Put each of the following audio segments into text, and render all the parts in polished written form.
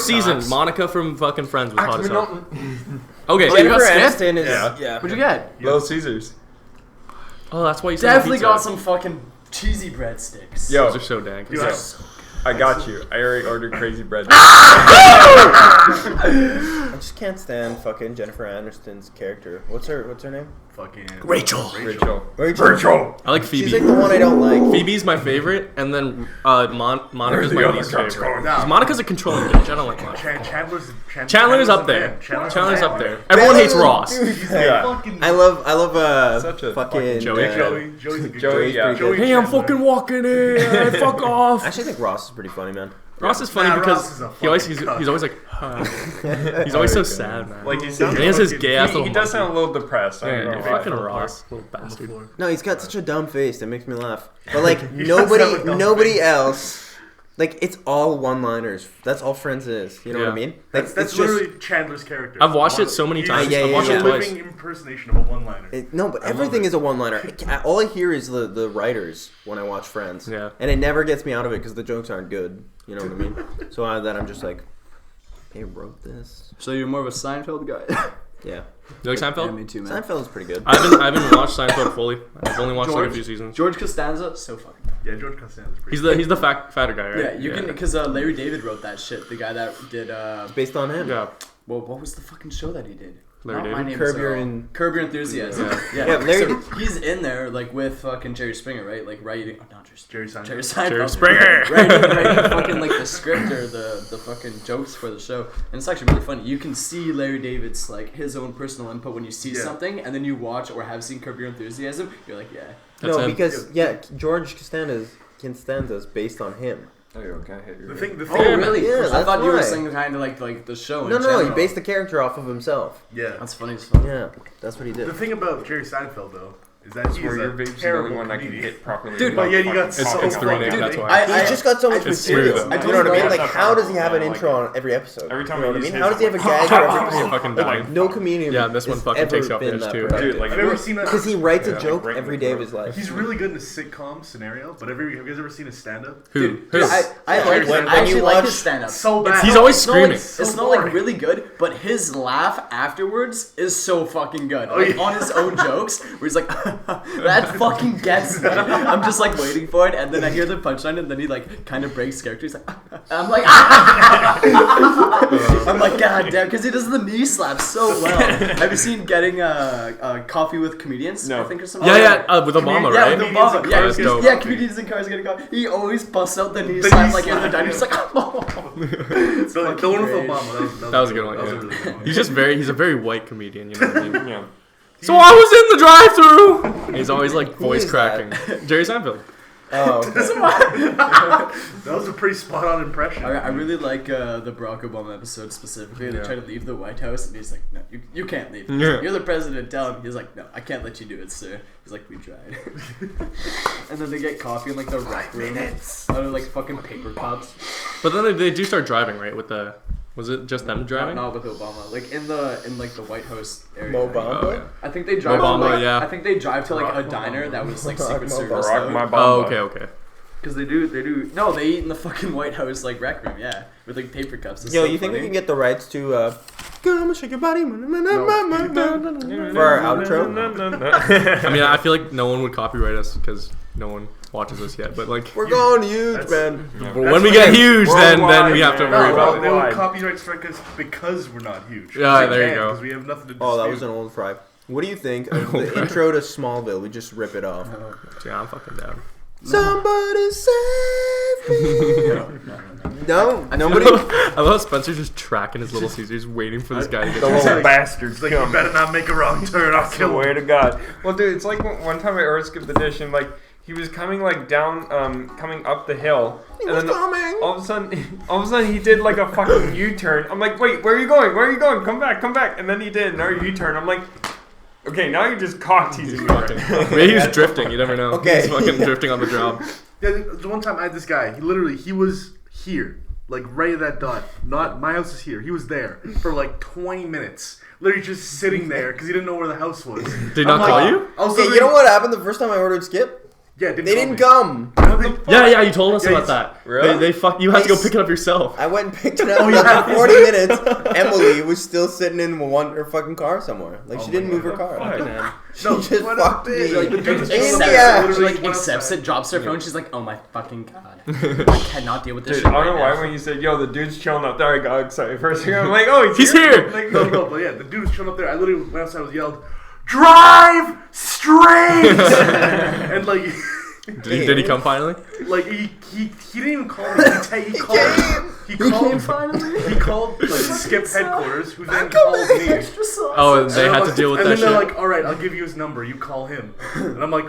First season, Monica from fucking Friends was hot as hell. Okay, so Jennifer Aniston is... Yeah. What'd you get? Little Caesars. Oh, that's why you said Definitely pizza. got some fucking cheesy breadsticks. Yo, Those are so dang good. I got you. I already ordered crazy bread. I just can't stand fucking Jennifer Aniston's character. What's her name? Fucking Rachel. Rachel. I like Phoebe. She's like the one I don't like. Phoebe's my favorite, and then Monica's my least favorite. No. 'Cause Monica's a controlling bitch. I don't like Monica. Chandler's up there. Chandler's up there. Everyone hates Ross. Yeah. I love Such a fucking Joey. Joey, yeah. Hey, I'm fucking walking in. Fuck off. I actually think Ross is pretty funny, man. Ross is funny because he's always like, he's always so sad, man. Like he sounds. He has his gay ass He little does sound a little depressed. Yeah, fucking Ross, little bastard. No, he's got such a dumb face that makes me laugh. But like nobody else. Like it's all one-liners. That's all Friends is. You know what I mean? Like That's literally Chandler's character. I've watched it so many times. I've watched it He's a twice. living impersonation of a one-liner. No, but everything is a one-liner. All I hear is the writers when I watch Friends. Yeah. And it never gets me out of it because the jokes aren't good. You know what I mean? So then I'm just like, they wrote this. So you're more of a Seinfeld guy? Yeah. You like Seinfeld? Yeah, me too, man. Seinfeld is pretty good. I haven't watched Seinfeld fully. I've only watched like a few seasons. George Costanza, so fucking. Yeah, George Costanza's pretty He's the fatter guy, right? Yeah, you can because Larry David wrote that shit. The guy that did. Based on him. Yeah. Well, what was the fucking show that he did? Larry Not David? My Name Curb is Your Earl. Curb Your Enthusiasm. Yeah, Larry so he's in there like with fucking Jerry Springer, right? Like writing. Oh, not Jerry Seinfeld. Jerry Springer. writing fucking like the script or the fucking jokes for the show, and it's actually really funny. You can see Larry David's like his own personal input when you see something, and then you watch or have seen Curb Your Enthusiasm. You're like, yeah. That's him. Because George Costanza's based on him. Oh, you're okay. The thing. Oh, really? Yeah, I thought that's you were why. saying kind of like the show. No, in he general. based the character off of himself. Yeah. That's funny as fuck. Yeah, that's what he did. The thing about Jerry Seinfeld though is that he's Where your a babe's the only terrible one I can comedian. hit properly. Dude, but yet you got It's so the rename, fucking that's big. why. He's just got so much It's smooth. material. I You know what I mean? totally Like, get how that does he have an problem. intro on every episode? Every time you know what I he mean? uses How does he have a gag for every episode? Fucking Like, dying. no comedian. Yeah, this one has fucking ever takes you off the been edge, that too. productive. Dude, like, Have you ever seen that? Because he writes a Yeah, joke right every in day the of his life. He's really good in a sitcom scenario, but have you guys ever seen a stand-up? Who? I like When I actually you like watch- his stand up. So bad. He's always It's not like- screaming. It's not like really good, but his laugh afterwards is so fucking good. Like on his own jokes, where he's like, "That fucking gets me." I'm just like waiting for it, and then I hear the punchline, and then he like kind of breaks character. He's like, I'm like, I'm like, God damn, because he does the knee slap so well. Have you seen Getting Coffee with Comedians? No. I think or something. With Obama, Yeah, right? with Obama. Yeah, That's dope. yeah, comedians in cars getting coffee. He always busts out the knee slap like in the diner. He's like, oh. The one with great. Obama. That was a good one. That was a Yeah. really good one. He's a very white comedian. You know what I mean? Yeah. So I was in the drive-thru. He's always like voice is cracking. Jerry Seinfeld. Oh, okay. That was a pretty spot-on impression. I really like the Barack Obama episode specifically. They try to leave the White House, and he's like, "No, you can't leave. Yeah. You're the president. Tell him." He's like, "No, I can't let you do it, sir." He's like, "We tried." And then they get coffee in like the rec room out of like fucking paper cups. But then they do start driving, right? With the was it just them driving? Not with Obama. Like in like the White House area. Mobamba? Oh, yeah. I think they drive. Obama, to, like, yeah. I think they drive to like a Barack diner Obama. that was like Barack Secret Obama. Service. Barack my Oh, bomba. okay. Because they do. No, they eat in the fucking White House like rec room, yeah, with like paper cups. It's Yo, so you think we funny. can get the rights to "Girl, I'ma shake your body" for our outro? I mean, I feel like no one would copyright us because no one watches us yet. But like, We're going huge, man. but when we get huge, then we have to man. worry about They it. would copyright strike us because we're not huge. Yeah, there you go. Because we have nothing to Oh, that was dispute. an old fry. What do you think of the intro to Smallville? We just rip it off. Yeah, I'm fucking down. Somebody save me. No, nobody. I love Spencer just tracking his little Caesars, waiting for this guy to get The to little him. bastards It's like, you come. better not make a wrong turn, I'll kill Swear him. to God. Well, dude, it's like one time I order skipped the dish and like he was coming like down, coming up the hill, He and was then coming. all of a sudden he did like a fucking U-turn. I'm like, wait, where are you going? Where are you going? Come back! And then he did another U-turn. I'm like, okay, now you're just cock teasing me. Maybe he was drifting. You never know. Okay. He's fucking drifting on the job. Yeah, the one time I had this guy, he was here, like right at that dot. Not my house is here. He was there for like 20 minutes, literally just sitting there because he didn't know where the house was. Did he not call you? I was Okay, you know what happened the first time I ordered Skip? Yeah, They didn't come. Yeah, you told us Yeah, about he's- that. Really? They fuck. You had to go pick it up yourself. I went and picked it up. After 40 minutes, Emily was still sitting in her fucking car somewhere. Like, she didn't move her car. Fuck, man. She No, just what fucked a me. bitch. Like, the dude just In showed the up ass. there, She literally like went accepts outside. it, drops her phone. She's like, "Oh my fucking god, I cannot deal with this." Dude, shit I don't know right why now. when you said, "Yo, the dude's chilling up there," I got excited. First thing I'm like, "Oh, He's here!" Like, No, but yeah, the dude was chilling up there. I literally went outside and yelled, "Drive straight!" And like, Did he come finally? like he didn't even call me. He called finally. He called like Skip headquarters, who then called me. Oh, and they And I'm had to like- deal with and that then shit. they're like, "All right, I'll give you his number. You call him." And I'm like,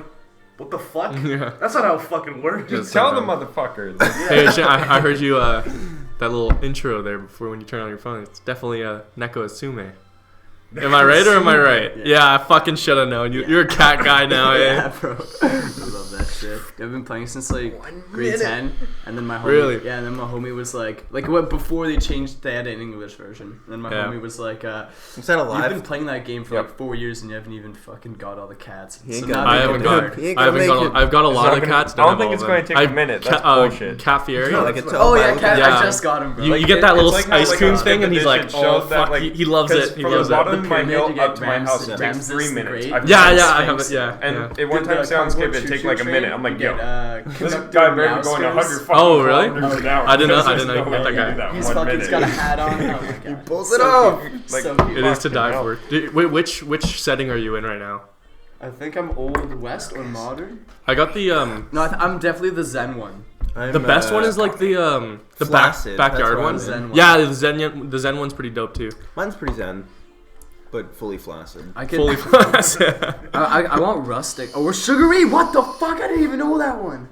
"What the fuck? Yeah. That's not how it fucking works." Just tell the dumb. motherfuckers. Hey, I heard you that little intro there before when you turn on your phone. It's definitely Neko Asume. Am I right or am I right? Yeah, I fucking should have known. You're a cat guy now, eh? Yeah, bro. I love that shit. I've been playing since like grade 10, and then my homie, Really? yeah, and then my homie was like what before they changed, they had an English version. And then my Yeah. homie was like, Is that "You've alive? been playing that game for Yep. like 4 years, and you haven't even fucking got all the cats." He ain't So got now I they haven't go got. hard. He ain't I gonna haven't got. make it. I've got a It's lot not of the gonna- cats. I don't have think all it's of gonna them. take a minute. That's bullshit. Cat Fieri. No, like, Oh it's all yeah, about cat, Yeah. I just got him, bro. You Like, get that little It's like how, ice like, cream a thing, and he's like, edition "Oh showed that, fuck, like, he loves 'cause it. He from loves the it." bottom of my hill pyramid, you up get to my Rams, house, it takes Rams 3 is the minutes. great. I've Yeah, done yeah, it. I have it. Yeah, And yeah. it one Did time the sound skip, cardboard it take choo-choo like a train, minute. I'm like, you yo, get, this conductor guy better be mouse going 100 goes. fucking Oh, really? kilometers an hour. I didn't know- There's I didn't know no you got way that you guy. do that in He's 1 fucking minute. got a hat on. Oh my god. He pulls it off. Like, So It cute. is to die hell. for. Which setting are you in right now? I think I'm old west or modern. I got the No, I'm definitely the Zen one. The best one is like the Flaccid, backyard that's one. what Zen one. Yeah, the Zen one's pretty dope too. Mine's pretty zen, but fully flaccid. I can. Fully flaccid. I want rustic or sugary. What the fuck? I didn't even know that one.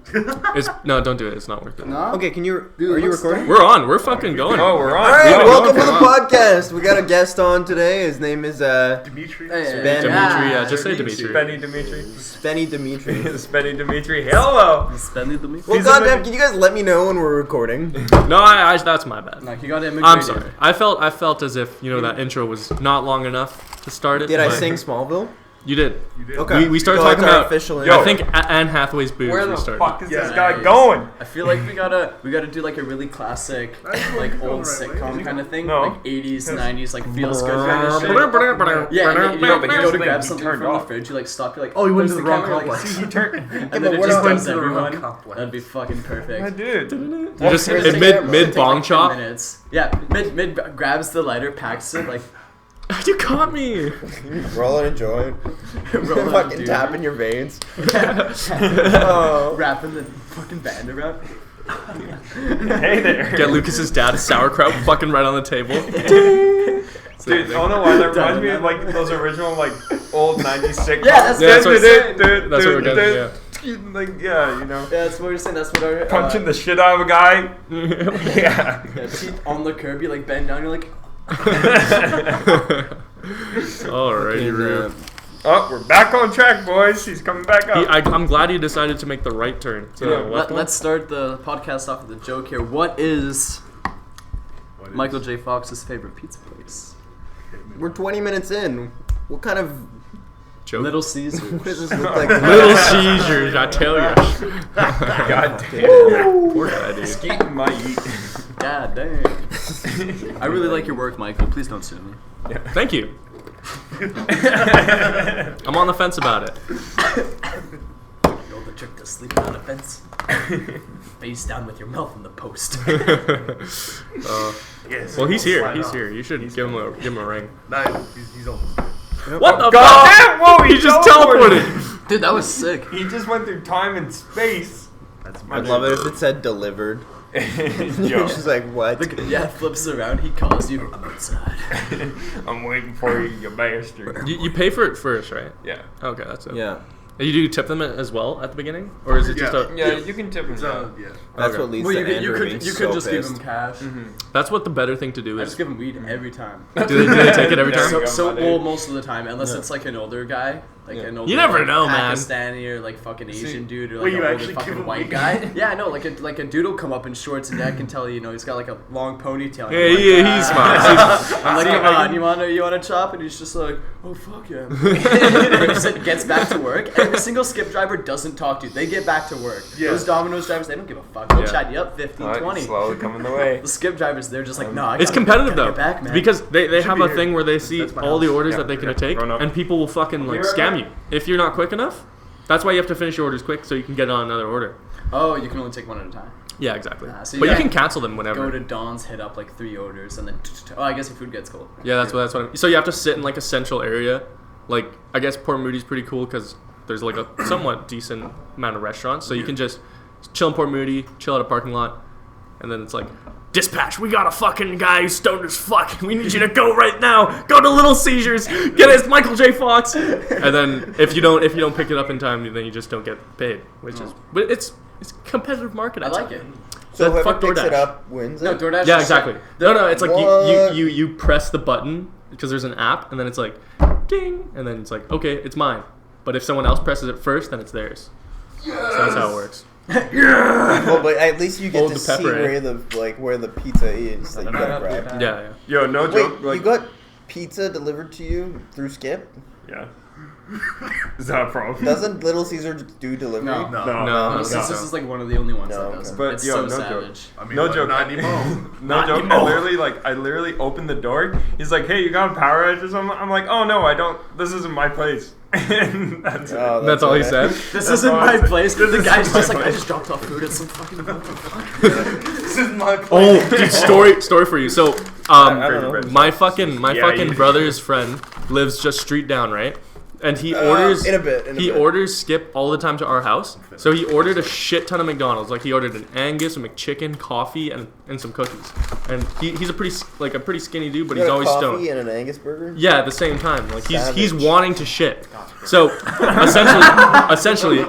No, don't do it. It's not worth it. No. Okay, can you? Dude, are you let's recording? We're on. We're fucking going. Oh, we're on. All right, Yeah, welcome to come the on. podcast. We got a guest on today. His name is Dimitri. Ben. Dimitri, yeah, just say Dimitri. Dimitri. Spenny Dimitri. Spenny Dimitri. Spenny Dimitri. Hello. Spenny the meat. Well, He's a goddamn, bit- can you guys let me know when we're recording? No, I that's my bad. Like you got to immigrate. I'm sorry. I felt as if that intro was not long enough to start it. Did I but sing Smallville? You did. You did. Okay. We started So it's talking our about- official. Yo. I think Anne Hathaway's boobs. Where we the started. fuck is Yeah. this guy Nice. going? I feel like we gotta do like a really classic, like old sitcom kind of thing, No. like 80s, 90s, like feels good kind of shit. Yeah, Yeah, and you No, but go here's to the grab thing, something he turned from the off. fridge, you like stop, you're like, Oh, he went "There's to the wrong camera," like, complex. He turned. and then but it we're just not- does Went to the wrong everyone. complex. That'd be fucking My perfect. dude. You just Here's in the mid camera. mid Take, bong like, 10 chop. minutes. Yeah, mid grabs the lighter, packs it, like You caught me. Roll it and join. roll it, Fucking dude. tap in your veins. Wrapping the fucking band around. Hey there. Get Lucas's dad a sauerkraut fucking right on the table. Dude, I don't know why that reminds me of like those original like old 90s sitcoms. Yeah, that's Yeah, that's what- Dude, that's what we're getting, Like, yeah, you know. Yeah, that's what we're saying. That's what our Punching the shit out of a guy. Yeah. yeah, teeth on the curb. You like bend down. You're like, Alrighty, Rube. Oh, we're back on track, boys. He's coming back up. I'm glad he decided to make the right turn. To the left one. let's start the podcast off with a joke here. What is Michael J. Fox's favorite pizza place? We're 20 minutes in. What kind of? Joke. Little Caesars. What does this look like? Little seizures, I tell you. God damn. Poor guy, dude. Skeeting my eat. God dang. I really like your work, Michael. Please don't sue me. Thank you. I'm on the fence about it. You know the trick to sleeping on a fence? Face down with your mouth in the post. Yes. Well, he's here. Slide He's off. here. You should give him a ring. Nah, he's almost. What the God fuck? damn, whoa, He just teleported. Dude, that was sick. He just went through time and space. That's my I'd love it if it said delivered. Yo, You're just like, what? Yeah, flips around. He calls you. I'm outside. I'm waiting for you, you bastard. You pay for it first, right? Yeah. Okay, that's it. Yeah. You do tip them as well at the beginning, or is it just Yeah. a? Yeah, you can tip him down. yeah. That's Okay. what leads Well, to you could Andrew being you so could just give pissed. him cash. That's what the better thing to do I is. just give him weed every time. Do they take it every There time? you go. So my dude. well, most of the time, unless Yeah. it's like an older guy. like an older, You never like, know, man. Pakistani or like fucking Asian dude or Wait, like you an older actually give fucking him white weed? guy. Yeah, I know, like a dude will come up in shorts and I can tell he's got like a long ponytail. Yeah, yeah, he's smart. I'm like, come on, you wanna chop? And he's just like, oh fuck yeah. And he just gets back to work. Every single skip driver doesn't talk to you. They get back to work. Yeah. Those Domino's drivers, they don't give a fuck. They'll Yeah. chat you up 15, 20. Slowly coming the way. The skip drivers, they're just like, no, I It's gotta competitive gotta though, get back, man. because they have be a here. thing where they see That's my all the house. orders Yeah, that they can yeah. take, Grown up. and people will fucking like scam you if you're not quick enough. That's why you have to finish your orders quick so you can get on another order. Oh, you can only take one at a time. Yeah, exactly. So But you gotta can cancel them whenever. Go to Don's, hit up like 3 orders, and then I guess your food gets cold. Yeah, that's what I mean. So you have to sit in like a central area. Like I guess Port Moody's pretty cool because there's like a somewhat decent amount of restaurants, so you can just chill in Port Moody, chill at a parking lot, and then it's like, dispatch, we got a fucking guy who's stoned as fuck. We need you to go right now. Go to Little Seizures. Get his Michael J. Fox. And then if you don't pick it up in time, then you just don't get paid, which is but it's a competitive market. I I'd like say. it. So Fuck whoever picks it DoorDash. up wins it. No, DoorDash. Yeah, is exactly. like- No, it's like What? you press the button because there's an app, and then it's like, ding, and then it's like, okay, it's mine. But if someone else presses it first, then it's theirs. So that's how it works. Well, but at least you get Hold to the see pepper, where the pizza is that you gotta grab. Yeah. Yo, no Wait, joke. Like, you got pizza delivered to you through Skip? yeah. Is that a problem? Doesn't Little Caesar do delivery? No. No. No. This is like one of the only ones No, that does. okay. But, It's yo, so no joke. savage. I mean, No like, joke. Not anymore. No joke. I literally opened the door. He's like, "Hey, you got a power edge or something?" I'm like, "Oh no, I don't. This isn't my place." And that's it. Oh, That's all he okay. said. This That's isn't all my I said. place. The This guy's is just my like, I place. just dropped off food at some fucking. What the fuck? This is my place. Oh, dude, story for you. So, I don't know. my fucking you- brother's friend lives just street down, right? And he orders in a bit. he orders Skip all the time to our house. So he ordered a shit ton of McDonald's. Like he ordered an Angus, a McChicken, coffee, and some cookies. And he's a pretty skinny dude, but You he's got a always coffee stoned. and an Angus burger? Yeah, at the same time. Like he's Savage. wanting to shit. So essentially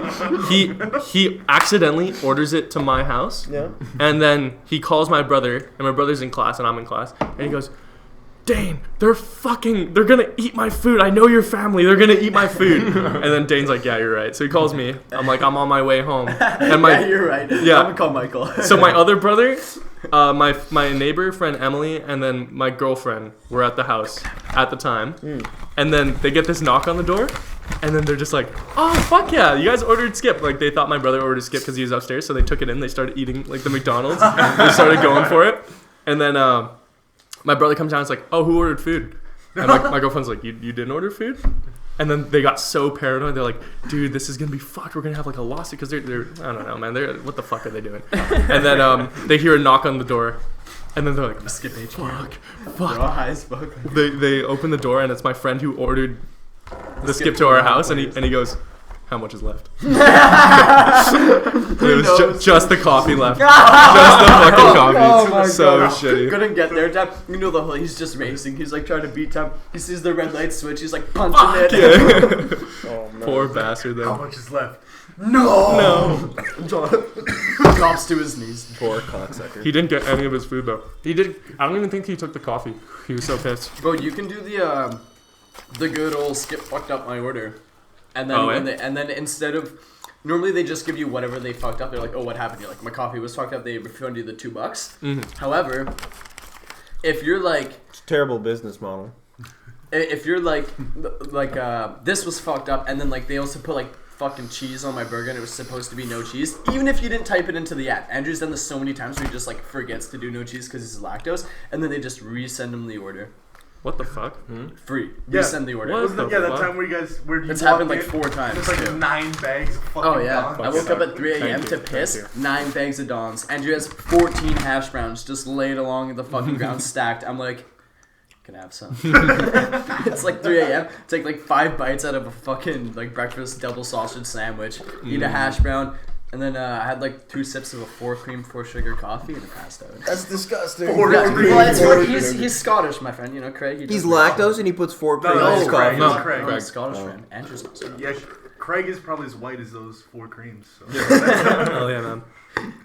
he accidentally orders it to my house. Yeah. And then he calls my brother, and my brother's in class, and I'm in class, and he goes, Dane, they're gonna eat my food. I know your family. They're gonna eat my food. And then Dane's like, yeah, you're right. So he calls me. I'm like, I'm on my way home. And Yeah, you're right. Yeah. I'm gonna call Michael. so my other brother, my neighbor friend Emily, and then my girlfriend were at the house at the time. And then they get this knock on the door, and then they're just like, oh fuck yeah, you guys ordered Skip. Like they thought my brother ordered Skip because he was upstairs, so they took it in. They started eating like the McDonald's. They started going for it, and then my brother comes down. And is like, oh, who ordered food? And my girlfriend's like, you didn't order food? And then they got so paranoid. They're like, dude, this is gonna be fucked. We're gonna have like a lawsuit because they're I don't know, man. They're what the fuck are they doing? And then they hear a knock on the door, and then they're like, Skip HQ. fuck. They're all high as fuck. They open the door, and it's my friend who ordered the Skip to our house, and he goes, how much is left? It was just the coffee left. Just the fucking coffee. Oh my It's so God. shitty. Couldn't get there time. You know the whole. He's just racing. He's like trying to beat time. He sees the red light switch. He's like punching it. Yeah. Oh, no. Poor bastard How though. much is left? No. Drops to his knees. Poor cocksucker. He didn't get any of his food though. He did. I don't even think he took the coffee. He was so pissed. Bro, you can do the good old Skip fucked up my order, and then Oh, when yeah? and then instead of normally they just give you whatever they fucked up. They're like, oh, what happened? You're like, my coffee was fucked up. They refund you the $2. Mm-hmm. However, if you're like. It's a terrible business model. If you're like this was fucked up, and then like they also put like fucking cheese on my burger, and it was supposed to be no cheese. Even if you didn't type it into the app, Andrew's done this so many times where he just like forgets to do no cheese because he's lactose, and then they just resend him the order What the fuck? free. Yeah. Resend the order. What? Wasn't it, the yeah, that fuck? time where you guys you It's happened walked like in, 4 times. There's like too. 9 bags of fucking Oh yeah, Dons. I woke up at 3 Thank a.m. you, to thank piss. you. 9 bags of Dons. Andrew has 14 hash browns just laid along the fucking ground stacked. I'm like, can I have some? It's like 3 a.m. Take like 5 bites out of a fucking like breakfast double sausage sandwich. Eat a hash brown, and then I had like 2 sips of a 4 cream 4 sugar coffee and I passed out. That's disgusting. Four Yeah, cream. well, it's for, he's Scottish, my friend. You know, Craig. He He's does- lactose and he puts 4 cream No, in his no, coffee. No. Craig. Oh, Craig. Scottish friend. Andrew's not Scottish. Yeah, Craig is probably as white as those 4 creams. So. Oh yeah, man.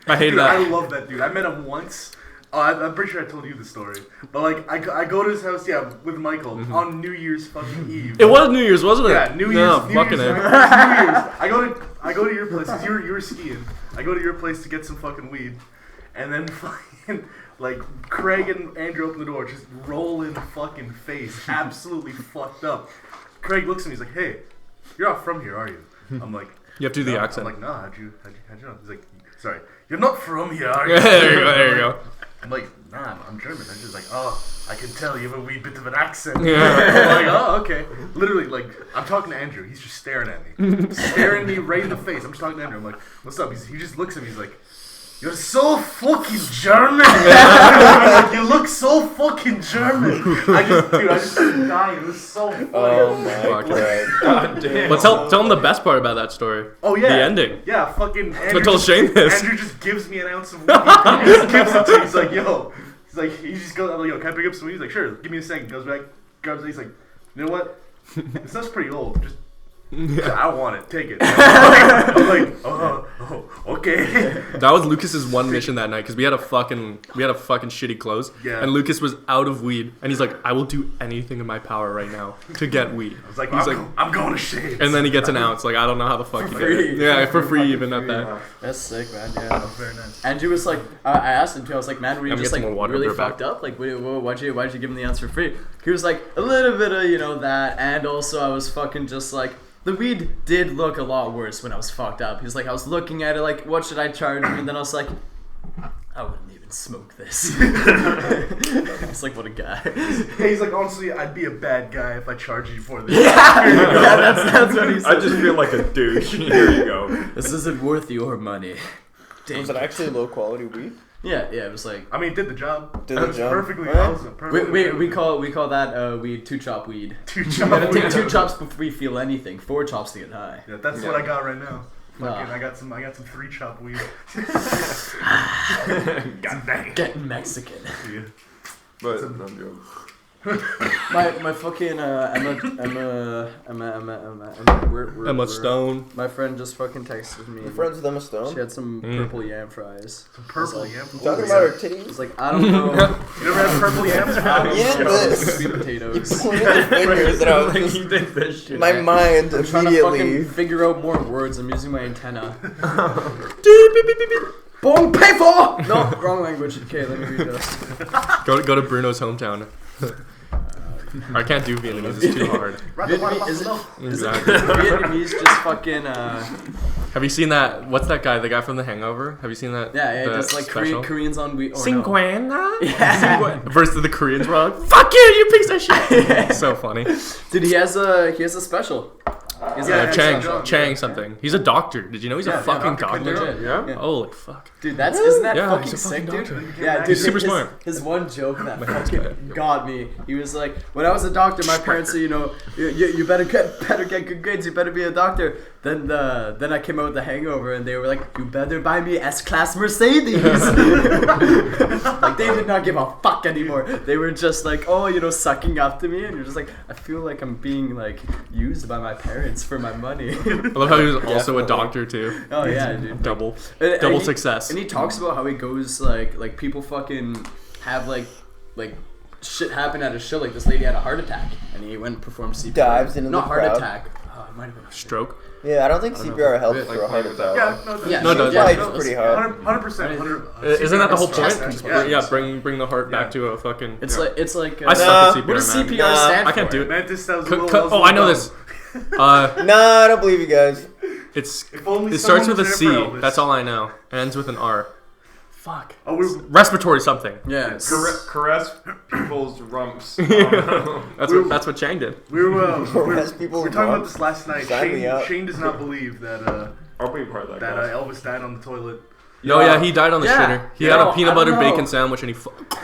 I hated Dude, I that. love that dude. I met him once. Oh, I'm pretty sure I told you the story. But like, I go to his house, with Michael on New Year's fucking Eve. It was New Year's, wasn't it? Yeah, New Year's. No, New fucking Year's, it. New Year's. I go to your place because you were skiing. I go to your place to get some fucking weed, and then fucking like Craig and Andrew open the door, just roll in the fucking face, absolutely fucked up. Craig looks at me, he's like, "Hey, you're not from here, are you?" I'm like, You have to do the "No." accent. I'm like, "No, how'd you know?" He's like, "Sorry, you're not from here, are you?" There you go. I'm like, "Nah, I'm German." I'm just like, "Oh, I can tell you have a wee bit of an accent." Yeah. I'm like, "Oh, okay." Literally, like, I'm talking to Andrew. He's just staring at me. Staring me right in the face. I'm just talking to Andrew. I'm like, "What's up?" He just looks at me. He's like, "You're so fucking German." Like, you look so fucking German. I just started dying. It was so funny. Oh my Fuck. god. God damn. But tell him the best part about that story. Oh yeah, The ending. Yeah, fucking. Andrew told Shane this. Andrew just gives me an ounce of weed. He just gives it to me. He's like, "Yo," he's like, he just goes, I'm like, "Yo, can I pick up some weed?" He's like, "Sure, give me a second." Goes back, grabs it. He's like, "You know what? This stuff's pretty old. Just I don't want it. Take it." I'm like, "Oh, okay." That was Lucas's one mission that night because we had a fucking shitty close. Yeah. And Lucas was out of weed, and he's like, "I will do anything in my power right now to get weed." I was like, He's I'm going to Shades. And then he gets an ounce. Like, I don't know how the fuck you get it. free. Yeah, for free even at that. That's sick, man. Yeah. Oh, very nice. Andrew was like, I asked him too. I was like, "Man, were you I'm just getting like some more water, really bring it back. fucked up? Like, why'd you give him the ounce for free?" He was like, "A little bit of that, and also I was fucking just like." The weed did look a lot worse when I was fucked up. He was like, I was looking at it like, what should I charge him? And then I was like, I wouldn't even smoke this. It's like, what a guy. Hey, he's like, "Honestly, I'd be a bad guy if I charged you for this." Yeah, that's what he said. I just feel like a douche. Here you go. This isn't worth your money. Dang. Was it actually low quality weed? Yeah, it was like. I mean, it did the job. Did the That's job. perfectly Alright. awesome. Perfectly We call that weed 2-chop weed. two You chop. gotta take 2 chops before we feel anything. 4 chops to get high. Yeah, that's what I got right now. Fucking, Ah. I got some 3 chop weed. God dang. Getting Mexican. Yeah. But no joke. My fucking Emma Stone. My friend just fucking texted me. Your friends with Emma Stone? She had some purple yam fries. Some purple Like, yam. You talking about her titties? It's like, I don't know. You never had purple yams? Yeah, this. Sweet You potatoes. pointed the fingers and I was Like just, he did this shit. my mind I'm trying to fucking immediately. figure out more words. I'm using my antenna. Bon paper! No, wrong language. Okay, let me read this. Go to Bruno's hometown. I can't do Vietnamese. It's too hard. Exactly. Vietnamese just fucking Have you seen that? What's that guy? The guy from The Hangover? Have you seen that? yeah, the just like special? Koreans on we. Cinquena? Yeah. Versus the Koreans were like, "Fuck you, you piece of shit." So funny. Dude, he has a special. He's Yeah, like, Chang something. He's a doctor. Did you know he's a fucking Dr. doctor? legit. Yeah? Holy fuck. Dude, isn't that Yeah, fucking he's a sick, fucking dude? doctor. Yeah, dude, He's super his, smart. His one joke that Mantis fucking got me. He was like, when I was a doctor, my parents said, you better get good grades. You better be a doctor. Then I came out with The Hangover, and they were like, you better buy me S-Class Mercedes. Like, they did not give a fuck anymore. They were just like, sucking up to me, and you're just like, I feel like I'm being like used by my parents for my money. I love how he was also a doctor too. Oh yeah, dude. Double And he- success. And he talks about how he goes like people fucking have like shit happen at a show. Like this lady had a heart attack, and he went and performed CPR. Dives into Not the heart crowd. attack. Oh, it might have been a Stroke. Yeah, I don't think CPR helps Like for a heart playing with attack. Yeah, no, Yeah, No, it does. Yeah, no, it's pretty hard. 100%. Isn't that the whole It's point? chest Yeah. Bring the heart back Yeah. to a fucking. It's like I suck at CPR, what does man. CPR stand for? I can't do it. Mantis, that was a Cut- little, cut- that was a oh, I know little this. dumb. Nah, I don't believe you guys. It's If only it starts someone with a was C. there for Elvis. That's all I know. Ends with an R. Fuck. Oh, we Respiratory something. Yeah. Caress people's rumps. That's what Chang did. we were Harass people we were talking about once. this last night. Sign me up. Shane does not believe that I'll be part of that. guys. Elvis died on the toilet. No, yeah, he died on the Yeah. shitter. He Yeah. had a peanut I don't butter know. bacon sandwich and he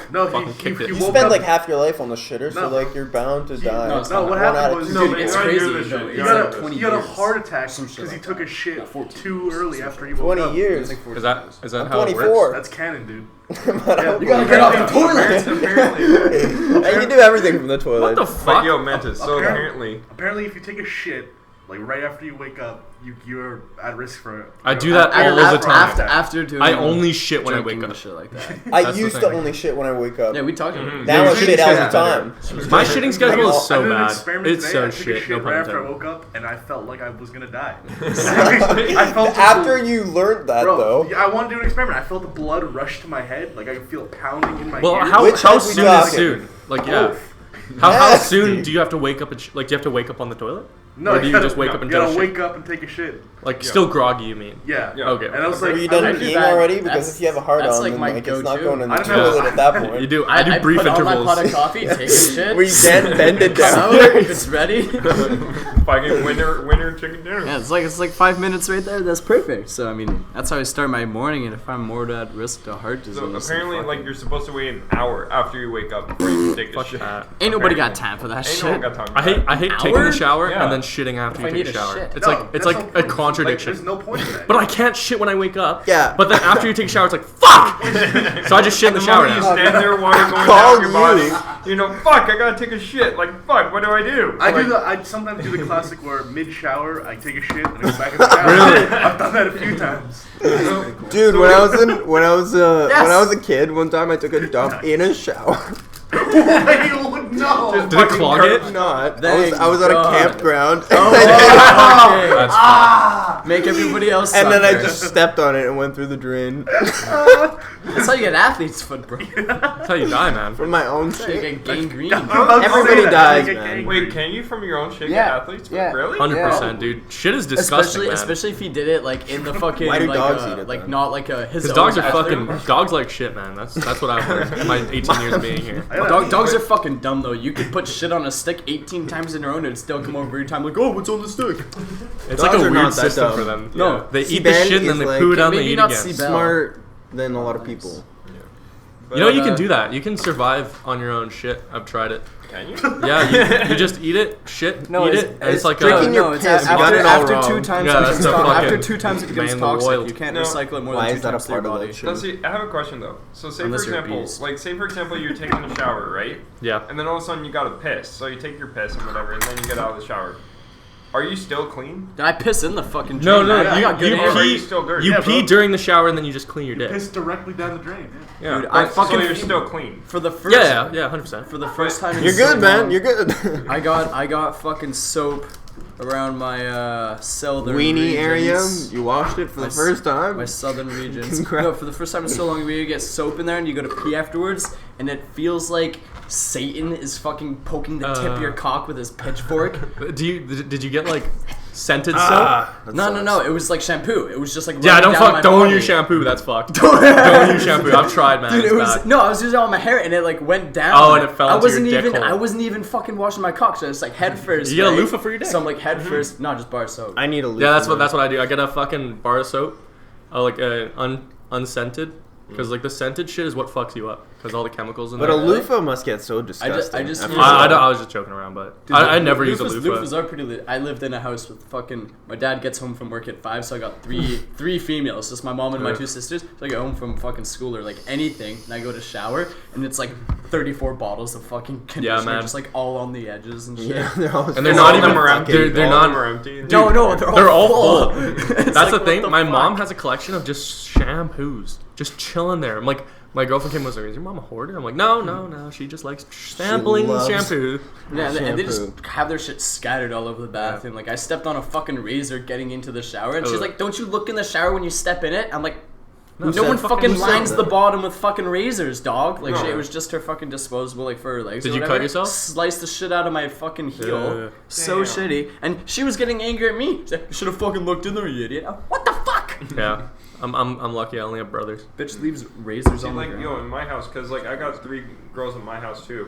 No, fucking kicked it. You woke spend up- like half your life on the shitter, so No. like you're bound to die. No, it's No, not. what One out happened of was two. No, Dude, but it's you already crazy. knew this though. shit. It's he Yeah. got like a 20 he got a years. heart attack Some shit because he like took that. a shit 14 too early after he woke 20 up. years. It's like 14 Is that years. how I'm it works? 24. That's canon, dude. You You gotta get off the toilet. Apparently. And you do everything from the toilet. What the But fuck? yo, Mantis, so apparently. Apparently, if you take a shit Like right after you wake up, you're at risk for. I do that all the time. After doing. I only shit when I wake drinking up. Shit like that. I That's the used to thing. only shit when I wake up. Yeah, we talked about it. Now I shit all the Yeah. time. My shitting schedule is I so did an bad. experiment It's today. so I took a shit. No pun right after I intended. woke up, and I felt like I was gonna die. I felt After you learned that, Bro, though. yeah, I want to do an experiment. I felt the blood rush to my head, like I could feel it pounding in my Well, ears. how Which how head we soon is talking? soon? Like yeah. Both. How Nasty. soon do you have to wake up? Like do you have to wake up on the toilet? No, Or do you just wake up and you gotta take a wake shit? up and take a shit. Like still groggy, you mean? Yeah. Yeah. Okay. And I was like, Were you I done was- do peeing that. already? Because That's- if you have a hard that's on, like then my like, it's not go-to. going in the I don't know. toilet at that point. You do. I do brief put intervals. on my pot of coffee, take a shit. Where you bend it Come down. out, if it's ready. Fucking winter chicken dinner. Yeah, it's like 5 minutes right there. That's perfect. So I mean, that's how I start my morning. And if I'm more at risk to heart disease, So then apparently, fuck like it. you're supposed to wait an hour after you wake up before you take a Fuck shit. that. Ain't nobody got apparently. time for that Ain't no one shit. got time. I hate taking hour? the shower Yeah. and then shitting after If I you take need a a shower. shit. It's No, like it's that's like no a point. Like, contradiction. there's no point in that. But I can't shit when I wake up. Yeah. But then after you take a shower, it's like fuck. So I just shit in the The shower moment you now. stand there, water going Called down your body, you. you know, fuck, I gotta take a shit. Like, fuck, what do I do? I sometimes do the classic where mid shower I take a shit and I go back in the shower. Really? I've done that a few times. Dude, when I was a kid, one time I took a dump in a shower. No. Did it clog it? Not. Thank I was at a God. campground. That's fine. Make everybody else. And then I suffer. just stepped on it and went through the drain That's how you get athlete's foot, bro. That's how you die, man. from my own That's how you shit. get gangrene. Everybody dies, man. Wait, can you from your own shit Yeah, get athletes? yeah. Really? 100%, dude. Shit is disgusting, Especially man. if he did it like in the fucking Why do like dogs eat it, like then? not like a his Because own dogs are bathroom. fucking dogs like shit, man. That's what I've learned in my 18 years of being here. Dogs are fucking dumb though. You could put shit on a stick 18 times in a row and it'd still come over every time. Like, oh, what's on the stick? It's Dogs like a are weird not that system dumb. for them. No. Yeah. They eat the C-band shit and then is they like- poo it out and they Maybe eat not again. C-band. Smart than a lot of people. You know you can But, do that. You can survive on your own shit. I've tried it. Can you? Yeah, you just eat it, shit, No, eat it's- it, and it's like drinking your it's piss. You got after, it all after wrong. 2 times Yeah, it that's becomes the toxic. After fucking 2 times it becomes man the toxic. wild. You can't No. recycle it more Why than is 2 that a times to your part of body. that shit? Now, see, I have a question though. So, say Unless for you're example, beast. you're taking a shower, right? Yeah. And then all of a sudden you gotta piss. So you take your piss and whatever, and then you get out of the shower. Are you still clean? I piss in the fucking No, drain. no, I got good you air. Or are pee. you still dirty? You Yeah, pee bro. during the shower and then you just clean your dick. Piss directly down the drain. Yeah. Dude, I So fucking you're still clean. for the first Yeah, 100%. for the first time. in You're so good, man. long, You're good. I got fucking soap around my southern Weenie area. regions. You washed it for My the first time. My southern regions. Congrats. No, for the first time in so long, you get soap in there and you go to pee afterwards, and it feels like Satan is fucking poking the tip of your cock with his pitchfork. Did you get like scented Ah, soap? No. It was like shampoo. It was just like Yeah, running down my don't body. use shampoo. That's fucked. Don't use shampoo. I've tried, man. Dude, It's it was bad. no. I was using it on my hair and it like went down. Oh, and it fell into your dick hole. I wasn't even fucking washing my cock, so it's like head first. You get a right? loofah for your dick. So I'm like head first, not just bar soap. I need a loofah. Yeah, that's what I do. I get a fucking bar of soap, like unscented, because like the scented shit is what fucks you up, because all the chemicals in But there. a loofah must get so disgusting. I just after use a while. I was just joking around, but I never use a loofah. Loofahs are pretty lit. I lived in a house with fucking. My dad gets home from work at 5, so I got three females, just my mom and my Yeah. 2 sisters. So I get home from fucking school or like anything, and I go to shower, and it's like 34 bottles of fucking conditioner, man. just like all on the edges and shit. Yeah, they're all And they're full not of even fucking- they're All not. of them are empty. No, They're all full. It's That's like, the what thing. the My fuck? mom has a collection of just shampoos, just chilling there. I'm like, my girlfriend came and was like, "Is your mom a hoarder?" I'm like, "No. She just likes sampling loves- shampoo." Yeah, and they just Shampoo. have their shit scattered all over the bathroom. Like I stepped on a fucking razor getting into the shower, and she's Ugh. like, "Don't you look in the shower when you step in it?" I'm like, No said one fucking fucking said lines that. the bottom with fucking razors, dog. Like, No. shit, it was just her fucking disposable, like, for her legs. Did or you cut whatever. yourself? Sliced the shit out of my fucking heel. So Damn. shitty. And she was getting angry at me. She's like, you should have fucking looked in there, you idiot. What the fuck? Yeah, I'm lucky. I only have brothers. Bitch leaves razors See, on the like, ground. yo, in my house, because, like, I got 3 girls in my house, too.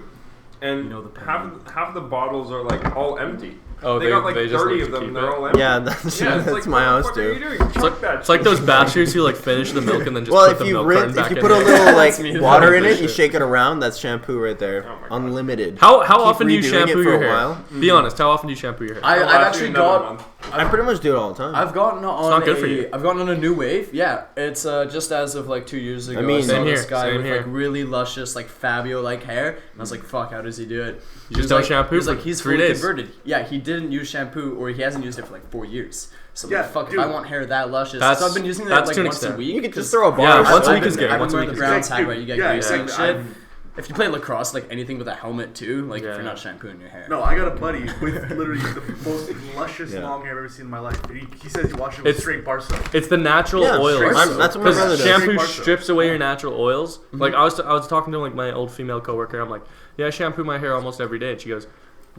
And You know the half the bottles are, like, all empty. Oh, they got, like, they just 30 like of to them, keep they're it. all empty. Yeah, that's, Yeah, it's that's like, my what the house fuck are you too. doing? Chuck that It's like those bachelors who like finish the milk and then just Well, put if the you milk rinse, carton back if you in put a there. little like That's me. water in it, That's you shit. shake it around. That's shampoo right there, Oh my God. unlimited. How Keep often do you redoing it shampoo for your a hair? while. Be honest. How often do you shampoo your hair? I've I'll actually another got month. I pretty much do it all the time. I've gotten on not good for you. I've gotten on a new wave. Yeah, it's just as of like 2 years ago. I mean, I saw same this here, guy same with here. like really luscious, like Fabio-like hair, and I was like, "Fuck, how does he do it?" You just don't shampoo He's for like, he's 3 fully days. converted. Yeah, he didn't use shampoo, or he hasn't used it for like 4 years. So Yeah, like, fuck, dude. if I want hair that luscious, That's- so I've been using that that's like to an once a extent. week. You could just 'cause throw a bar. Yeah, or once a something. week is good. I've Once been a wearing week the is brown good. tag, right? You get Yeah, greasy and exactly. shit. If you play lacrosse, like anything with a helmet too, like Yeah. if you're not shampooing your hair. No, I got a buddy with literally the most luscious Yeah. long hair I've ever seen in my life. He says he washes it with It's- straight bar soap. It's the natural Yeah, oils. that's what my brother Because does. shampoo Straight bar soap. strips away your natural oils. Like I was talking to like my old female coworker. I'm like, yeah, I shampoo my hair almost every day. And she goes,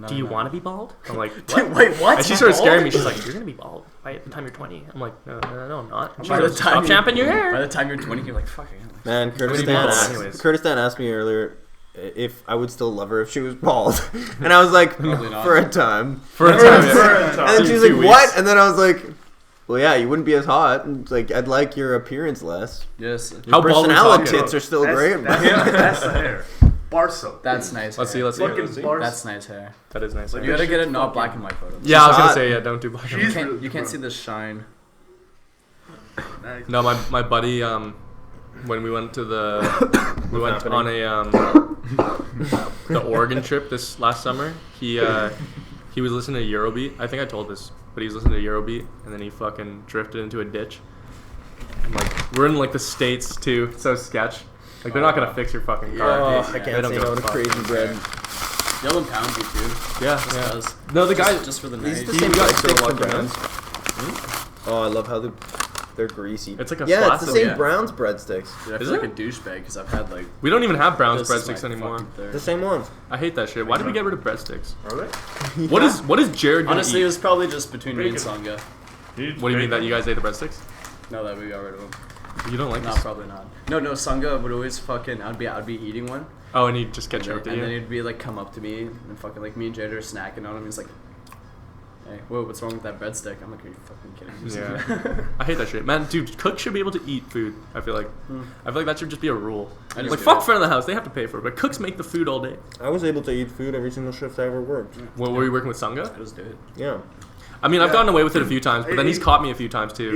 do you want to be bald? I'm like, what? Wait, what? And she started scaring me. She's like, you're gonna be bald by the time you're 20. I'm like, no, I'm not. And she By goes, the time stop you- shampooing your By hair. the time you're 20, you're like, fuck it. Man, Anyways. Kurdistan asked me earlier if I would still love her if she was bald, and I was like, Probably not. for a time. For a time, yeah. And then she was Few like, weeks. what? And then I was like, well, yeah, you wouldn't be as hot. And like, I'd like your appearance less. Yes. Your How bald are we personality talking? tits are still great. That's the hair. Bar soap. That's nice. Let's see. hair. Let's see. Fucking Let's see. bar That's nice hair. That is nice. Like, You gotta shit's get it not fucking- black and white photos. Yeah, I was gonna hot. say yeah. Don't do black and She's white. really You can't good. see the shine. Nice. No, my buddy when we went to we went happening? on a the Oregon trip this last summer. He was listening to Eurobeat. I think I told this, but he was listening to Eurobeat, and then he fucking drifted into a ditch. And like we're in like the States too, so sketch. Like they're not gonna fix your fucking car. Oh, dude. I They can't don't say give a no to fuck. crazy bread. Yellow pound you too. Yeah, Just yeah. does. No, the guy Just for the These night. the he same got breadsticks so for lucky, man. Browns. Oh, I love how they're greasy. It's like a yeah, it's the flaccid- same yeah. Browns breadsticks. Dude, I Is feel like it? a douchebag because I've had like. We don't even have Brown's this is breadsticks my anymore. fucking third. The same ones. I hate that shit. Why did we get rid of breadsticks? Are they? What is Jared gonna Honestly, it eat? was probably just between me and Sangha. What do you mean that you guys ate the breadsticks? No, that we got rid of them. You don't like No, this? probably not. No, Sangha would always fucking. I'd be eating one, Oh, and he'd just get and, then, choked at and then you. he'd be like, come up to me and fucking like me and Jade are snacking on him. He's like, "Hey, whoa, what's wrong with that breadstick?" I'm like, "Are you fucking kidding me?" Yeah, I hate that shit, man. Dude, cooks should be able to eat food. I feel like that should just be a rule. I just Like do fuck it. front of the house, they have to pay for it, but cooks make the food all day. I was able to eat food every single shift I ever worked. What were you working with Sangha? I just do it. Yeah. I mean, I've Yeah. gotten away with it a few times, but then he's Hey, caught me a few times too.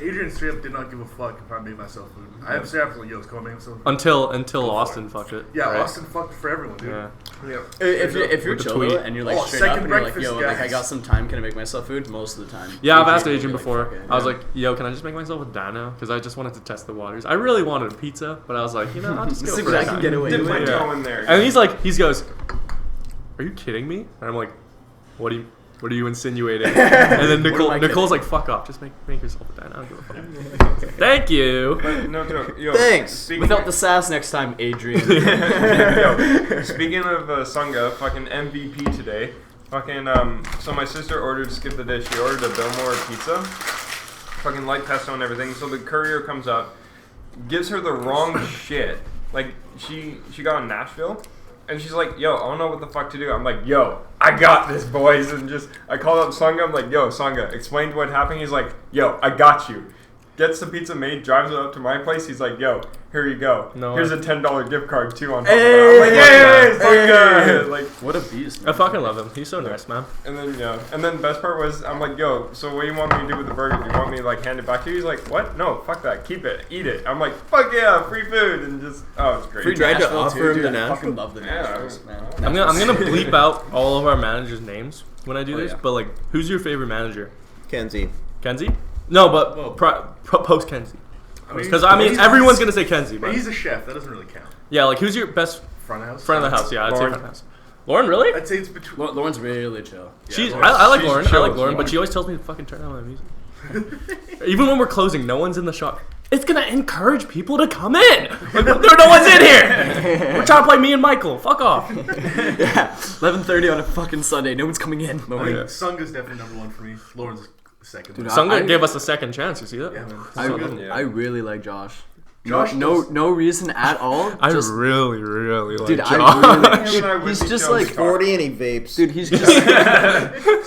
Adrian straight up did not give a fuck if I made myself food. I have straight up like, yo, let's go make myself food. Until for Austin it. fucked it. Yeah, right? Austin fucked for everyone, dude. Yeah. Yeah. If you're With the chill tweet. though, and you're like Oh, straight up second and you're like, breakfast, yo, like I guys. got some time, can I make myself food? Most of the time. Yeah, I've asked would be Adrian like, before. "Fuck it," I was yeah. like, yo, can I just make myself a dino? Because I just wanted to test the waters. I really wanted a pizza, but I was like, you know, I'll just go See for what a I can dino. get away Dip with. my Yeah. toe in there. And he goes, are you kidding me? And I'm like, what are you insinuating? And then What am I Nicole's kidding? like, fuck off, just make yourself a dino. I don't give a fuck. Thank you. But no joke. Yo, Thanks. Speaking Without the sass next time, Adrian. Yo, speaking of Sangha, fucking MVP today. Fucking so my sister ordered skip the dish. She ordered a Billmore pizza, fucking light pesto and everything. So the courier comes up, gives her the wrong shit. Like she got in Nashville, and she's like, "Yo, I don't know what the fuck to do." I'm like, "Yo, I got this, boys." And just I called up Sangha. I'm like, "Yo, Sangha, explain what happened." He's like, "Yo, I got you." Gets the pizza made, drives it up to my place. He's like, "Yo, here you go. No Here's way. a $10 gift card too on top Hey, of that." I'm like, "Yay, Sangha!" hey. Like. What a beast. I Man. fucking love him. He's so nice, man. And then the best part was I'm like, yo, so what do you want me to do with the burger? Do you want me to like hand it back to you? He's like, what? No, fuck that. Keep it. Eat it. I'm like, fuck yeah, free food, and just it's great. Free tried to Nashville, offer too, him dude. the I Nashville? fucking love the Yeah, Nashvilles, man. I'm gonna bleep out all of our managers' names when I do Oh, this, yeah. but like, who's your favorite manager? Kenzie. Kenzie? No, but Well, post Kenzie. mean, Because I mean, he's- everyone's gonna say Kenzie, But but he's a chef. That doesn't really count. yeah, like who's your best Front of house. friend of the house? Yeah, I'd say Lauren. front of the house. Lauren, really? I'd say it's between. Lauren's really chill. She's Lauren. I like She's Lauren. I chill. like Lauren, but she always tells me to fucking turn down my music. Even when we're closing, no one's in the shop. It's gonna encourage people to come in. Like, no one's in here. We're trying to play me and Michael. Fuck off. Yeah, 11:30 on a fucking Sunday. No one's coming in. I mean, Yeah. Sungha's definitely number one for me. Lauren's second. Dude, Sangha I- gave us a second chance. You see that? Yeah, man. I, So good. Yeah. I really like Josh. Josh no does- reason at all. I just, really like dude, Josh. I really. Him and I would He's be just Jones like, car. 40 and he vapes. dude, he's just.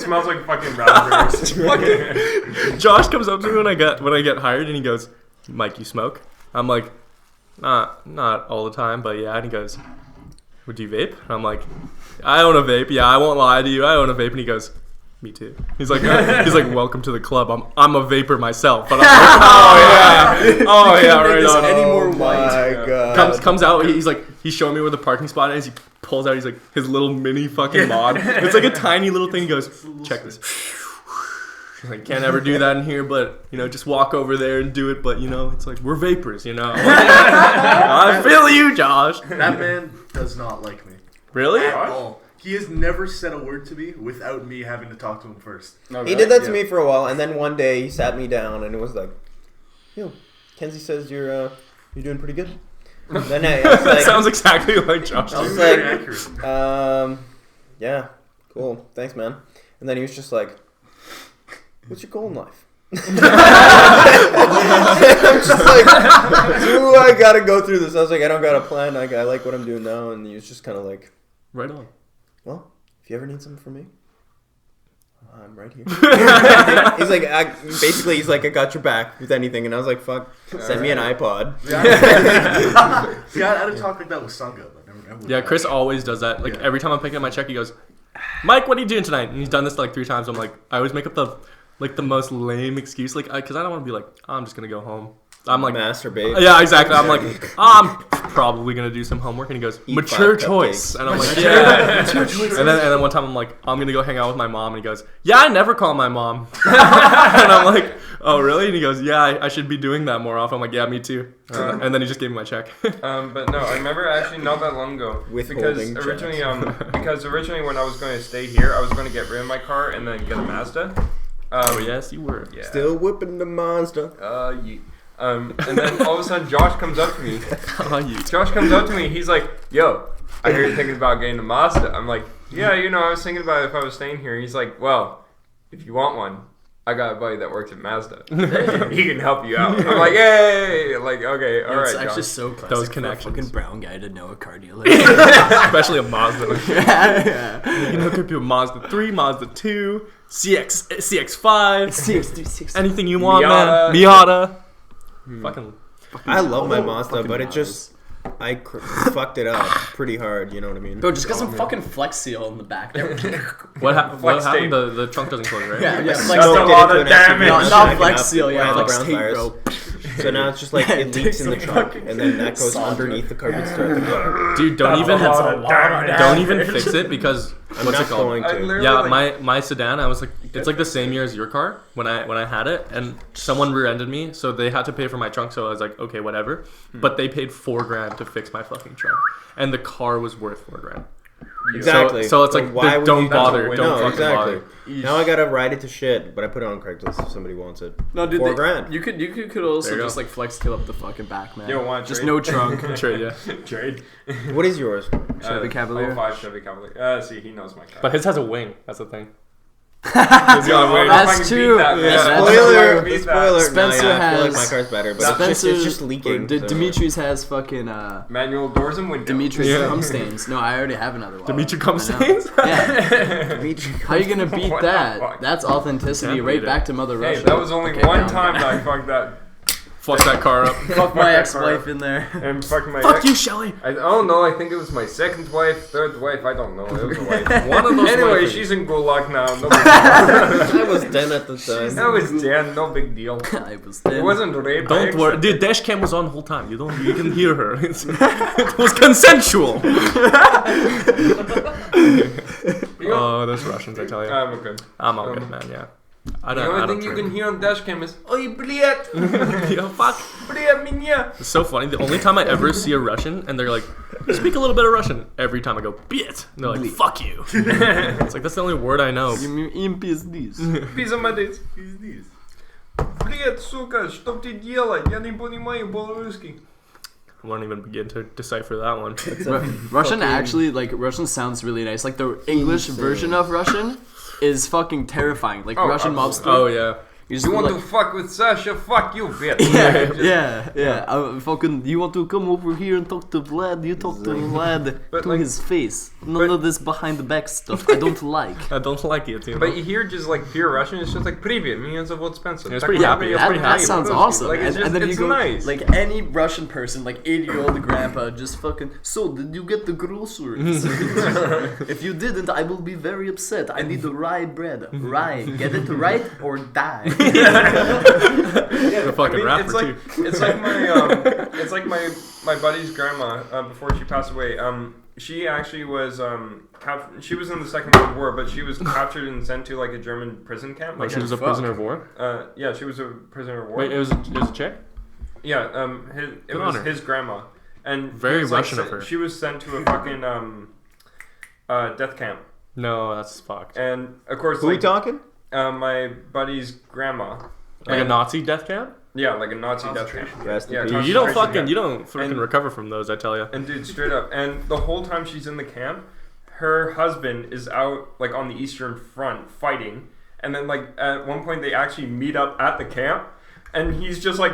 Smells like fucking raspberries. Josh comes up to me when I get hired, and he goes, "Mike, you smoke?" I'm like, not all the time, but yeah. And he goes, "Would you vape?" And I'm like, "I own a vape. Yeah, I won't lie to you. I own a vape." And he goes, me too. He's like, welcome to the club. I'm a vapor myself. But I'm like, oh yeah, right on. Any more my white? God. Comes out. He's showing me where the parking spot is. He pulls out. He's like his little mini fucking mod. It's like a tiny little thing. He goes, check this. He's like, can't ever do that in here, but just walk over there and do it. But it's like we're vapors. I feel you, Josh. That man does not like me Really? at all. He has never said a word to me without me having to talk to him first. Okay. He did that to me for a while, and then one day he sat me down, and it was like, "Yo, Kenzie says you're doing pretty good." Then I was That like, sounds exactly like Josh. I was Very like, accurate. yeah, cool, thanks, man. And then he was just like, "What's your goal in life?" I'm just like, "Do I gotta go through this?" I was like, "I don't got a plan. I like what I'm doing now." And he was just kind of like, Right on. "Well, if you ever need something from me, I'm right here." He's like, he's like, "I got your back with anything." And I was like, "Fuck, send me an iPod." Yeah, I had to talk like that with Sangha. But never Yeah, Chris always does that. Like every time I'm picking up my check, he goes, "Mike, what are you doing tonight?" And he's done this like 3 times. I'm like, I always make up the most lame excuse, like, because I don't want to be like, oh, I'm just gonna go home. I'm like, masturbate. yeah, exactly. I'm like, I'm probably gonna do some homework, and he goes, Eat mature 5 choice, cupcakes. and I'm like, yeah, mature choice. And then one time I'm like, I'm gonna go hang out with my mom, and he goes, yeah, I never call my mom, and I'm like, oh really? And he goes, yeah, I should be doing that more often. I'm like, yeah, me too. And then he just gave me my check. But no, I remember actually not that long ago. Withholding Because originally when I was going to stay here, I was going to get rid of my car and then get a Mazda. Oh yes, you were. Yeah. Still whipping the monster. And then all of a sudden Josh comes up to me. Josh comes up to me. He's like, yo, I hear you're thinking about getting a Mazda. I'm like, yeah, I was thinking about it if I was staying here. He's like, well, if you want one, I got a buddy that works at Mazda. He can help you out. I'm like, yay! Like, okay, all right. It's actually Josh. so classic Those for connections. a fucking brown guy to know a car dealer. Especially a Mazda. yeah. You can hook up your Mazda 3, Mazda 2, CX5, anything you want, Miata. man. Miata. Fucking. I love my Mazda, but it just fucked it up pretty hard. You know what I mean? Bro, just got some fucking Flex Seal in the back there. What Flex happened? tape. The trunk doesn't close, right? yeah, So Flex it a Tape. lot did of it to an damage. accident. Not Backing Flex up Seal, yeah, around the Flex ground Tape, tires. bro. So now it's just like Yeah, it it leaks takes in the some trunk, fucking and then that goes solder. underneath the carbon start the car. Dude, don't even fix it because I'm what's not it called? going I to. literally, Yeah, like, my sedan. I was like, it's like the same year as your car when I had it, and someone rear-ended me, so they had to pay for my trunk. So I was like, okay, whatever. But they paid $4,000 to fix my fucking trunk, and the car was worth $4,000. Exactly. So it's like, why would don't you- bother. No, Don't fucking exactly. bother. Now I gotta ride it to shit, but I put it on Craigslist if somebody wants it. No, dude, $4,000. You could also There you just go. like Flex Seal up the fucking back, man. You don't want just trade? no trunk. Trade, yeah. Trade. What is yours? Chevy Cavalier. 05 Chevy Cavalier. See, he knows my car. But his has a wing. That's the thing. He's got a wing. That's I can true. beat that, man. Yeah, that's Spoiler! Beat that. Spoiler! Spencer no, yeah, I feel like has- my car's better, but Spencer, it's just leaking. so- Demetrius has fucking Manual doors and windows. Demetrius Yeah. cum stains. No, I already have another one. Dimitri cum I know. stains? Yeah. Dimitri. How you gonna beat What the that? fuck? That's authenticity Can't right beat it. back to Mother Russia. Hey, that was only Okay, one down. time that I fucked that. Fuck that car up. Fuck my ex-wife in there. And fucking my Fuck ex. you, Shelly. I don't know. I think it was my second wife, third wife. I don't know. It was a wife. One of those. Anyway, wifey. she's in Gulag now. No big I was 10 at the time. That was Dan. No big deal. I was It thin. wasn't rape. Don't worry, the dash cam was on the whole time. You can hear her. It was consensual. Oh, those Russians, I tell you. I'm okay. I'm all good, man. Yeah. I The don't. I only don't thing you drink. can hear on dash cam is "Oi, блядь, Yeah, fuck. блядь, меня." It's so funny. The only time I ever see a Russian and they're like, speak a little bit of Russian. Every time I go, "Bit," and they're like, "Fuck you." It's like that's the only word I know. Им пиздис. Пиза молодец. These. Привет, сука, что ты делаешь? Я не понимаю по-русски. I won't even begin to decipher that one. Russian actually, like, Russian sounds really nice. Like, the English version of Russian is fucking terrifying. Like, Oh, Russian absolutely. mobster. Oh yeah. You just You want like, to fuck with Sasha? Fuck you, bitch. yeah. Fucking, you want to come over here and talk to Vlad? You talk to Vlad But, to like- his face. None of this behind the back stuff. I don't like. I don't like it, you know. But you hear just like pure Russian, it's just like "Привет, меня зовут Spencer." It's pretty happy. It's pretty That happy. sounds awesome. Like, it's just, and then it's you go, nice. like any Russian person, like 80-year-old grandpa, just fucking. So did you get the groceries? If you didn't, I will be very upset. I need the rye bread. Rye, get it right or die. The fucking rapper it's like too. it's like my buddy's grandma before she passed away. She actually was she was in the Second World War, but she was captured and sent to like a German prison camp. Oh, Like she was a prisoner of war. yeah, she was a prisoner of war. Wait, it was a chick. Yeah, it Good on was her. his grandma, and Very he was, like, Russian of her. She was sent to a fucking death camp, No, that's fucked. and of course, Who we like talking? my buddy's grandma. Like a And- Nazi death camp? Yeah, like a Nazi death camp. Concentration. Rest in Yeah, peace. Dude, concentration you camp. don't fucking And- recover from those, I tell you. And dude, straight up, and the whole time she's in the camp, her husband is out like on the Eastern Front fighting, and then like at one point they actually meet up at the camp, and he's just like,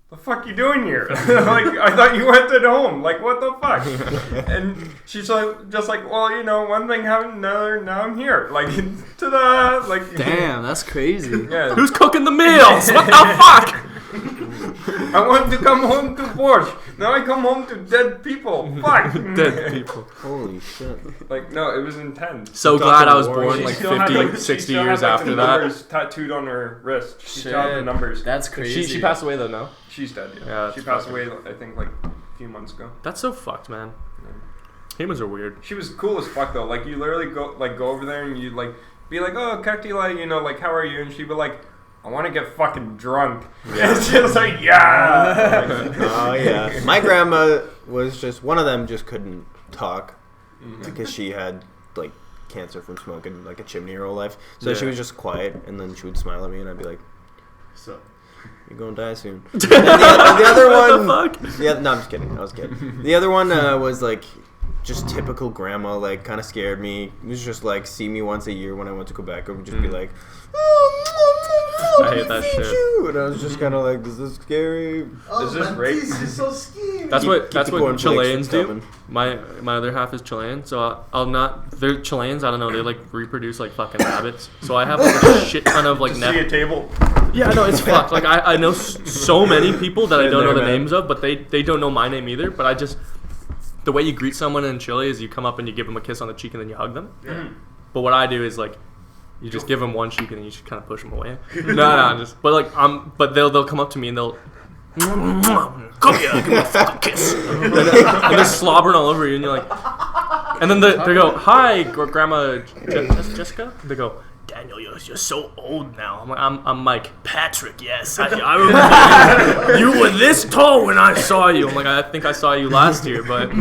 "The fuck you doing here? Like I thought you went at home. Like what the fuck?" And she's like, just like, "Well, you know, one thing happened, another. Now I'm here. Like ta-da! Like Damn, that's crazy. yeah." Who's cooking the meals? What the fuck? I wanted to come home to Borscht. Now I come home to dead people. Fuck. Dead people. Holy shit. Like no, it was intense. So Talking glad I was war. born She like still had, 50, she 60 still years had, like, after the that. numbers tattooed on her wrist. She still had the Shit. numbers. That's crazy. She passed away though, no? She's dead. Yeah, Yeah, she that's passed fucking- away. I think like a few months ago. That's so fucked, man. Humans are weird. She was cool as fuck though. Like you literally go over there and you like be like, "Oh, Kaktila, you know, like how are you?" And she'd be like, "I want to get fucking drunk." Yeah. It's just like, yeah. Oh yeah. My grandma was just one of them. Just couldn't talk because she had like cancer from smoking like a chimney her whole life. So she Yeah. was just quiet, and then she would smile at me, and I'd be like, So, "You're gonna die soon." And the other one, What the fuck? yeah, no, I'm just kidding. I was kidding. The other one was like just typical grandma, like kind of scared me. It was just like see me once a year when I went to Quebec. It would just be like, I hate that shit. you. And I was just kind of like, is this scary? Is this rape? is so skinny. That's Keep- what keep that's the what cornflakes Chileans do. coming. My other half is Chilean, so I'll not. They're Chileans. I don't know. They like reproduce like fucking rabbits. So I have like a shit ton of like Just see a table. Yeah, no, it's fucked. Like I know so many people that I Been don't know there, the man. names of, but they don't know my name either. But I just the way you greet someone in Chile is you come up and you give them a kiss on the cheek and then you hug them. Yeah. But what I do is like you just give them one cheek and then you just kind of push them away. no, just but like but they'll come up to me and they'll come here, give me a fucking kiss, and they're slobbering all over you and you're like, and then they go, "Hi, Grandma Jessica." They go, "Daniel, you're so old now." I'm like, I'm Mike Patrick. Yes, I remember you were this tall when I saw you. I'm like, I think I saw you last year, but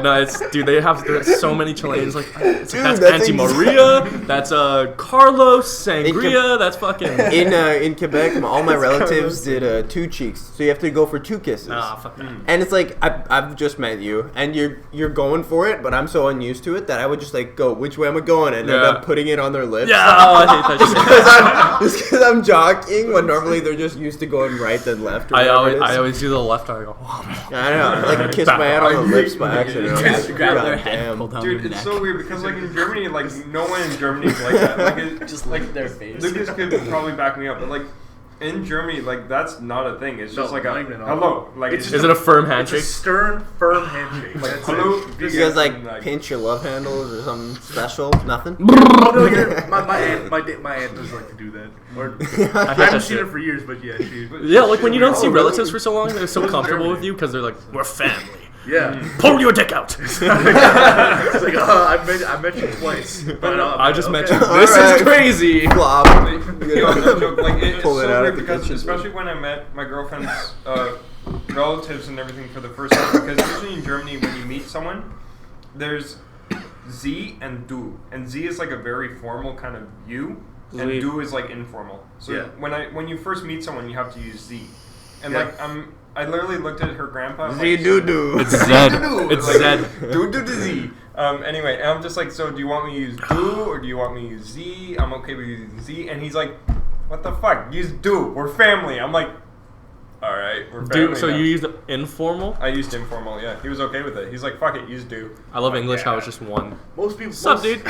no, it's dude. There's so many Chileans. Like, that's that's Auntie Maria. That's Carlos Sangria. That's fucking. In Quebec, all my relatives did 2 cheeks, so you have to go for 2 kisses. Nah, fuck that. And it's like I've just met you, and you're going for it, but I'm so unused to it that I would just like go, which way am I going, and end Yeah. up putting it on their lips. Yeah, oh, I hate that shit. Just because I'm jogging when normally they're just used to going right then left. Or I whatever it is. always do the left eye. I go, I know, like kiss my hand on the lips by accident. I'm Just like, grab God their head, damn. pull down Dude, their it's neck. so weird because like in Germany, like no one in Germany is like that. Like it, Just lick their face. Lucas could probably back me up, but like in Germany, like that's not a thing. It's just No, like a not even at all. hello. Like It's it's Is it a firm It's a handshake? stern, firm handshake. That's hello. it. You guys like pinch your love handles or something special? Nothing. Oh, no, yeah, my aunt does like to do that. Or I I hate that haven't seen shit. her for years, but yeah, she. Yeah, like when you don't see Oh, really? relatives for so long, they're so Who's comfortable Germany? with you because they're like, we're family. Yeah. Pull your dick out. It's like, I met you twice. But I just met you. All This right. is crazy. Flop. Yo, no joke, like it's Pull it so out weird at the because kitchen. especially when I met my girlfriend's relatives and everything for the first time, because usually in Germany when you meet someone, there's Sie and Du, and Sie is like a very formal kind of you, and Sie. Du is like informal. So Yeah. when you first meet someone, you have to use Sie, and Yeah. like I literally looked at her grandpa. I'm Z like, doo doo. It's Zed. Du, It's like, Zed. Du du du Z. Anyway, and I'm just like, so do you want me to use Du or do you want me to use Z? I'm okay with using Z, and he's like, what the fuck? Use do. We're family. I'm like, all right, we're family. Do, so now. you used informal? I used informal, yeah. He was okay with it. He's like, fuck it, use do. I love English. How it's just one. Most people. What's up, dude?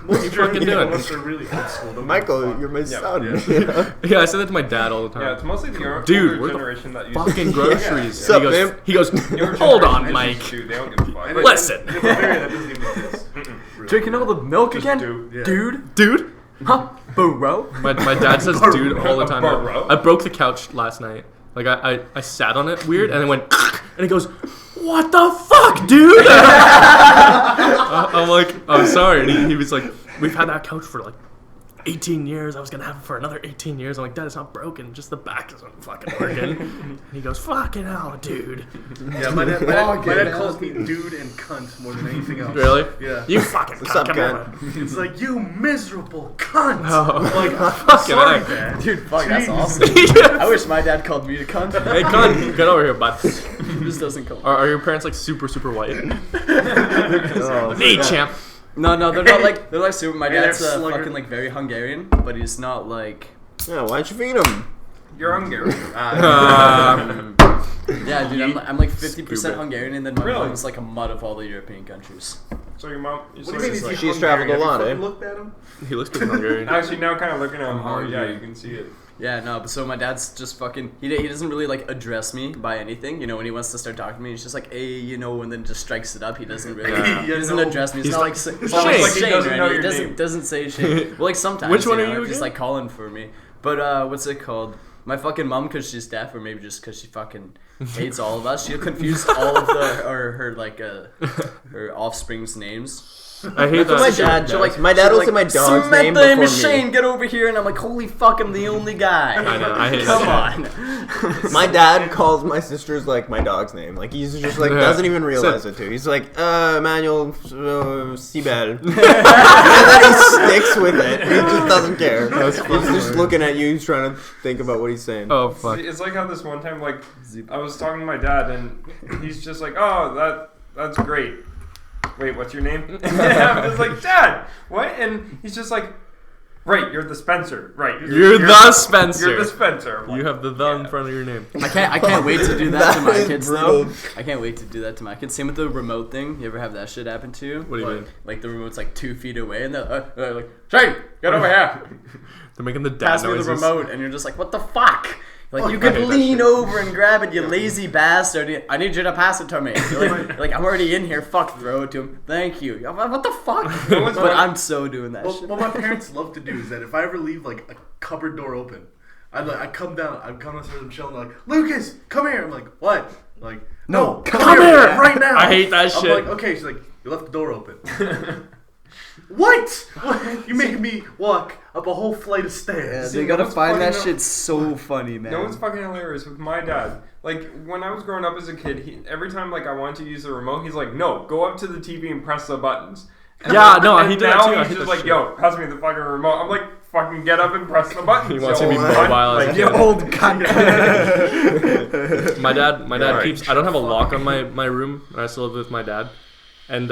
Most You fucking doing? Unless they're really old school. don't Michael, give a fuck. you're my son. yeah. You know? Yeah, I say that to my dad all the time. Yeah, it's mostly the Dude, older where the generation that uses Fucking groceries. Sup, And man? he goes, Newer hold on, generation Mike. uses do. They don't give a fuck. And Like, Listen. in Bavaria, that doesn't even exist. Really. Drinking all the milk just again, do. Yeah. dude. Dude? Huh, bro? My dad says dude all the time. Bro. I broke the couch last night. Like, I sat on it weird, and it went, and he goes, what the fuck, dude? I'm like, I'm sorry. And he was like, we've had that couch for like 18 years. I was going to have it for another 18 years. I'm like, Dad, it's not broken. Just the back isn't fucking working. And he goes, fucking hell, dude. Yeah, my dad calls me dude and cunt more than anything else. Really? Yeah. You fucking What's up, cunt, cunt? come here. It's like, you miserable cunt. Oh. I'm like, Fucking sorry, heck. Dad. Dude, fuck, that's Jeez. awesome. I wish my dad called me a cunt. Hey, cunt, get over here, bud. He just doesn't call. Are your parents like super, super white? Oh, Hey, champ. No, they're not like super. My They're dad's sluggard. fucking like very Hungarian, but he's not like. yeah, why don't you feed him? You're Hungarian. Yeah, dude, I'm like 50% Stupid. Hungarian, and then my Really? mom's like a mutt of all the European countries. So your mom. What do you mean? Is he She's Hungarian? traveled a Have you lot, fucking eh? Looked at him. He looks pretty Hungarian. Actually, now kind of looking at him more, yeah, hungry. you can see it. Yeah, no, but so my dad's just fucking. He doesn't really like address me by anything. You know, when he wants to start talking to me, he's just like, hey, you know, and then just strikes it up. He doesn't really. Yeah. He doesn't Yeah, no. address me. It's He's not like- like Shane. Shane. Like he doesn't know He your doesn't name. doesn't say Shane. Well, like sometimes. Which one you are know, you if he's again? like calling for me. But what's it called? My fucking mom, because she's deaf, or maybe just because she fucking hates all of us. She'll confuse all of her like her offspring's names. I hate That's what my that. dad She'll, does. My dad will say my dog's name Samantha and before me. Shane, get over here, and I'm like, holy fuck, I'm the only guy. I know, I hate Come that. on. My dad calls my sister's like my dog's name. Like he's just like Yeah. doesn't even realize it too. He's like, Manuel Sibel. And then he sticks with it. He just doesn't care. He's just looking at you. He's trying to think about what he's saying. Oh, fuck. It's like how this one time, like, I was talking to my dad, and he's just like, oh, that's great. Wait, what's your name? And I'm just like, Dad, what? And he's just like, right, you're the Spencer. Right. You're the Spencer. You're the Spencer. I'm You like, have the in front of your name. I can't wait to do that to my That is kids brutal. though. I can't wait to do that to my kids. Same with the remote thing. You ever have that shit happen to you? What do you mean? Like the remote's like 2 feet away, and they're like, Shane, get over here. They're making the dad Pass me noises. the remote, and you're just like, what the fuck? Like, Oh, you I could hate that lean shit. over and grab it, you lazy bastard. I need you to pass it to me. You're like, I'm already in here. Fuck, throw it to him. Thank you. What the fuck? what's But funny? I'm so doing that Well, shit. what my parents love to do is that if I ever leave like a cupboard door open, I come downstairs, I'm chilling, like, Lucas, come here. I'm like, what? I'm like, no, come here. right now. I hate that I'm shit. like, okay. She's like, you left the door open. What? You made me walk up a whole flight of stairs. They gotta what's find that funny shit so funny, man. No, it's fucking hilarious with my dad. Like, when I was growing up as a kid, every time, like, I wanted to use the remote, he's like, no, go up to the TV and press the buttons. And Yeah, no, and he did that now too. I he's hate just that like, shit. yo, pass me the fucking remote. I'm like, fucking get up and press the buttons. He wants yo. to be Like, mobile as a you kid. old cunt. My dad Right. keeps. I don't have a lock on my room, and I still live with my dad, and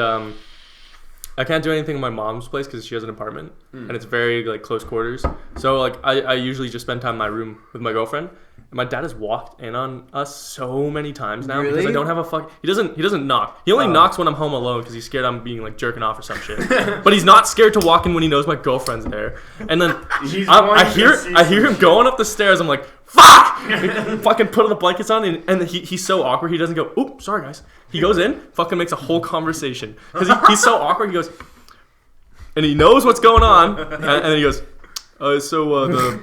I can't do anything in my mom's place because she has an apartment, and it's very like close quarters. So like I usually just spend time in my room with my girlfriend. And my dad has walked in on us so many times now because I Really? don't have a fuck. He doesn't knock. He only knocks when I'm home alone because he's scared I'm being like jerking off or some shit. But he's not scared to walk in when he knows my girlfriend's there. And then He's I wanting to see hear him going up the stairs. I'm like, fuck! Fucking put the blankets on, and he's so awkward. He doesn't go, oops, sorry guys. He goes in, fucking makes a whole conversation because he's so awkward. He goes, and he knows what's going on, and then he goes, the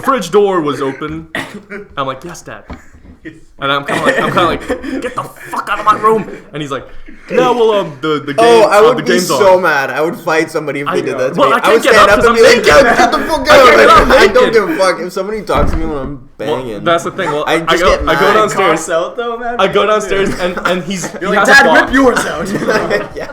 fridge door was open. I'm like, yes, Dad. And I'm kind of like, get the fuck out of my room. And he's like, no, well, the game. I the would be game's so on. mad. I would fight somebody if they did that to Well, me. I can't would get stand up up and 'cause be I'm like, naked. get the fuck I can't out. get up I don't naked. give a fuck. If somebody talks to me when I'm Well, banging. that's the thing. Well, I just get I mad. go downstairs. Cross out though, man. I go downstairs and he's You're he like, has a Dad, box. whip yours out. Yeah,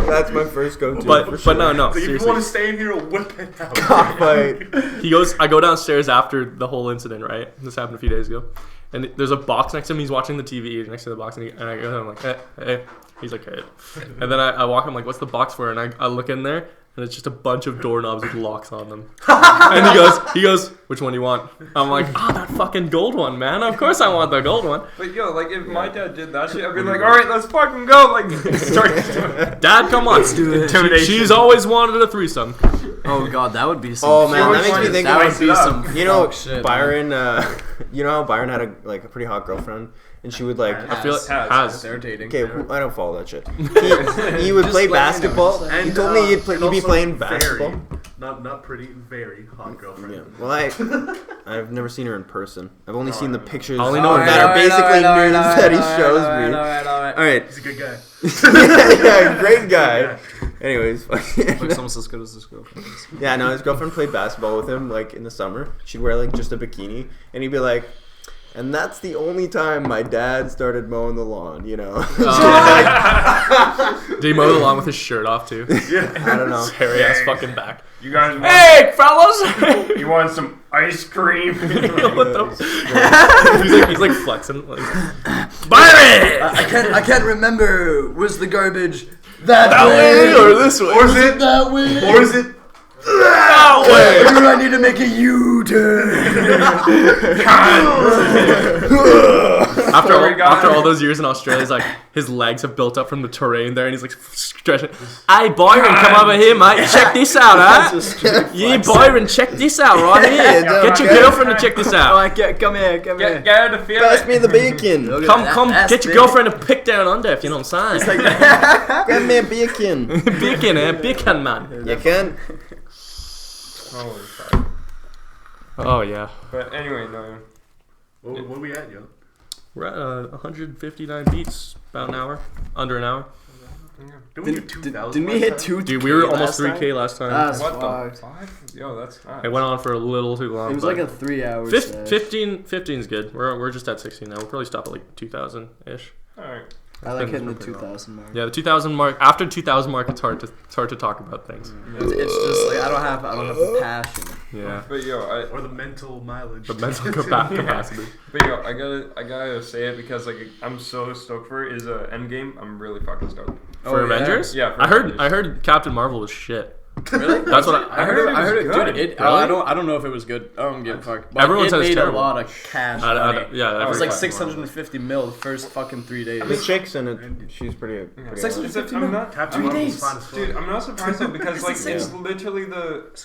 that's my first go-to. for But sure. no, Like, if you seriously. want to stay in here, whip it out. Cockfight. He goes. I go downstairs after the whole incident. Right, this happened a few days ago, and there's a box next to him. He's watching the TV next to the box, and I go. I'm like, hey. He's like, hey. And then I walk. I'm like, what's the box for? And I look in there, and it's just a bunch of doorknobs with locks on them. And he goes, which one do you want? I'm like, that fucking gold one, man. Of course I want the gold one. But yo, like if my dad did that shit, I'd be like, all right, let's fucking go. Like, start Dad, come on. Let's do it. She's always wanted a threesome. Oh god, that would be some. Oh man, that makes me think that of would be some. You know, shit, Byron. You know how Byron had a pretty hot girlfriend, and she would like. I feel like has. They're dating. Okay, I don't follow that shit. He would play basketball. And, He told me he'd and be also playing very, basketball. Not pretty, very hot girlfriend. Yeah. Well, I've never seen her in person. I've only seen the pictures I only know that are basically news that he shows me. All right. He's a good guy. Yeah, great guy. Anyways, Looks almost as good as his girlfriend. yeah, no, his girlfriend played basketball with him like in the summer. She'd wear like just a bikini, and he'd be like, and that's the only time my dad started mowing the lawn, you know. Did he mow the lawn with his shirt off too? Yeah. I don't know. His hairy ass fucking back. You guys want? Hey, fellas! You want some ice cream? What the? He's like flexing. Like, Byron! I can't remember. Was the garbage that way or this way? Or is it that way? Or is it That way! Or do I need to make a U-turn? After all those years in Australia, he's like, his legs have built up from the terrain there, and he's like stretching. Hey, Byron, come over here, mate. Check this out, huh? Yeah, Byron, check this out right here. Get your girlfriend to check this out. Come here. Get out of the field. Pass me the bacon. Come, get your girlfriend to pick down under, if you know what I'm saying. Get me a bacon. Bacon, man. You can. Holy fuck. Oh, yeah. But anyway, no. What are we at, yo? We're at 159 beats, about an hour, under an hour. Didn't we do 2,000? Didn't we hit 2? Dude, we were almost 3K last time. That's What fucked. the fuck? Yo, that's nice. It went on for a little too long. It was but like a 3-hour. 15 is good. We're just at 16 now. We'll probably stop at like 2,000 ish. Alright. I like hitting the Pretty 2,000 mark. Yeah, the 2,000 mark. After 2,000 mark, it's hard to talk about things. It's just like I don't have the passion. Yeah, But yo, Or the mental mileage. the mental capacity. But yo, I gotta say it because like I'm so stoked for it. Is Endgame? I'm really fucking stoked. For Avengers? Yeah, for I Avengers. heard Captain Marvel was shit. Really? That's what I heard it. good. Dude, Really? I don't know if it was good. I don't give a fuck. But Everyone it said it's made terrible. a lot of cash. Yeah, It was every- like 650 mil the first fucking 3 days. The chick's in it. She's pretty. I'm not, Captain 3 Marvel's days. fine as fuck. dude. I'm not surprised though because like it's literally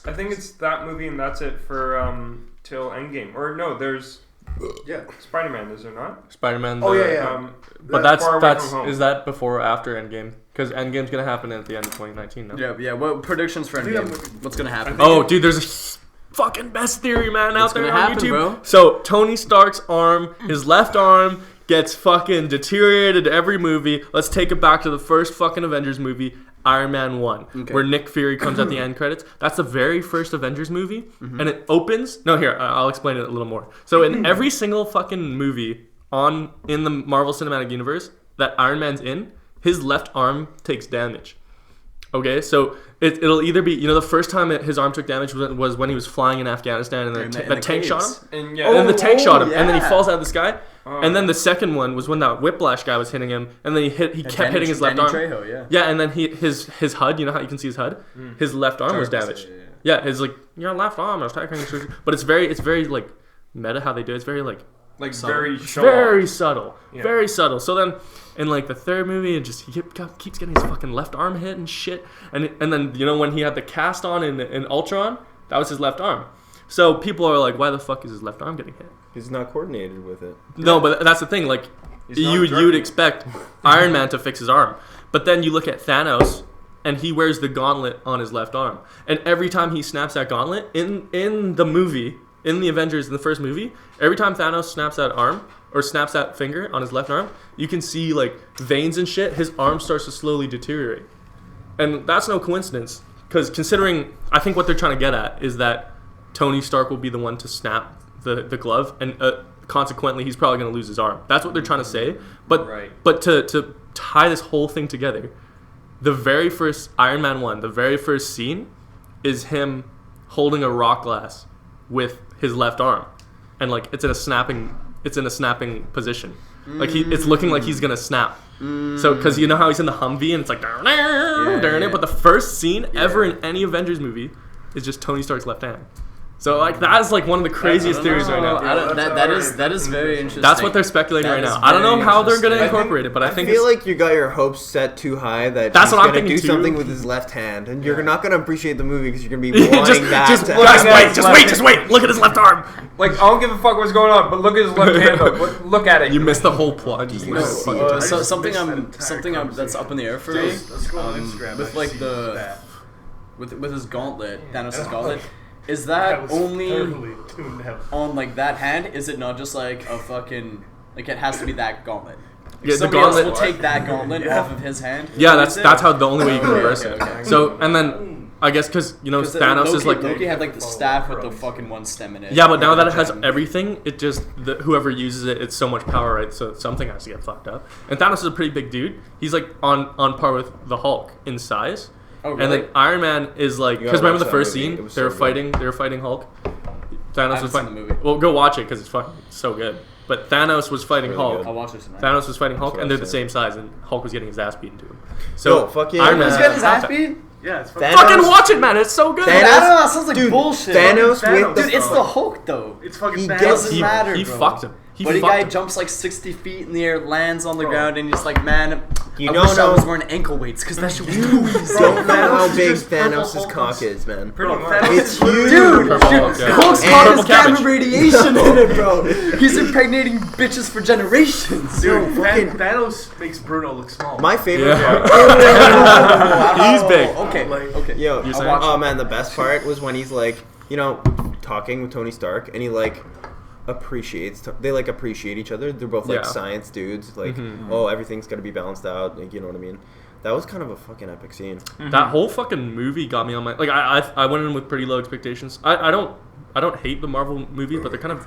I think it's that movie and that's it for till Endgame. Or no, there's Yeah. Spider-Man. Is there not? Spider-Man. Oh, yeah. But Far Away From Home. is that before or after Endgame? Because Endgame's gonna happen at the end of 2019. No? Yeah. What predictions for Endgame? What's gonna happen? Oh, dude, there's a fucking best theory, man, out What's there gonna on happen, YouTube. bro? So Tony Stark's arm, his left arm, gets fucking deteriorated every movie. Let's take it back to the first fucking Avengers movie, Iron Man 1, where Nick Fury comes at the end credits. That's the very first Avengers movie, and it opens. No, here I'll explain it a little more. So in every single fucking movie in the Marvel Cinematic Universe that Iron Man's in, his left arm takes damage. Okay, so it'll either be, the first time his arm took damage was when he was flying in Afghanistan and the tank shot him. And And then the tank shot him, and then he yeah. falls out of the sky. And then the second one was when that Whiplash guy was hitting him, and then he kept hitting his left arm. Trejo, Yeah, and then his HUD, you know how you can see his HUD? His left arm was damaged. Yeah, his your left arm was taking surgery. But it's very like meta how they do it. It's very like very subtle. Yeah. Very subtle. So then in like the third movie, it just he keeps getting his fucking left arm hit and shit. And then when he had the cast on in Ultron, that was his left arm. So people are like, why the fuck is his left arm getting hit? He's not coordinated with it. No, but that's the thing. Like you would expect Iron Man to fix his arm, but then you look at Thanos, and he wears the gauntlet on his left arm, and every time he snaps that gauntlet in the movie, in the Avengers, in the first movie, every time Thanos snaps that arm or snaps that finger on his left arm, you can see like veins and shit. His arm starts to slowly deteriorate, and that's no coincidence. Because considering, I think what they're trying to get at is that Tony Stark will be the one to snap the glove, and consequently he's probably going to lose his arm. That's what they're trying to say. But to tie this whole thing together, the very first Iron Man 1, the very first scene is him holding a rock glass with his left arm, and like it's in a snapping position. Like it's looking like he's gonna snap. So because you know how he's in the Humvee and it's like but the first scene ever in any Avengers movie is just Tony Stark's left hand. So like that's like one of the craziest theories right now. That is very interesting. That's what they're speculating right now. I don't know how they're gonna incorporate it, but I think feel like you got your hopes set too high that That's he's what I'm gonna do thinking too. something with his left hand, and you're not gonna appreciate the movie because you're gonna be wanting just wait. Look at his left arm. Like, I don't give a fuck what's going on, but look at his left hand. Look at it. You missed the whole plot. Just something that's up in the air for me. Let's go on Instagram. With like with his gauntlet, Thanos' gauntlet. Is that only on like that hand? Is it not just like a fucking like it has to be that gauntlet? Like Yeah, the somebody else gauntlet- will take that gauntlet off of his hand. Yeah, that's how the only way you can reverse it. Okay. So and then I guess because you know Thanos is like Loki had like the staff with the fucking one stem in it. yeah, but now that it has everything, it just whoever uses it, it's so much power, right? So something has to get fucked up. And Thanos is a pretty big dude. He's like on par with the Hulk in size. Oh, really? And then Iron Man is like because remember the watch first that movie. scene It was they were so fighting Hulk. Thanos was seen fighting the movie. Well, go watch it because it's fucking so good. But Thanos was fighting Really Hulk. good. I'll watch it tonight. Thanos was fighting Hulk, what and I they're the said. same size, and Hulk was getting his ass beaten to him. So Yo, fucking, Iron Man. He's getting his ass beat? Yeah, it's Thanos- Fucking watch it, man! It's so good. Thanos- I don't know. That sounds like Dude, bullshit. Thanos Thanos. with the Dude, it's the Hulk though. It's fucking He Thanos. gets- Doesn't matter, He bro. fucked him. He But the fucked guy him. jumps like 60 feet in the air, lands on the Bro. ground, and he's like, man, You I don't wish I know- was wearing ankle weights because that shit was too easy. Don't know how Thanos is big just purple Thanos' Hulk. cock is, man. Bro, Pretty Thanos much. It's is literally- Dude, Purple dude, Hulk, yeah. Hulk's And cock purple has gamma cabbage. radiation in it, bro. He's impregnating bitches for generations. Dude, fucking- Thanos makes Bruno look small. My favorite Yeah. part. He's big. Okay, Like- okay. Yo, You're saying? oh man, the best part was when he's like, you know, talking with Tony Stark, and he like they like appreciate each other. They're both like Yeah. science dudes. Like, oh, everything's gotta be balanced out. Like, you know what I mean? That was kind of a fucking epic scene. That whole fucking movie got me on my like. I went in with pretty low expectations. I don't hate the Marvel movies, but they're kind of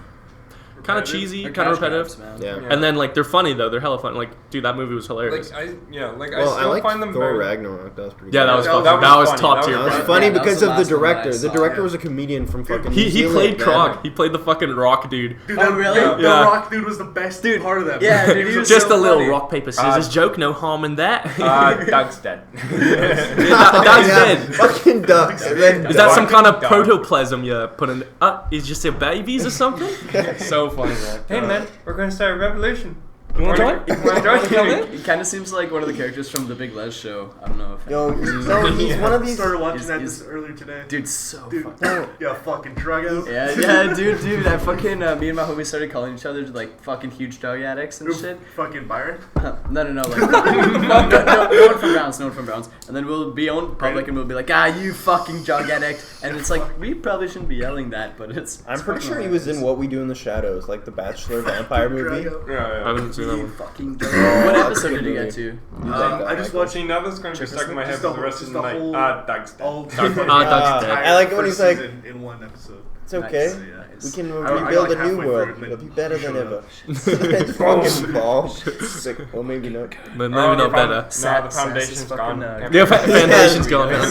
cheesy, They're kind of cash repetitive. grabs, man. Yeah. And then like they're funny though. They're hella fun. Like, dude, that movie was hilarious. I Well, I still like find them Thor very. Ragnarok. That was pretty. Yeah, good. that was That fucking, was that was funny. top That tier. That was Yeah, funny that was because the of the last one that I director. The saw. director Yeah. was a comedian from fucking. He New Zealand, played man. Krog. He played the fucking rock dude. Dude, Oh, really? The Yeah. Rock dude was the best part of that. Yeah, movie. dude, he was Just so a little funny. rock paper scissors joke. No harm in that. Doug's dead. Doug's dead. Fucking ducks. And then Is that some kind of Doug. protoplasm you put in? Is just your babies or something? So funny, man. Hey man, we're gonna start a revolution. You wanna join? You wanna join? He kind of seems like one of the characters from the Big Les show. I don't know if. Yo, no, he's one of I these. started watching He's- that he's- this earlier today. Dude, so Dude, fucking. yeah, fucking drug out. Yeah, dude. I fucking me and my homie started calling each other like fucking huge drug addicts and Oof, shit. Fucking Byron. No, like no one from Browns, no one from Browns. And then we'll be on public and we'll be like, you fucking drug addict. And it's like we probably shouldn't be yelling that, but it's. I'm pretty sure he was in What We Do in the Shadows, like the Bachelor vampire movie. Drug out. Yeah, I haven't seen that one. Fucking. Oh, What that's episode a did good you get movie. to? I just watched See, now that's gonna be stuck in my head Just for the the rest whole- of the just the night. whole- Doug's dead. all. Doug's dead. I like it when he's like- in one episode. It's okay. Nice. We can I got rebuild like a new halfway world. through it and It'll be then better than shut ever. up. It's fucking ball. Sick. Well, maybe not. But maybe not better. No, the foundation's gone. The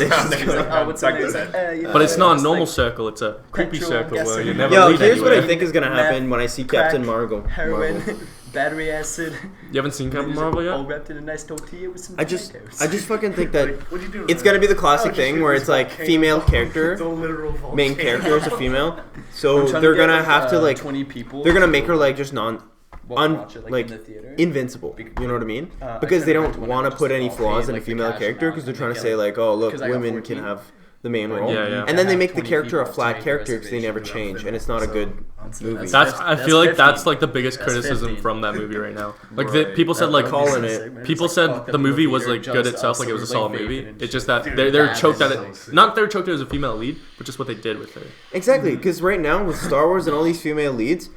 foundation's gone. Oh, what's that? He's like, But it's not a it's normal like circle. It's a creepy petrol, circle where gasoline. you never Yo, lead here's what I anywhere. think is gonna happen Meth, when I see crack, Captain Marvel. heroin, battery acid. You haven't seen Captain Marvel All yet? wrapped in a nice tortilla with some I just tacos. fucking think that Like, what'd you do? it's gonna be the classic thing where it's like female It's a character, literal volcano. main character is a female, I'm so trying they're to get, gonna have to like 20 people. they're gonna make her like just watch it, like, like in the theater. invincible. You know what I mean? I Because they couldn't don't rent one, want to just put any all flaws paid, in a like, the female cash character amount, because they're and trying they to get, say like, oh look, 'cause I got women 14. can have the main role. Yeah, yeah. And then they have make the 20 character a people to flat make character because they never reservation. change, and it's not a good movie. I feel like 50. that's like the biggest That's criticism 50. from that movie right now. Like Right. people said like Calling it. people said the movie was like good itself, like it was a solid movie. It's just that Dude, they're that choked at is it. so Not they're choked at it as a female lead, but just what they did with her. Exactly, because right now with Star Wars and all these female leads,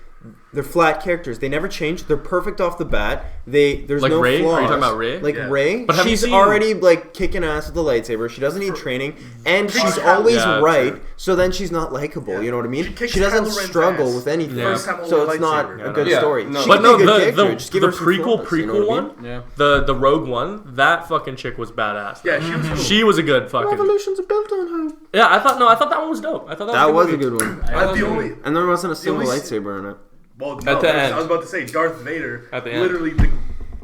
they're flat characters. They never change. They're perfect off the bat. There's Like no Rey? Are you flaws. talking about Rey? Like Yeah. Rey, But have you she's seen- already like kicking ass with the lightsaber. She doesn't need training, and she's Kylo- always Yeah, right. true. So then she's not likable. You know what I mean? She kicks She doesn't Kylo Ren's struggle ass. with anything. Yeah. First time So with it's not lightsaber. a good Yeah, story. no. She But can no, be a good the character. Just give the her some prequel flaws, you know what I one, mean? Yeah. the Rogue One, that fucking chick was badass. Yeah, she was cool. She was a good fucking. Revolutions are built on her. Yeah, I thought that one was dope. I thought That was a movie. good one. I The also- only And there wasn't a single only- lightsaber in it. Well, At no, the end. I was about to say Darth Vader. At the end. Literally,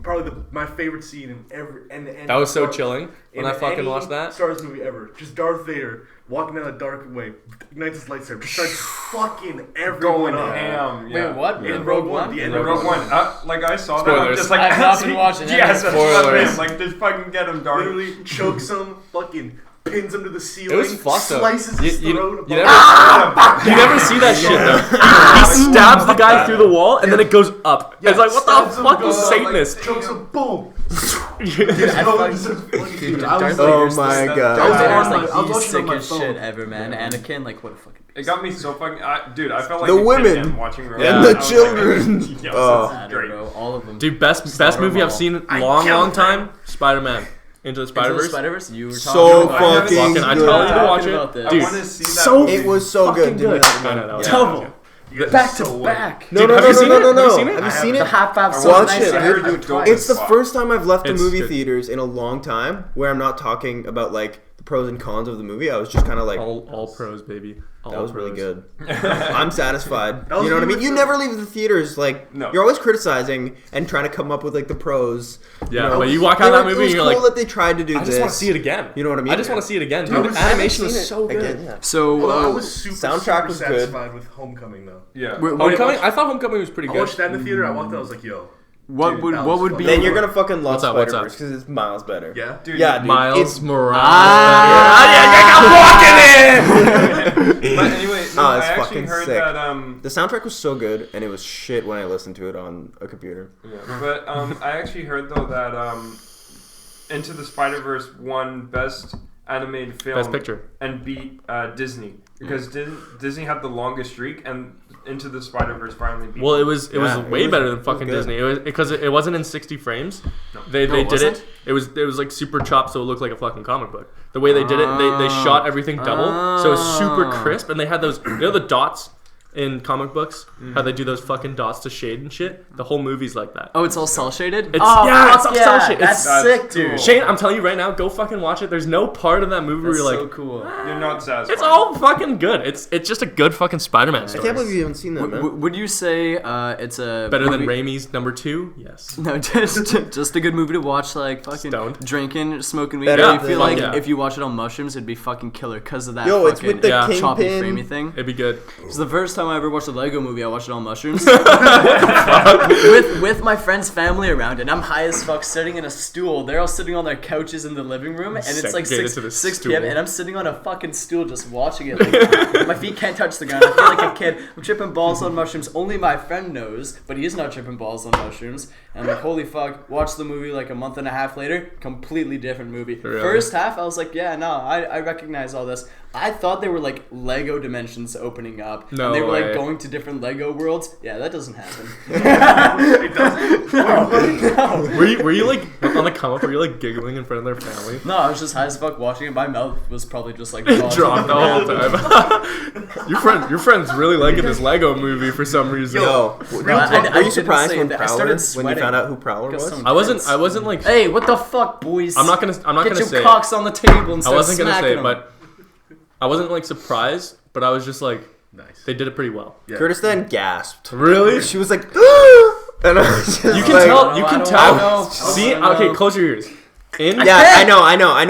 probably my favorite scene in every. That was so chilling when I fucking watched that. Star Wars movie ever. Just Darth Vader walking down a dark way, ignites his lightsaber, just starts fucking everyone Going up. ham. Yeah. Wait, what? In In Rogue Rogue One, One? the end In of Rogue One, like I saw that, I'm Spoilers. just like, I have not been watching it. Yes, that's what I Spoilers. mean. Like, just fucking get him, dark. Literally chokes him, fucking pins him to the ceiling. It was fucked up. Slices his You throat. never see that shit though. He stabs the guy through the wall and then it goes up. Yeah, It's like, what the stabs him, fuck, you goes up, like, Satanist? chokes him, boom. Dude, Darth Oh Vader's my the- god. Darth Vader's I like was the watching on sickest my phone. shit ever, man. Anakin, like, what a fucking It got me so fucking. Dude, I felt like The a kid women again watching Rogue and One. the I was like, children. yes, Oh. this is great. bro. All of them. Dude, best Slaughter movie them I've all. seen in I long killed time. Spider-Man. Into the Spider-Verse. Spider-Verse? You were talking So about fucking fucking I good. tell you to watch Talking it. about this. I Dude, want to see that. so movie. It was so fucking good. Didn't good. you? I know, Yeah. Double. You guys Back are so to white. back. No, Dude, no, have no, you no, seen no, it? no, Have you no. seen it? Have you seen The it? half five so Watch nice. it. I heard you would twice. It's the first time I've left a It's movie good. theaters in a long time where I'm not talking about like the pros and cons of the movie. I was just kind of like, All pros, baby. All that was really pros. good. I'm satisfied. That was You know what I really mean? You good. never leave the theaters like No. you're always criticizing and trying to come up with like the pros. Yeah, know? but you walk out of that movie It was and you're cool like, that they tried to do I this. just want to see it again. You know what I mean? I just want to see it again, dude. I The was- animation I haven't was seen so it good. again, yeah. So, Well, I was super, Soundtrack super was good. satisfied with Homecoming though. Yeah. Homecoming? I thought Homecoming was pretty I good. watched that in the theater. I walked out. I was like, "Yo, what Dude, would that what was would be? Then you're gonna fucking love What's up, what's Spider-Verse up? because it's miles better. yeah." Dude, Yeah, dude. Miles It's- But anyway, no, Oh, I it's actually fucking heard sick. that The soundtrack was so good, and it was shit when I listened to it on a computer. Yeah, but I actually heard though that Into the Spider-Verse won Best Animated Film Best Picture. and beat Disney because Disney had the longest streak and Into the Spider-Verse finally beat. Well, it was Yeah, way it was- better it than was fucking good. Disney. It was because it wasn't in 60 frames. No. They No, did it wasn't? it. It was like super chopped, so it looked like a fucking comic book. The way they did it, they shot everything double, so it was super crisp. And they had those, the dots in comic books, how they do those fucking dots to shade and shit. The whole movie's like that. Oh, it's all cell shaded. It's- Oh, yeah, fuck it's all cell shade. That's It's- sick, That's dude. cool. Shane, I'm telling you right now, go fucking watch it. There's no part of that movie That's where you're so like, cool. You're not satisfied. it's all fucking good. It's just a good fucking Spider-Man I story. can't believe you haven't seen that, man. Would you say it's a Better than movie- Raimi's number 2? Yes. No, just a good movie to watch, like fucking Stoned. drinking, smoking weed. Better I than- feel like yeah. if you watch it on mushrooms, it'd be fucking killer because of that. Yo, it's fucking with the Yeah. choppy Kingpin. framey thing. It'd be good. It's the first time I ever watched a Lego movie. I watched it on mushrooms with my friend's family around, and I'm high as fuck, sitting in a stool. They're all sitting on their couches in the living room, and it's like Segregated 6 to the 6 p.m. stool. and I'm sitting on a fucking stool just watching it. Like, my feet can't touch the ground. I feel like a kid. I'm tripping balls on mushrooms. Only my friend knows, but he's not tripping balls on mushrooms. And like, holy fuck! Watched the movie like a month and a half later. Completely different movie. Really? First half, I was like, yeah, no, I recognize all this. I thought they were like Lego dimensions opening up. No and they were way. like going to different Lego worlds. Yeah, that doesn't happen. It doesn't. No. Were you like on the come up? Were you like giggling in front of their family? No, I was just high as fuck watching it. My mouth was probably just like Dropped the whole time. your friend's really liking this Lego movie for some reason. Yo, I were didn't you surprised say when that. I Prowler, started when you sweating. found out who Prowler Got was? some- I wasn't like. Hey, what the fuck, boys? I'm not gonna Get say your it. cocks on the table and I start wasn't gonna say smacking it, 'em. but I wasn't like surprised, but I was just like, Nice. they did it pretty well. Yeah. Curtis then gasped. Really? She was like, and I was just You can like, tell. You I can don't tell. know. See, I don't okay, know. close your ears. In. Yeah, I know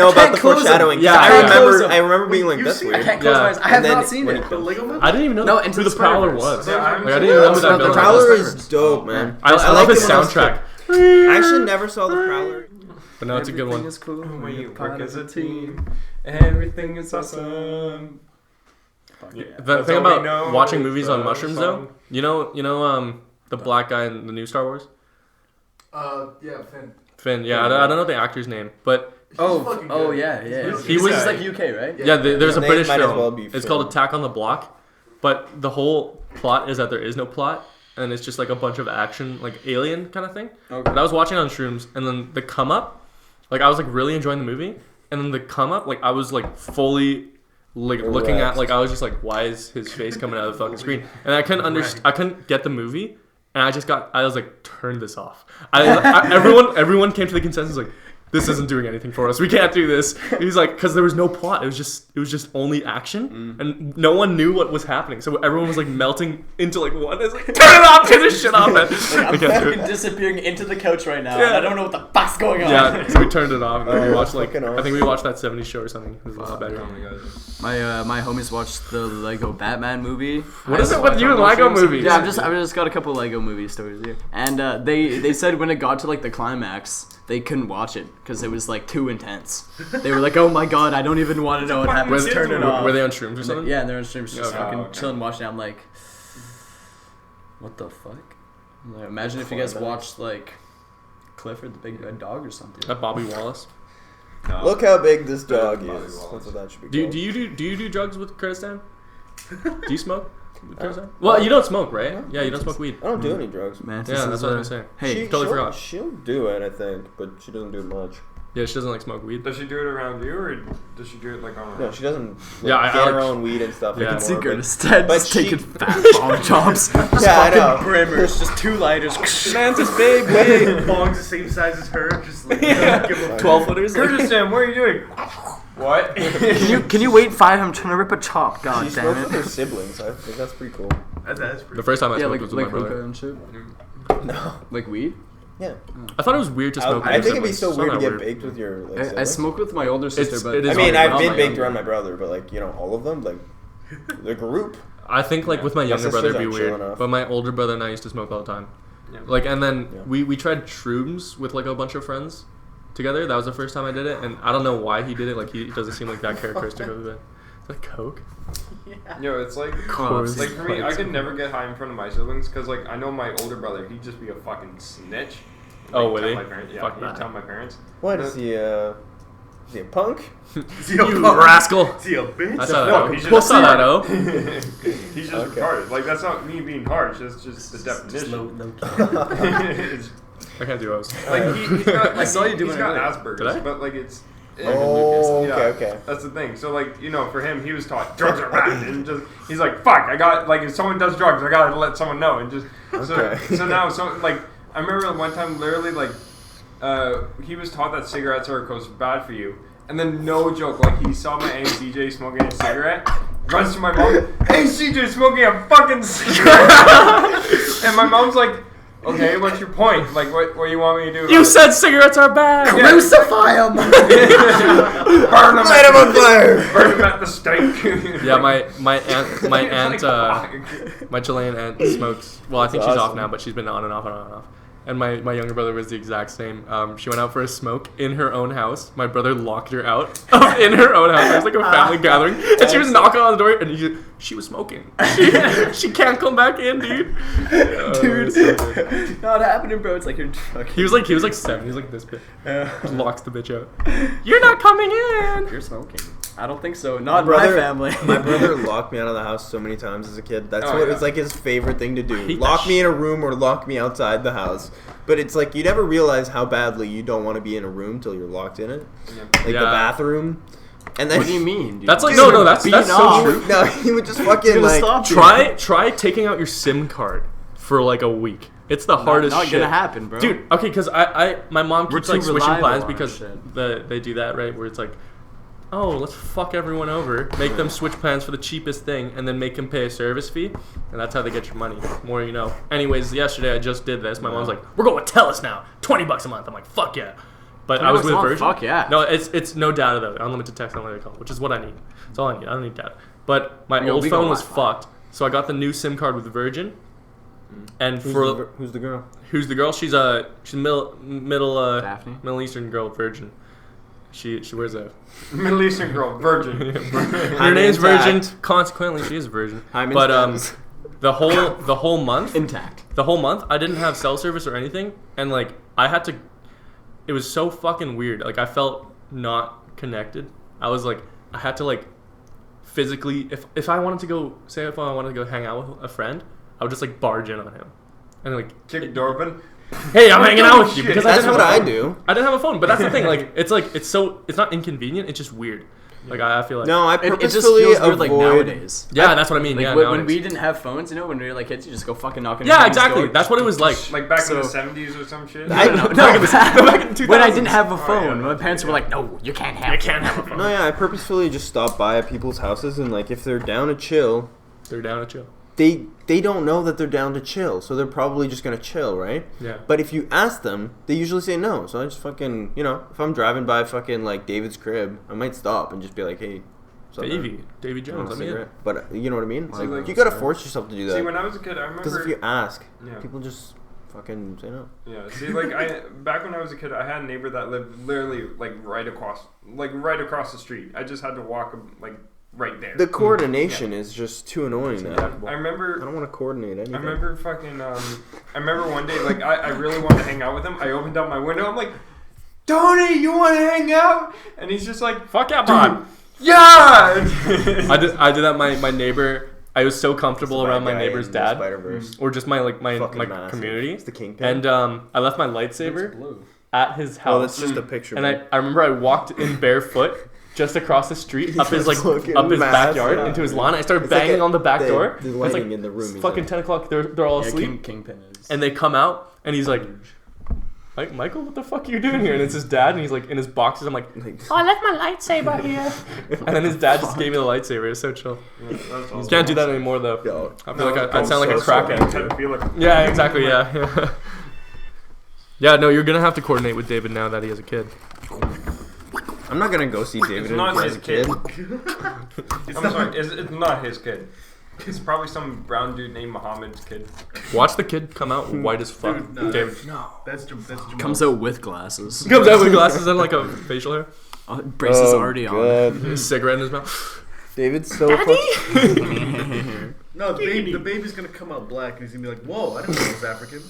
about can't the close 'em. foreshadowing. Yeah, Yeah, I can't close 'em. I remember being like, you that's see- weird. I can't close Yeah. my eyes. I have And then not seen when it. he- The Lego movie? I didn't even know No, who Into the the Prowler Spider-Verse. was. Yeah, I haven't Like, I seen didn't even know who that. that villain Prowler was. is dope, man. I like love his it when I was- soundtrack. I actually never saw the Prowler. But no, it's a good Everything one. is cool When you part work of as a the team, everything is awesome. The That's thing all we about know, watching movies on the mushrooms, song. though, you know, the black guy in the new Star Wars, Yeah, Finn. Finn. Yeah, I don't know the actor's name, but Oh, fucking oh good. yeah. He was- This is like UK, right? yeah, there's a His name British might as film. well be It's Finn. called Attack on the Block, but the whole plot is that there is no plot, and it's just like a bunch of action, like Alien kind of thing. Okay. But I was watching on shrooms, and then the come up, like I was like really enjoying the movie, and then the come up, like I was like fully like looking at, Erect. like I was just like, why is his face coming out of the fucking screen? And I couldn't understand, I couldn't get the movie, and I was like, turn this off. Everyone came to the consensus like, this isn't doing anything for us. We can't do this. He's like, because there was no plot. It was just only action, and no one knew what was happening. So everyone was like melting into like one. It's like, turn it off, turn this shit off. I'm We can't do fucking it. disappearing into the couch right now. Yeah. And I don't know what the fuck's going on. Yeah, so we turned it off. And then we Oh, watched like fucking I think we watched that '70s show or something. It was a lot better. Oh my god. My homies watched the Lego Batman movie. What is it with you and Lego movies? Yeah, I've just got a couple Lego movie stories here, and they said when it got to like the climax, they couldn't watch it because it was like too intense. They were like, "Oh my god, I don't even want to know what happens. kids Turn it were- off." Were they on shrooms or something? Yeah, and they're on streams just Okay. fucking okay. chilling, watching it. I'm like, what the fuck? Like, imagine if you guys watched like Clifford the Big Red Dog or something. That Bobby Wallace. No. Look how big this dog Bobby is. Wallace. That's what that should be Do called. you do drugs with Kurdistan? Do you smoke with Kurdistan? Well, you don't smoke, right? Yeah, you don't smoke weed. I don't do any drugs. Mantis Yeah, that's is, what I'm saying. Hey, totally she'll, forgot. She'll do it, I think, but she doesn't do much. Yeah, she doesn't like smoke weed. Does she do it around you, or does she do it like on her No, own? she doesn't. Like, Yeah, I get her like- own weed and stuff Yeah. anymore. see but- Kurdistan but just she- taking fat bomb chops. Yeah, I know. Brimmers, just 2 lighters. Mantis, babe, wait. Bong's the same size as her. Just like, give him 12 footers. Kurdistan, what are you doing? What? Can you wait 5? I'm trying to rip a chop. God She damn smokes with it. her siblings. I think that's pretty cool. That's The pretty. first time I Yeah, smoked like was with my brother. hookah and shit. No. Like weed. Yeah. I thought it was weird to smoke. I with think it'd be siblings. so It's weird not to that get baked with your like, I siblings. smoked with my older sister, It's- but it is I mean, hard. I've not been my baked younger. around my brother, but like, you know, all of them, like, the group. I think like with my younger sisters brother it'd be aren't chill weird, enough. but my older brother and I used to smoke all the time. Yeah. Like, and then Yeah. we tried shrooms with like a bunch of friends together. That was the first time I did it, and I don't know why he did it. Like, he doesn't seem like that characteristic of it. Is that Coke? Yo, it's like, course. like for me, I could never get high in front of my siblings because, like, I know my older brother, he'd just be a fucking snitch. Oh, Like, would tell he? my parents, yeah, Fuck he'd that. tell my parents. What is he a punk? Is he a You punk? rascal! Is he a bitch? I saw that. No, Oh. he's I just- saw that. Oh. He's just Okay. retarded. Like, that's not me being harsh. That's just the definition. It's- I can't do O's. like he's got, I saw you doing he's it got earlier. Asperger's, Did I? but like it's. Oh, Yeah, okay. That's the thing. So like, you know, for him, he was taught drugs are bad, and just he's like, fuck, I got like if someone does drugs, I gotta let someone know, and just Okay. so now like I remember one time literally like he was taught that cigarettes are of course bad for you, and then no joke, like he saw my aunt CJ smoking a cigarette. Runs to my mom, hey CJ smoking a fucking cigarette, and my mom's like, okay, what's your point? Like, what do you want me to do? You said cigarettes are bad. Yeah. Crucify him! Burn them, Light him on fire! burn them at the stake. Yeah, my aunt, Like, my Chilean aunt smokes. Well, I think That's she's off awesome. now, but she's been on and off and on and off. And my younger brother was the exact same. She went out for a smoke in her own house. My brother locked her out in her own house. It was like a family gathering, and she was knocking on the door, and she was smoking. She can't come back in, dude. Dude, So good. not happening, bro. It's like you're fucking. He was like 7. He was like this big. Just locks the bitch out. You're not coming in. You're smoking. I don't think so. Not My brother- my family. My brother locked me out of the house so many times as a kid. That's Oh, what yeah. it's like his favorite thing to do. hate Lock that me in a room or lock me outside the house. But it's like you never realize how badly you don't want to be in a room till you're locked in it. Like the Yeah. bathroom. And then What do you mean, dude? That's like Dude, no, that's beat so off. true. No, he would just fucking Gonna like stop you. Try taking out your SIM card for like a week. It's the hardest Not shit. gonna happen, bro. Dude, okay, because my mom We're keeps like too switching reliable plans on because shit. they do that, right? Where it's like, oh, let's fuck everyone over, make them switch plans for the cheapest thing, and then make them pay a service fee, and that's how they get your money. More you know. Anyways, yesterday I just did this. My mom's like, we're going with TELUS now, $20 a month. I'm like, fuck yeah. But I was $20 with a month? Virgin. Fuck yeah. No, it's no data though. Unlimited text, unlimited call, which is what I need. That's all I need. I don't need data. But my We go- old we go phone was Wi-Fi. fucked, so I got the new SIM card with Virgin. And who's for the girl? who's the girl? She's a middle Daphne? Middle Eastern girl, Virgin. She wears a. Middle Eastern girl, virgin. Her name's Virgin. intact. Consequently, she is a virgin. Hymen But stems. the whole month, Intact. I didn't have cell service or anything, and like I had to. It was so fucking weird. Like I felt not connected. I was like I had to like physically if I wanted to go if I wanted to go hang out with a friend, I would just like barge in on him, and like Kick the door open. hey, I'm hanging out with you because I That's didn't what have a I phone. do. I didn't have a phone, but that's the thing. Like, it's not inconvenient. It's just weird. Like I feel like No, I It just purposefully feels weird like avoid. nowadays. yeah, that's what I mean. Like Yeah, when nowadays. we didn't have phones, you know, when we were like kids, you just go fucking knock on Yeah, everybody's exactly. door. That's what it was like. Like back in the So- 70s or some shit. No, when I didn't have a phone, my parents were like, "No, you can't have. You can't have a phone. No, yeah, I purposefully just stop by at people's houses and like if they're down to chill, They're down to chill. they don't know that they're down to chill, so they're probably just gonna chill, right? Yeah. But if you ask them, they usually say no. So I just fucking, you know, if I'm driving by fucking like David's crib, I might stop and just be like, hey, what's up, man? Davy I Jones. want a Let me in. cigarette. But you know what I mean? See, Like, like, you gotta force yourself to do See, that. when I was a kid, I Because if remember. you ask, Yeah. people just fucking say no. Yeah. See, like back when I was a kid, I had a neighbor that lived literally like right across the street. I just had to walk like right there. The coordination is just too annoying now. I remember. I don't want to coordinate anything. I remember fucking. I remember one day, like I really wanted to hang out with him. I opened up my window. I'm like, Tony, you want to hang out? And he's just like, Fuck yeah, bud. yeah. I did that. My neighbor. I was so comfortable around my Guy neighbor's in the dad, Spider-Verse. or just my Fucking massive. community. It's the kingpin. And I left my lightsaber at his house. Oh, that's just a picture. And man. I remember I walked in barefoot just across the street, up his just looking massive. backyard into his lawn. I started It's like banging on the back door. The It's lighting like in the room. it's fucking 10 o'clock. They're all asleep, Kingpin is. and they come out, and he's like, Michael, what the fuck are you doing here? And it's his dad, and he's like in his boxes. I'm like, oh, I left my lightsaber here. And then his dad just gave me the lightsaber. It's so chill. You can't do that anymore though. Yo, I feel like I'd sound like a So crackhead. I feel like Yeah, exactly. Yeah. Yeah, no, you're gonna have to coordinate with David now that he has a kid. I'm not gonna go see David It's not as his a kid. I'm sorry, it's not his kid. It's probably some brown dude named Muhammad's kid. Watch the kid come out white as fuck. Dude, no. David That's Jamal. Comes out with glasses. comes out with glasses and like a facial hair, Braces already on. God. a cigarette in his mouth. David's so fucking. No, the baby's gonna come out black and he's gonna be like, whoa, I didn't know he was African.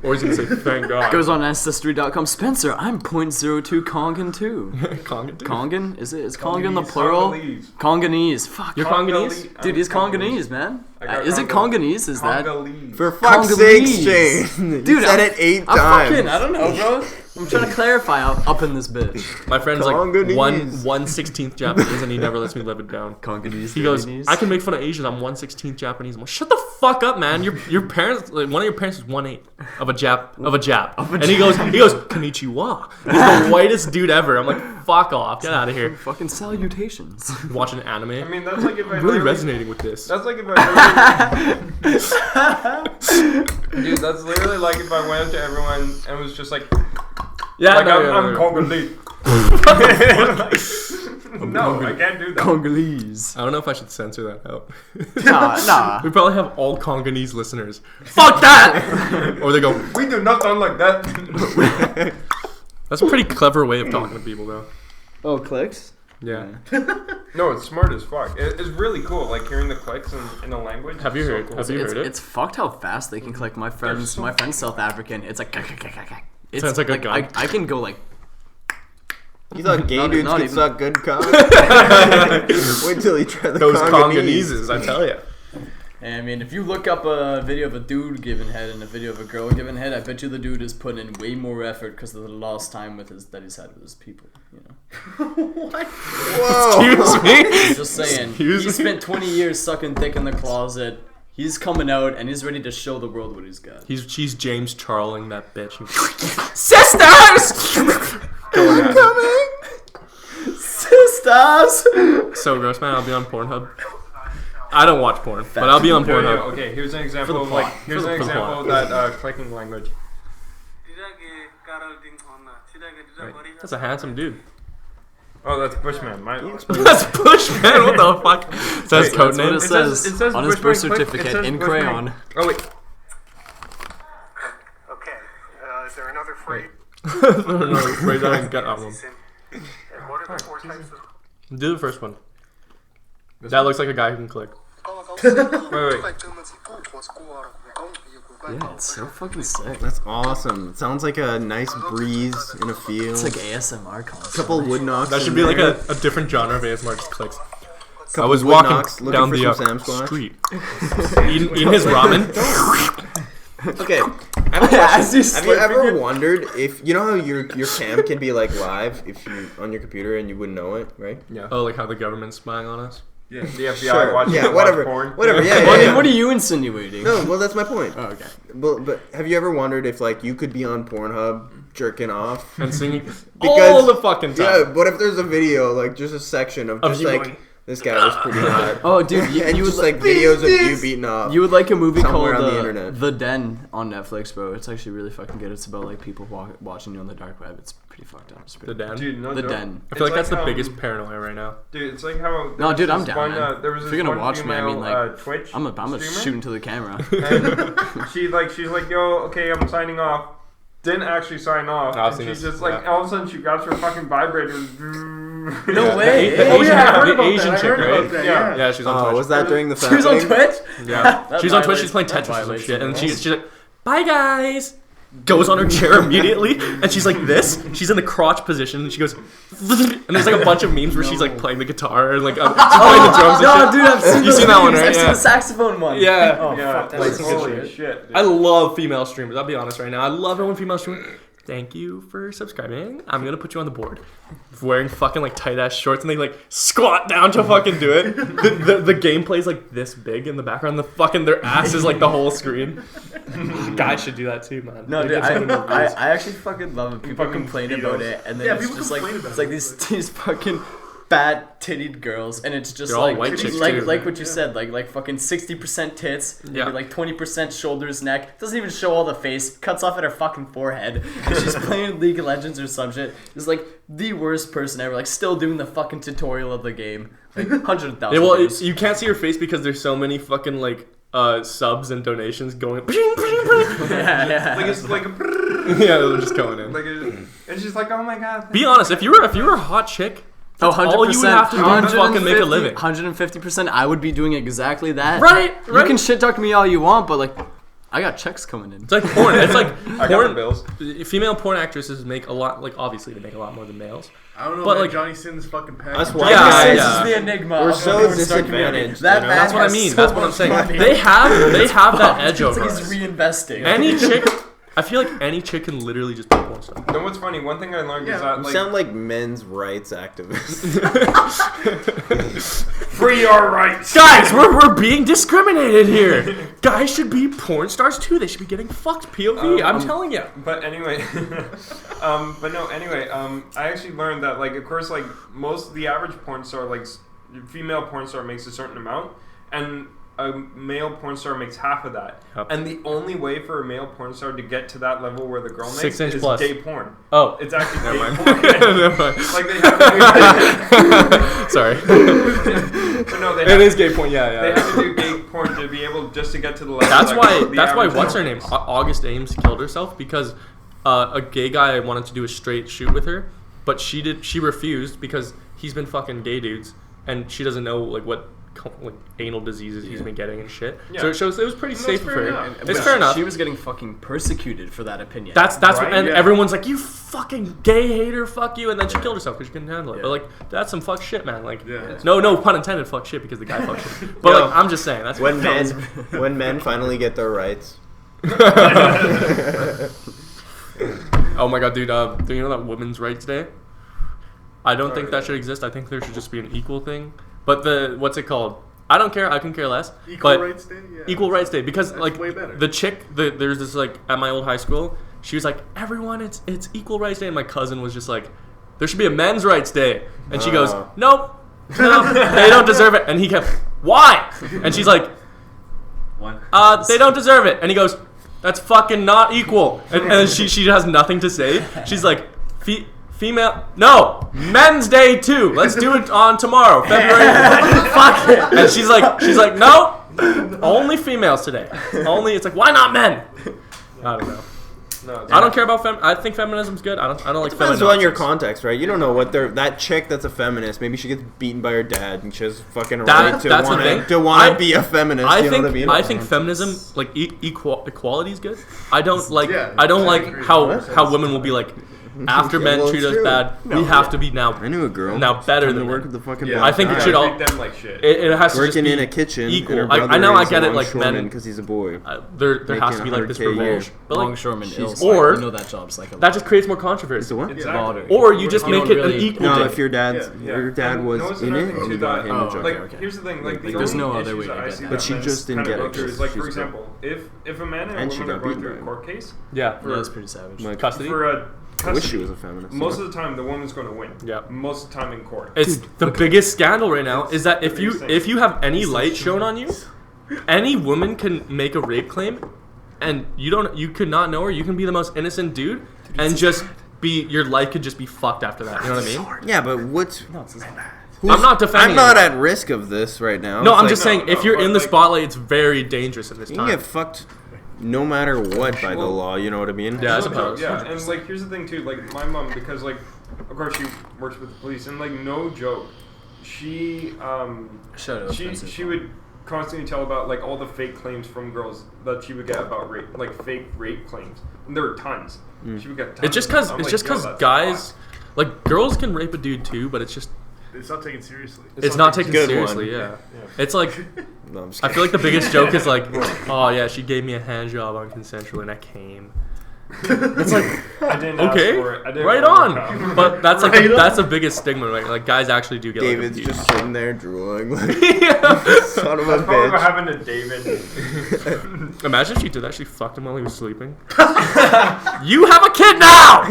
Or he's gonna say, "Thank God." Goes on Ancestry.com. Spencer, I'm 0.02 Kongan too. Kongan, dude. Kongan? Is Kongan the plural? Congolese. Konganese. Fuck. You're Congolese? Dude, he's Konganese, man. I got Is it Congo- Konganese? Is that? Congolese. For fuck's sake, Congolese. Shane. Dude, you said I'm- it 8 I'm times. fucking, I don't know, bro. I'm trying to clarify up in this bitch. My friend's like Congolese. 1/16th Japanese, and he never lets me live it down. Konganese. He goes, Konganese. I can make fun of Asians. I'm 1/16th Japanese. I'm like, shut the fuck up, man. Your parents, like, one of your parents is 1/8 of a Jap. And he goes, konnichiwa. He's the whitest dude ever. I'm like, fuck off, get out of here. Fucking salutations. Watching anime. I mean, that's like if I I'm really literally- resonating with this. That's like if I literally, dude. That's literally like if I went up to everyone and was just like, Yeah, like no, I'm no. Congolese. No, I can't do that. Congolese. I don't know if I should censor that out. Nah. We probably have all Congolese listeners. Fuck that! Or they go, We do not sound like that. that's a pretty clever way of talking to people, though. Oh, clicks? Yeah. No, it's smart as fuck. It's really cool, like hearing the clicks in the language. Have you It's so heard? cool. Have you heard it? It's fucked how fast they can click. My friend's South African. It's like it's Sounds like a gun. I can go like You thought gay dudes not could even- suck good cock? Wait till you try the Those Congolese. Congoleses, I tell you. And I mean, if you look up a video of a dude giving head and a video of a girl giving head, I bet you the dude is putting in way more effort because of the lost time that he's had with his people. You know, Whoa. Excuse me? just saying. Excuse He me? spent 20 years sucking dick in the closet. He's coming out and he's ready to show the world what he's got. She's James Charling that bitch. Sisters! Sisters! So gross, man. I'll be on Pornhub. I don't watch porn, but I'll be on Yeah, Pornhub. okay, here's an example For the of like plot. here's For an the example plot. of that clicking language. That's a handsome dude. Oh, that's Bushman. That's Bushman. What the fuck? That's code That's what name. it says, it says on his Bushman birth click, it certificate says in Bushman. crayon. Oh wait. Okay, is there another phrase? No, wait, I didn't get that one. And what are the 4 types of... Do the first one. That looks like a guy who can click. Wait. Yeah, it's so fucking sick. That's awesome. It sounds like a nice breeze in a field. It's like ASMR concept. couple wood knocks. That should in be like there. a different genre of ASMR, just clicks. Couple I was wood walking knocks, looking down for the some Sam Squash. street, eating his ramen. Okay, I have a as you Have you slipping ever it. wondered if you know how your cam can be like live if you on your computer and you wouldn't know it, right? Yeah. Oh, like how the government's spying on us? Yeah. The FBI Sure. watching Yeah, watch whatever. porn. Whatever. Yeah. What, Yeah, yeah. what are you insinuating? No, well, that's my point. Oh, okay. But have you ever wondered if like you could be on Pornhub jerking off? And singing Because- all the fucking time. Yeah. What if there's a video like just a section of Of just you like going, this guy was pretty hot. Oh, dude, and you would just like videos of you beating off. You would like a movie Somewhere called on the internet. The Den on Netflix, bro. It's actually really fucking good. It's about like people watching you on the dark web. It's pretty fucked up. It's The pretty Den. Dude, no The joke. Den. I feel like It's that's the like, biggest paranoia right now. Dude, it's like how. No, there dude, was I'm this down, one, man. there was If this you're gonna one watch me, I mean, female, like, Twitch. I'm a streamer. shooting to the camera. And she's like, yo, okay, I'm signing off. Didn't actually sign off. I've And seen she this, just like yeah. all of a sudden she grabs her fucking vibrator. No way. The Asian, yeah, I heard the about Asian that. I chick, heard right? about that. Yeah. Yeah, she's on Twitch. was that during the She was on family? Twitch. Yeah, That she's on Twitch. She's playing violates- that Tetris and violates shit, the and rules. she's like, "Bye guys." Goes on her chair immediately, and she's like this. She's in the crotch position, and she goes, and there's like a bunch of memes where she's like playing the guitar and like she's playing the drums. No, and shit. dude, I've seen You those seen that one, memes. right? I've seen Yeah. the saxophone one. Yeah. Oh, Yeah, fuck, like that's some holy shit. shit. Dude. I love female streamers. I'll be honest right now. I love it when female streamers. Thank you for subscribing. I'm gonna put you on the board. Wearing fucking like tight ass shorts and they like squat down to fucking do it. The gameplay's like this big in the background. The fucking their ass is like the whole screen. Guys should do that too, man. No, They dude, get so many views. I actually fucking love it. People Fucking complain Beatles. about it, and then Yeah, it's people just like complain about it's like it. these fucking fat tittied girls, and it's just They're all like white chicks, like too. like what you said, like fucking 60% tits, maybe Yeah. like 20% shoulders, neck. Doesn't even show all the face. Cuts off at her fucking forehead, and she's playing League of Legends or some shit. It's like the worst person ever. Like still doing the fucking tutorial of the game. Like 100,000. Yeah, well, views. you can't see her face because there's so many fucking like subs and donations going. Ping, ping, ping. yeah. Like it's like a Yeah, they're just going in. like and she's like, oh my god. Be honest, if you were a hot chick, Oh, that's 100%. all you would have to do to fucking make a living. 150%. I would be doing exactly that. Right, You right. can shit talk me all you want, but like, I got checks coming in. It's like porn. It's like I got the porn. bills. Female porn actresses make a lot. Like obviously, they make a lot more than males. I don't know, But, man, like- Johnny Sins fucking packed. That's why Yeah, guys, This yeah. is the enigma. we're of so the porn star community. disadvantaged. That you know? man That's what I has mean. so That's what I'm much saying. money. They have that edge It's over like us. he's reinvesting. Any chick, I feel like any chick can literally just be a porn star. You know what's funny? One thing I learned is Yeah, that You like sound like men's rights activists. Free our rights. Guys, we're being discriminated here. Guys should be porn stars too. They should be getting fucked POV. I'm telling you. But anyway, I actually learned that like of course like most the average porn star like female porn star makes a certain amount and a male porn star makes half of that. Yep. And the only way for a male porn star to get to that level where the girl makes 6 inch is plus. gay porn. Oh, It's actually gay mind. porn. Never mind. Like they have to Sorry. but no, they It have, is gay porn. Yeah, they yeah. have to do gay porn to be able just to get to the level. That's like, why. the That's why. average What's her porn name? stars. August Ames killed herself because a gay guy wanted to do a straight shoot with her, but she refused because he's been fucking gay dudes, and she doesn't know like what like anal diseases he's been getting and shit. Yeah. So it shows it was pretty safe for fair her. enough. It's fair enough. She was getting fucking persecuted for that opinion. That's Right? what, and Yeah. everyone's like, you fucking gay hater, fuck you, and then she killed herself because she couldn't handle it. Yeah. But like, that's some fuck shit, man. Like, Yeah. no pun intended, fuck shit because the guy fucked shit. But Yo. like, I'm just saying that's when men finally get their rights. Oh my god, dude! Do you know that Women's Rights Day? I don't think that should exist. I think there should just be an equal thing. But the what's it called? I don't care. I can care less. Equal but rights day? Yeah. Equal Rights Day because That's like way better. the chick, there's this like at my old high school. She was like, everyone, it's Equal Rights Day, and my cousin was just like, there should be a Men's Rights Day, and she goes, nope, no, they don't deserve it, and he kept, why? And she's like, they don't deserve it, and he goes, that's fucking not equal, and then she has nothing to say. She's like, female, no, Men's Day too. Let's do it on tomorrow, February. Fuck it. And she's like, no, only females today. Only it's like, why not men? I don't know. No, I don't care about I think feminism's good. I don't like Depends feminazis. on your context, right? You don't know what that chick that's a feminist. Maybe she gets beaten by her dad, and she has fucking right That's the thing. to want to be a feminist. I you know think what I mean? I think feminism like equality is good. I don't like Yeah, I don't I like agree. how women will be like, after Yeah, men well, treat it's us true. bad, we have to be now I knew a girl. now better Come than to work men. with the fucking Yeah, I think it black should guy. all- treat them like shit. It has to just Working be in a kitchen. equal. And her I know I get it, like men. because he's a boy. There has to be like this Making 100K a year. revenge, but like Longshoreman ills. or- you know that job's like a that just creates more controversy. It's a what? Exactly. Or you just You make don't it an really- equal No, thing. if your dad Yeah. your dad And was notice in another it, thing and you too got that- him a oh, job. Like, okay. here's the thing. Like, the there's only no other issues way to that I get see that. But that she men just didn't kinda get go it, through just is, like, she for was example, if a man and And a she woman are got going beaten through by a him. court case, Yeah. Yeah, that's pretty savage. Like, Custody. for a I wish custody, she was a feminist. most of the time the woman's going to win. Yeah. Most of the time in court. It's the biggest scandal right now is that if the you biggest thing. if you have any light shown on you, any woman can make a rape claim, and you could not know her. You can be the most innocent dude, and just be your life could just be fucked after that. You know what I mean? Yeah, but what's? I'm not defending I'm not anyone. at risk of this right now. No, It's I'm like, just saying if you're but in the like- spotlight, it's very dangerous at this you can time. get fucked no matter what by the Well, law. You know what I mean? Yeah, I No suppose. joke, yeah, and like here's the thing too, like my mom, because like of course she works with the police, and like no joke, she Shut up. she would constantly tell about like all the fake claims from girls that she would get about rape, like fake rape claims, and there were tons. She would get tons. It's just of them. because I'm it's like, just yo, because that's a guys, lot. like girls can rape a dude too, but it's just It's not taken seriously. it's not taken good seriously. one. Yeah, it's like No, I'm just I feel like the biggest joke is like, oh yeah, she gave me a hand job unconsensually and I came. It's like I didn't okay, ask for it. I didn't right want to on. come. But that's like Right on. that's the biggest stigma, right? Like guys actually do get David's like, just sitting there drooling like yeah. son of a That's probably what bitch. happened to David. Imagine if she did that. She fucked him while he was sleeping. You have a kid now.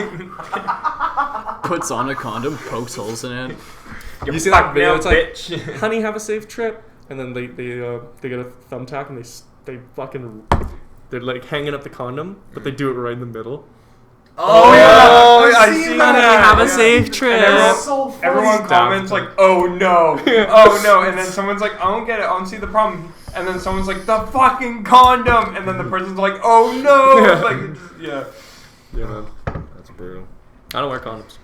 Puts on a condom, pokes holes in it. You see that video? Now, It's like, bitch. honey, have a safe trip. And then they get a thumbtack and they fucking they're like hanging up the condom, but they do it right in the middle. Oh yeah, I've I seen see that. that. Have a Yeah. safe trip. And everyone, so funny. everyone comments like, "Oh no, oh no," and then someone's like, "I don't get it. I don't see the problem." And then someone's like, "The fucking condom," and then the person's like, "Oh no!" Like, it just, yeah. Yeah, man. That's brutal. I don't wear condoms.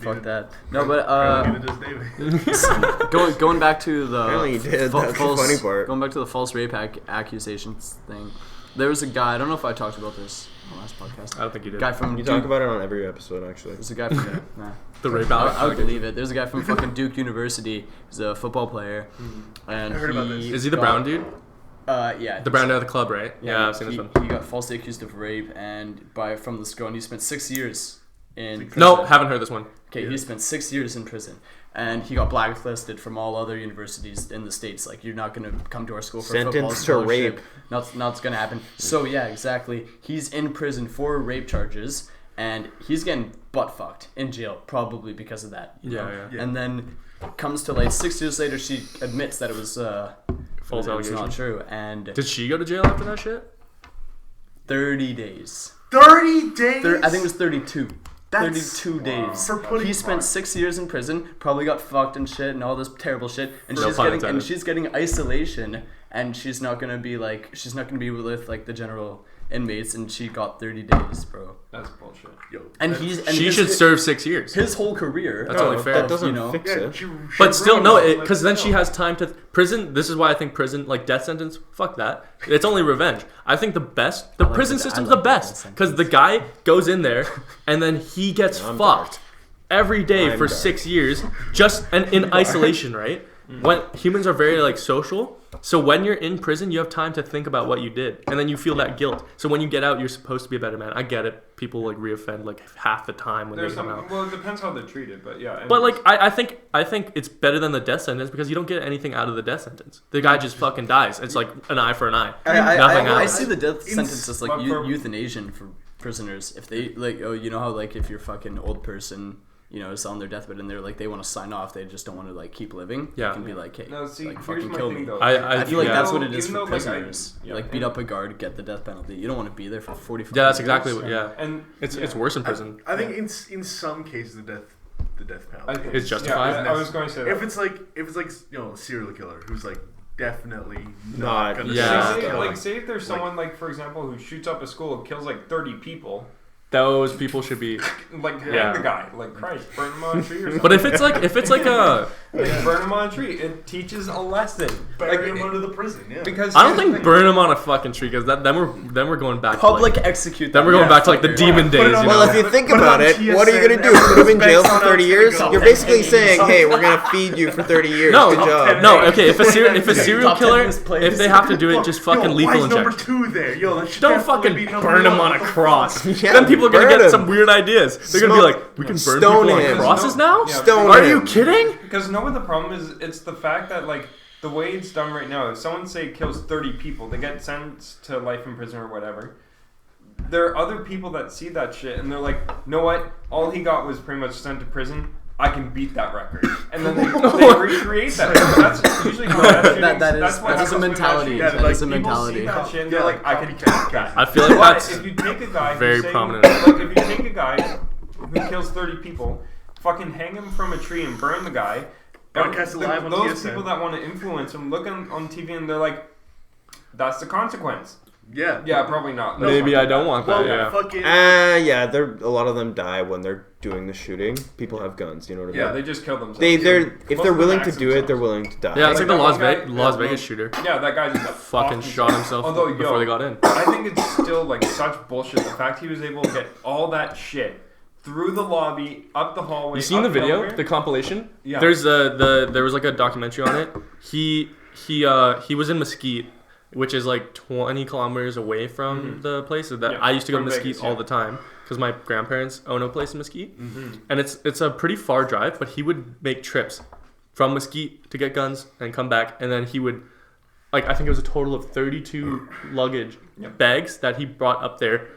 Fuck that. No, but Neither does David. going back to the Apparently you did. That's the funny part. Going back to the false rape accusations thing. There was a guy. I don't know if I talked about this on the last podcast. I don't think you did. Guy from You Duke. talk about it on every episode, actually. There's a guy from nah. The rape I would out. believe it. There's a guy from fucking Duke University. He's a football player, and I heard about this. Is he the got- brown dude? Yeah. The brown dude at the club, right? Yeah, I've seen he, this one. He got falsely accused of rape and from this girl, and he spent 6 years in prison. No, haven't heard this one. Okay, he spent 6 years in prison, and he got blacklisted from all other universities in the states. Like, you're not gonna come to our school for a football Sentenced to scholarship. rape. Not gonna happen. So yeah, exactly. He's in prison for rape charges, and he's getting butt fucked in jail, probably because of that. You Yeah, know? yeah. And then comes to like 6 years later, she admits that it was False that it was allegation. not true, and Did she go to jail after that shit? 30 days. 30 days? I think it was 32. That's- 32 days. For putting He spent on. 6 years in prison, probably got fucked and shit and all this terrible shit, and No pun intended. she's getting isolation, and she's not gonna be with like the general inmates, and she got 30 days, bro. That's bullshit. Yo, And that's- She his, should serve 6 years. his whole career. That's only fair. That doesn't you know, fix Yeah, it. she But still, ruined no, it. because then she has time to prison. This is why I think prison, like death sentence, fuck that. It's only revenge. I think the like prison the- I system's like the the death best because the guy goes in there and then he gets I'm fucked every day I'm for dark. 6 years, just and in isolation, right? When humans are very like social, so when you're in prison, you have time to think about what you did, and then you feel that guilt. So when you get out, you're supposed to be a better man. I get it. People like reoffend like half the time when There's they come some. out. Well, it depends how they're treated, but yeah. But like I think it's better than the death sentence because you don't get anything out of the death sentence. The guy just fucking dies. It's like an eye for an eye. Nothing I happens. see the death sentence as like But for- euthanasian for prisoners. If they like, oh, you know how like if you're fucking old person, you know, is on their deathbed and they're like they want to sign off, they just don't want to like keep living. Yeah. You can be like, hey, No, see, like here's fucking my kill thing me. though. I I feel like yeah. that's what it is Even for though, like, prisoners. yeah, Like beat up a guard, get the death penalty. You don't want to be there for 45 Yeah, that's years. exactly what. Yeah, And it's worse in prison. I think in some cases the death penalty. It's justified. Yeah, I was going to say that. If it's like you know, a serial killer who's like definitely Not- not gonna yeah. say, kill. say if there's someone like for example who shoots up a school and kills like 30 people, Those people should be. Like hang Yeah. the guy, like Christ, burn him on a tree or something. But if it's like a, Like, burn him on a tree, it teaches a lesson. Bury him under the prison. Yeah. Because I don't here's the think thing. burn them on a fucking tree because then we're going back. Public To execute. then we're going back to like the demon days. Put it You on- know? Well, if you think Put it about on it, what are you gonna do? TSN. Put him in jail for Banks on 30 how years? it's gonna You're go. basically saying, hey, we're gonna feed you for 30 years. No, Good job. no, okay. If a serial Top 10 killer, list plays. if they have to do it, just fucking Yo, lethal why is number injection. 2 there? Yo, that should Don't definitely fucking be number burn them 1. on a cross. Yeah, Then people are gonna burn get 'em. some weird ideas. They're gonna be Smoke. like, we can burn Stone people on him. crosses now. Yeah. Stone Are him. you kidding? Because no, what the problem is, it's the fact that like the way it's done right now. If someone say kills 30 people, they get sentenced to life in prison or whatever. There are other people that see that shit and they're like, know what? All he got was pretty much sent to prison. I can beat that record, and then they recreate that. That's usually how that shit That is a mentality. Yeah, That like, is a People mentality. see that shit and Yeah, they're like, I can copycat. beat that. I feel like But that's if you take a guy very who's saying, prominent. like if you take a guy who kills 30 people, fucking hang him from a tree and burn the guy. Broadcast it live on Those TSN. people that want to influence him look on TV and they're like, that's the consequence. Yeah. Yeah, probably not. Maybe I don't want that. Well, Yeah. fucking. Yeah, a lot of them die when they're doing the shooting. People have guns, you know what I mean? Yeah, they just kill themselves. If Most they're of willing them to axe do it, they're themselves. willing to die. Yeah, it's like the that Las one guy- Vegas shooter. Yeah, that guy just Fucking off shot himself Although, before yo, they got in. I think it's still like such bullshit. The fact he was able to get all that shit through the lobby, up the hallway. You seen the up video, elevator? the compilation? Yeah. There's there was like a documentary on it. He was in Mesquite, which is like 20 kilometers away from the place. So that Yeah, I used to go to from Mesquite Vegas, all yeah. the time because my grandparents own a place in Mesquite, and it's a pretty far drive. But he would make trips from Mesquite to get guns and come back, and then he would. Like, I think it was a total of 32 luggage bags that he brought up there,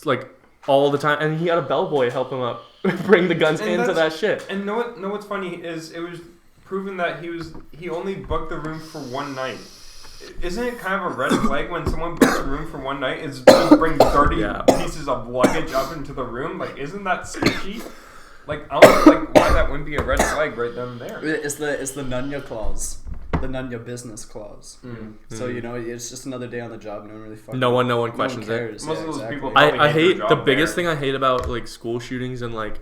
like, all the time. And he had a bellboy help him up, bring the guns And into that that's- shit. And know what's funny is it was proven that he only booked the room for one night. Isn't it kind of a red flag when someone books a room for one night is just bring 30 Yeah. pieces of luggage up into the room? Like, isn't that sketchy? Like, I don't know, like why that wouldn't be a red flag right then and there. It's the Nunya clause, the Nunya business clause. So you know, it's just another day on the job. No one really fucking. No one questions it. cares. Most Yeah, of those exactly. people- Probably I hate their hate the job biggest there. thing I hate about like school shootings and like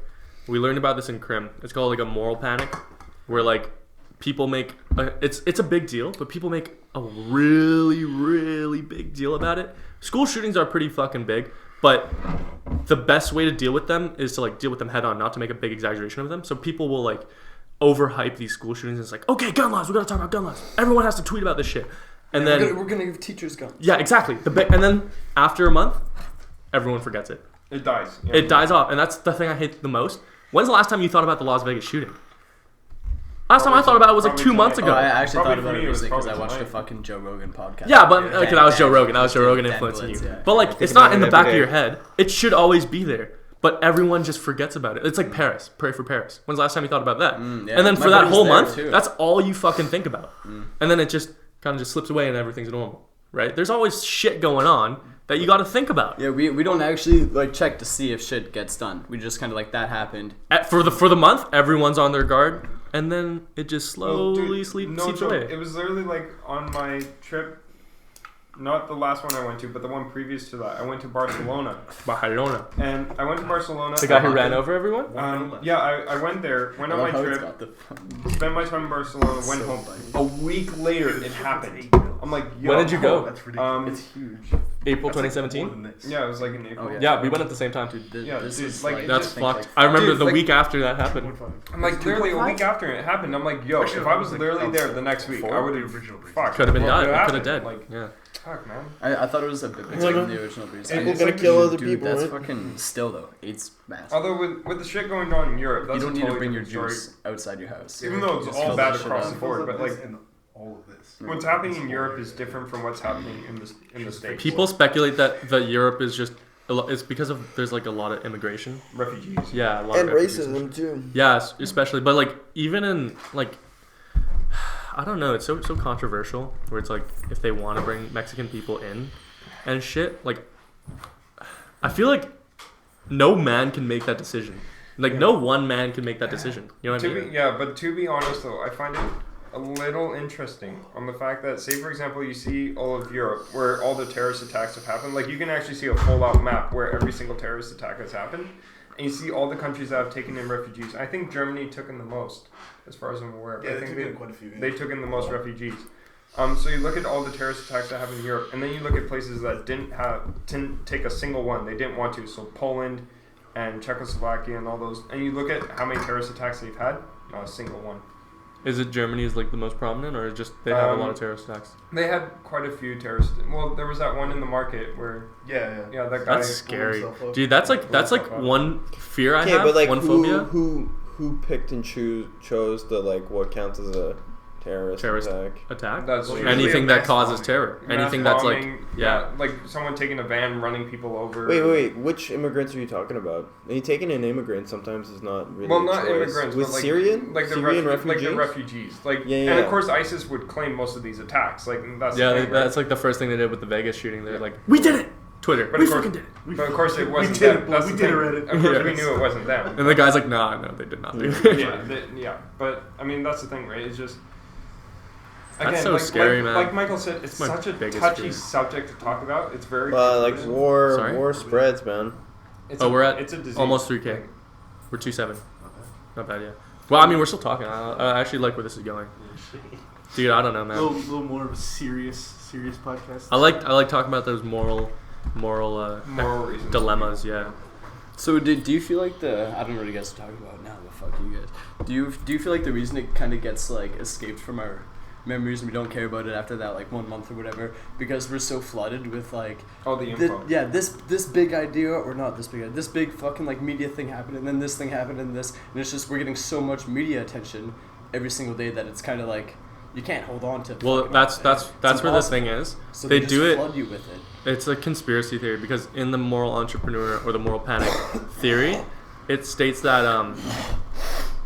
we learned about this in crim. It's called like a moral panic, where like people make it's a big deal, but people make a really big deal about it. School shootings are pretty fucking big, but the best way to deal with them is to like deal with them head on, not to make a big exaggeration of them. So people will like overhype these school shootings. And it's like, okay, gun laws. We gotta talk about gun laws. Everyone has to tweet about this shit. And then we're gonna give teachers guns. yeah, exactly. And then after a month, everyone forgets it. It dies. Yeah. It dies off, and that's the thing I hate the most. When's the last time you thought about the Las Vegas shooting? Last time I thought about it was like 2 months Oh, ago. I actually Probably thought for about me, it it was recently because I probably watched a tonight. fucking Joe Rogan podcast. Yeah, but Yeah. okay, that was Joe Rogan. That was Joe Rogan Dan influencing Blitz, you. yeah. But like, it's Think not about in the it back every of your day. head. It should always be there. But everyone just forgets about it. It's like Paris. Pray for Paris. When's the last time you thought about that? yeah. And then My for that buddy's whole there, month, too. that's all you fucking think about. And then it just kind of just slips away and everything's normal, right? There's always shit going on that you got to think about. Yeah, we don't actually like check to see if shit gets done. We just kind of like that happened. For the month, everyone's on their guard, and then it just Well, slowly dude, seeps no joke. away. It was literally like on my trip, not the last one I went to, but the one previous to that. I went to Barcelona, Barcelona. and I went to Barcelona. The guy who and- ran over everyone? Yeah, I went there, went on my trip, spent my time in Barcelona, went home. A week later, it happened. I'm like, yo. When did you go? That's ridiculous. It's huge. April More 2017? than this. Yeah, it was like in April. Oh, yeah. Yeah, we went at the same time. Yeah, this dude, is like, like it That's just- fucked. I remember Dude, the like- week after that happened. 2.5. I'm like, literally a week after it happened, I'm like, yo, Actually, if I it was was like literally there outside the next week, before I would the have. original breeze. Fuck. Could have been what died. would've Could have happened? dead. Like, Yeah. fuck, man. I thought it was a bit bigger than the original breeze. People gonna kill other Dude, people, that's right? fucking still though. It's massive. Although with the shit going on in Europe, that's You don't a need totally to bring your different juice story. outside your house. Even though it's Just all fill bad that shit across up. the board, but like And all of this. what's happening in Europe is different from what's happening in the States. People speculate that Europe is just it's because of there's like a lot of immigration. refugees. Yeah, a lot And of refugees. racism too. Yeah, especially, but like even in like I don't know, it's so controversial where it's like if they want to bring Mexican people in and shit, like I feel like no man can make that decision. Like no one man can make that decision. You know what I mean? But to be honest though, I find it a little interesting on the fact that, say for example, you see all of Europe where all the terrorist attacks have happened. Like you can actually see a full-out map where every single terrorist attack has happened, and you see all the countries that have taken in refugees. I think Germany took in the most, as far as I'm aware. Yeah, I think they took in quite a few. they took in the most refugees. So you look at all the terrorist attacks that happened in Europe, and then you look at places that didn't take a single one. They didn't want to. So Poland and Czechoslovakia and all those. And you look at how many terrorist attacks they've had. Not a single one. Is it Germany's like the most prominent, or just they have a lot of terrorist attacks? They had quite a few terrorist. Well, there was that one in the market where Yeah. that guy. That's scary, himself up. dude. That's like one fear I Okay, have. but like one phobia. who picked and chose the like what counts as a terrorist attack? Attack? That's Well, usually Anything a that mass causes bombing. terror. Mass Anything that's like bombing, yeah. like someone taking a van, running people over. Wait. Which immigrants are you talking about? And taking an immigrant sometimes is not really. Well, a not choice. immigrants, With but like Syrian, like the Syrian like refugees. the refugees, like Yeah. and of course ISIS would claim most of these attacks, like that's Yeah, the thing, that's like the first thing they did with the Vegas shooting. They're like, we did it. Twitter. But We of course- fucking did it. But of course it wasn't did them. it, That's we the did thing. it, Reddit. Of course we Yes. knew it wasn't them. And the guy's like, nah, no, they did not do it. Yeah. But I mean that's the thing, right? It's just That's so scary, man. Like Michael said, it's my such a biggest touchy fear. subject to talk about. It's very. But like controversial. Sorry? war spreads, man. It's Oh, we're at it's a disease. almost 3K. We're 2.7. Not bad, yeah. Well, I mean, we're still talking. I actually like where this is going. Dude, I don't know, A man. little more of a serious podcast. I like talking about those moral Moral reasons. dilemmas, yeah. So do you feel like I don't know what you guys are talking about now, but fuck you guys. Do you feel like the reason it kind of gets like escaped from our memories and we don't care about it after that like 1 month or whatever because we're so flooded with like All the info. this big idea or not this big idea, this big fucking like media thing happened and then this thing happened and this, and it's just we're getting so much media attention every single day that it's kind of like you can't hold on to. Well, fucking that's everything. where It's the impossible. thing is. So They just do it. flood you with it. It's a conspiracy theory because in the moral entrepreneur or the moral panic theory, it states that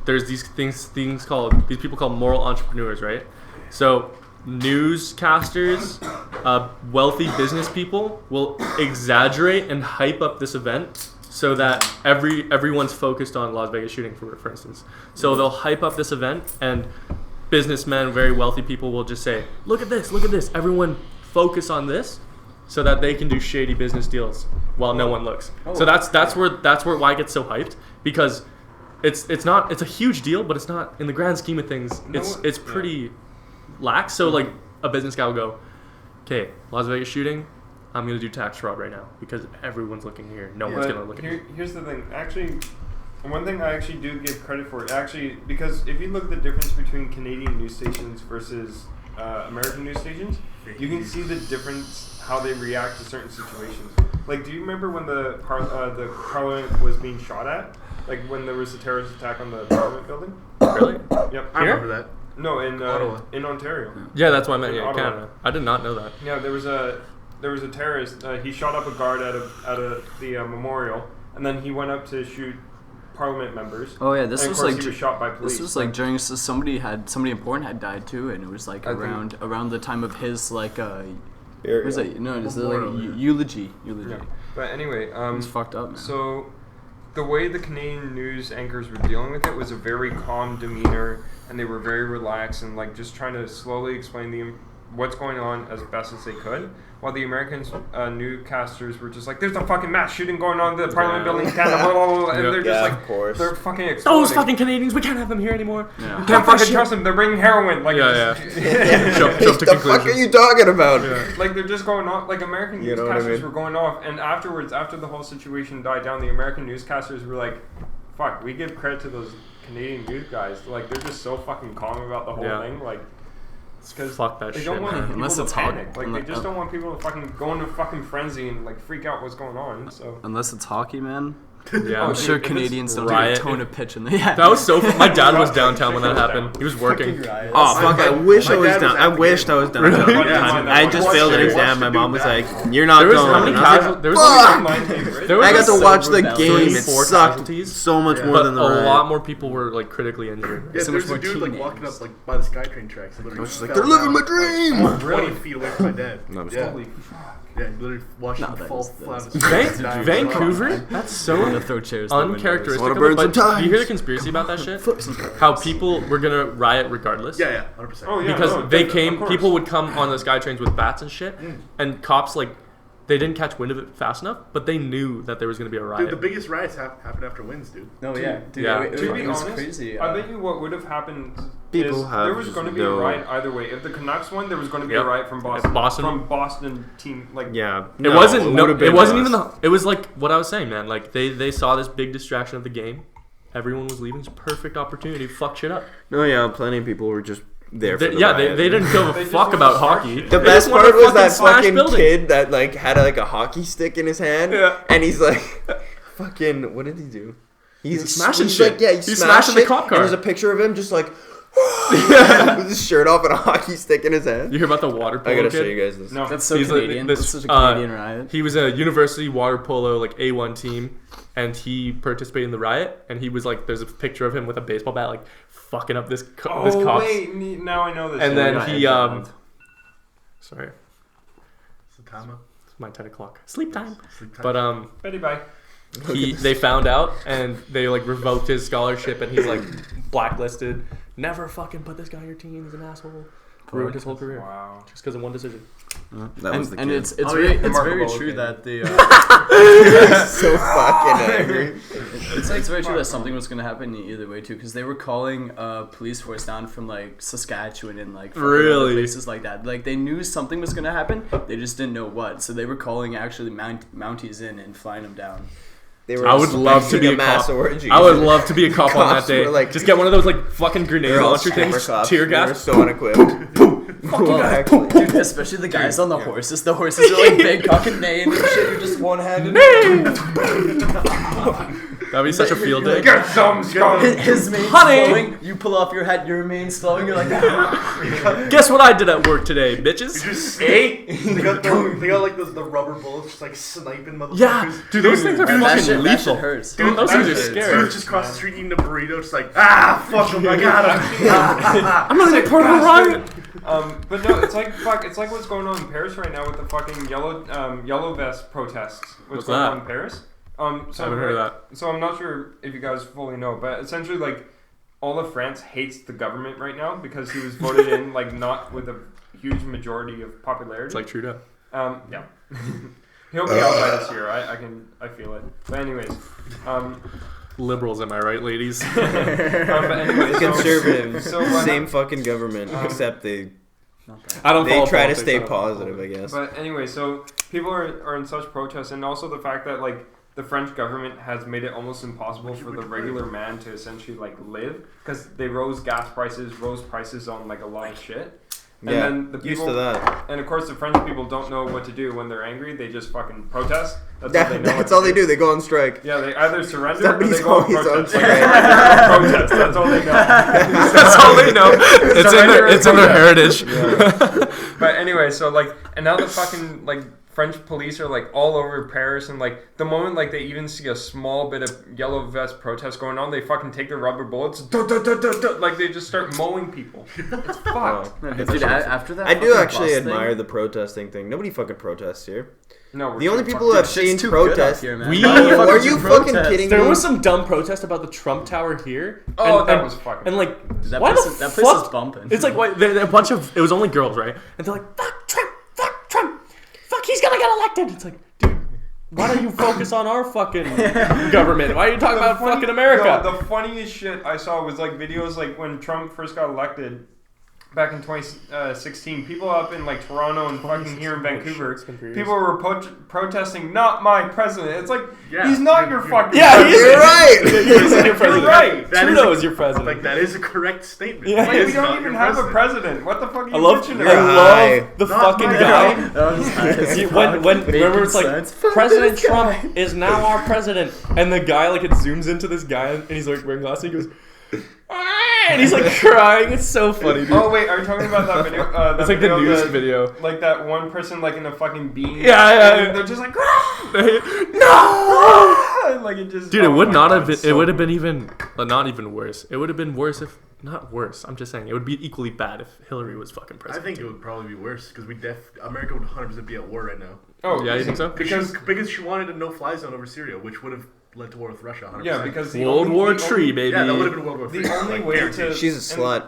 there's these people called moral entrepreneurs, right? So newscasters, wealthy business people will exaggerate and hype up this event so that everyone's focused on Las Vegas shooting, for instance. So they'll hype up this event and businessmen, very wealthy people will just say, look at this, everyone focus on this so that they can do shady business deals while no one looks. So that's where why it gets so hyped, because it's a huge deal, but it's not in the grand scheme of things. It's pretty lax. So like a business guy will go, okay, Las Vegas shooting, I'm gonna do tax fraud right now because everyone's looking here. No one's gonna look at me. Here's the thing. Actually, one thing I actually do give credit for, because if you look at the difference between Canadian news stations versus American news stations, you can see the difference how they react to certain situations. Like, do you remember when the Parliament was being shot at? Like when there was a terrorist attack on the Parliament building? Really? Yep. I remember that. No, in Ottawa. in Ontario. Yeah, that's why I meant In yeah, Ottawa. Canada. I did not know that. Yeah, there was a terrorist. He shot up a guard at the memorial, and then he went up to shoot Parliament members. Oh yeah, this and of was course like he was shot by police. this was like during somebody important had died too, and it was like I think- around the time of his like Burial. was it no it's like Memorial, yeah. eulogy. Yeah. But anyway, It's fucked up, man. so the way the Canadian news anchors were dealing with it was a very calm demeanor, and they were very relaxed and like just trying to slowly explain what's going on as best as they could. While the American newscasters were just like, "There's a fucking mass shooting going on in the Parliament building in Canada," blah, blah, blah, and Yep. they're just Yeah, like, of course. they're fucking exploding. Those fucking Canadians, we can't have them here anymore. Yeah. We Can't fuck fucking shit. trust them. They're bringing heroin. Like, Yeah, yeah. Jump to What the fuck are conclusions. you talking about? Like they're just going off. Like American You know what I newscasters mean? were going off, and afterwards, after the whole situation died down, the American newscasters were like, "Fuck, we give credit to those Canadian news guys. Like they're just so fucking calm about the whole Yeah. thing. Like, because Fuck that they shit, don't want man. people Unless to it's hot- panic. Like they just don't want people to fucking go into fucking frenzy and like freak out what's going on. So Unless it's hockey, man. Yeah. I'm sure if it's Canadians don't riot- take a tone of pitch in the yeah. That was so. My dad was downtown when that happened. He was working. Oh fuck! I wish I My was dad down. was I at the wished game. I was downtown. Really? Yeah. Yeah. I just Watched failed an it. exam. My Watched mom it was do like, that. "You're not There was going." how many And I was like, casualties? There was "Fuck!" There was I got to so watch the rebellious. game. It 34 sucked casualties, so much more but than the a riot. lot more people were like critically injured. Yeah, So there's much a more dude team like walking names. up like by the SkyTrain tracks. And literally I was just like, fell "They're living down, my dream!" Like, 20 feet away from my dad. No, I'm yeah. Holy Yeah, literally watching No, him that fall is- that flat. is- on his face, dying. Vancouver? That's so gonna throw chairs. through windows. uncharacteristic Wanna of burn it, but some tires. do you hear the conspiracy about that shit? Flip some cars. How people were gonna riot regardless. Yeah, 100%. Oh yeah. Because no, they definitely, came, of course. people would come on the SkyTrains with bats and shit, and cops like, they didn't catch wind of it fast enough, but they knew that there was gonna be a riot. Dude, the biggest riots happen after wins, dude. No, yeah, dude. Yeah. It, To be it was honest, crazy. I bet you what would have happened People is have there was going to be no- a riot either way. If the Canucks won, there was going to be Yep. a riot from Boston. Boston- From Boston team, like Yeah. It wasn't. it No, would've been it wasn't us. even the. It was like what I was saying, man. Like they saw this big distraction of the game. Everyone was leaving. It's a perfect opportunity to fuck shit up. No, yeah, plenty of people were just there for the Yeah, riot. they didn't give They a just fuck wanted about to start hockey. shit. The They best just wanted part to was that slash fucking buildings. kid that like had like a hockey stick in his hand, Yeah. and he's like, "Fucking, what did he do?" He's smashing he's shit. Like, yeah, He's he's smashing the it, cop car. And there's a picture of him just like with his shirt off and a hockey stick in his hand. You hear about the water polo I gotta kid? show you guys this. no. That's so He's like Canadian. this, That's such a Canadian riot. He was a university water polo like A1 team, and he participated in the riot. And he was like, there's a picture of him with a baseball bat, like fucking up this this Oh cop. wait, now I know this. And Yeah, then yeah. he sorry, It's the time up. it's my 10 o'clock sleep time. Sleep time. But Betty bye. they found out and they like revoked his scholarship and he's like blacklisted. Never fucking put this guy on your team. He's an asshole. Ruined his whole career Wow. just because of one decision. That was the kid. And it's Oh, very, yeah. it's very Remarkable true kid. that the so fucking angry. it's very true that something was gonna happen either way too, because they were calling police force down from like Saskatchewan and like fucking Really? other places like that. Like they knew something was gonna happen, they just didn't know what. So they were calling actually Mounties in and flying them down. They were I would love to be expecting a mass cop. orgy. I would love to be a cop on that Cops day. were like- Just get one of those like fucking grenade They're all launcher super things, cops. tear They were gas. so unequipped. Well, actually. dude, especially the guys on the horses. The horses are like big cocking neighing and shit. You're just One-handed. That'd be such a field day. Get some scum. his mane's Honey! flowing. You pull off your hat, your mane's flowing. You're like, Guess what I did at work today, bitches? Just they got like the rubber bullets just like sniping motherfuckers. Yeah, dude, those things are that fucking shit lethal. hurts. Dude, those things are Dude, scary. just cross the street eating a burrito, just like fuck him, I got him. I'm not even part of the riot. But no, it's like fuck. It's like what's going on in Paris right now with the fucking yellow vest protests. What's going that? on in Paris? So I haven't heard of that. So I'm not sure if you guys fully know, but essentially like all of France hates the government right now because he was voted in like not with a huge majority of popularity. It's like Trudeau. Yeah. He'll be out by this year. I feel it. But anyways, Liberals, am I right, ladies? but anyways, Conservatives, So what same fucking government, except they I don't. follow try to politics, stay I don't follow positive, I guess. But anyway, so people are in such protest, and also the fact that like the French government has made it almost impossible for the regular man to essentially like live because they rose prices on like a lot of shit. And Yeah, then the people, used to that. And of course, the French people don't know what to do when they're angry. They just fucking protest. That's all they do. They go on strike. Yeah, they either surrender or they Somebody's go on always on protest. strike. Protest. That's all they know. That's all they know. It's in their heritage. But anyway, so like, and now the fucking like French police are like all over Paris, and like the moment like they even see a small bit of yellow vest protest going on, they fucking take the rubber bullets, like they just start mowing people. It's fucked. No, dude, after that, I do fucking actually bus thing- admire the protesting thing. Nobody fucking protests here. No, we're The only too people who have Shit's seen too good up protests. here, man. We- Why the Are fuck you would fucking protest? kidding There me? was some dumb protest about the Trump Tower here. Oh, that and, was fucking. And like, That why place, the that place fuck? is bumping. It's like why, a bunch of. It was only girls, right? And they're like, "Fuck Trump! Fuck Trump! Fuck, he's gonna get elected!" It's like, dude, why don't you focus on our fucking government? Why are you talking about fucking America? No, the funniest shit I saw was like videos like when Trump first got elected. Back in 2016, people up in like Toronto and fucking here in Vancouver, people were protesting, "Not my president." It's like he's not your fucking. Yeah, president. he's You're right. He's your president. You're right. Trudeau is your president. Like that is a correct statement. Yeah. He Like, is we don't not even your have a president. What the fuck are you I love bitching You're about? high. the Not fucking my guy. That was nice. When remember it's like sense. Fuck President this guy. Trump is now our president, and the guy like it zooms into this guy and he's like wearing glasses. And he goes, "Ah," and he's like crying. It's so funny, dude. Oh wait, are you talking about that video? That It's like the video news that- video. Like that one person like in a fucking bean. Yeah. And they're just like, "Ah!" No, like it just. dude, it oh would my not God, have been. it's It so would have been even not even worse. It would have been worse if not worse. I'm just saying it would be equally bad if Hillary was fucking I president. think it would probably be worse because America would 100% be at war right now. Oh Yeah, you think so? Because Because she wanted a no-fly zone over Syria, which would have led to war with Russia. 100%. Yeah, because World War III, baby. Yeah, that would have been World War III. The only way to She's a slut.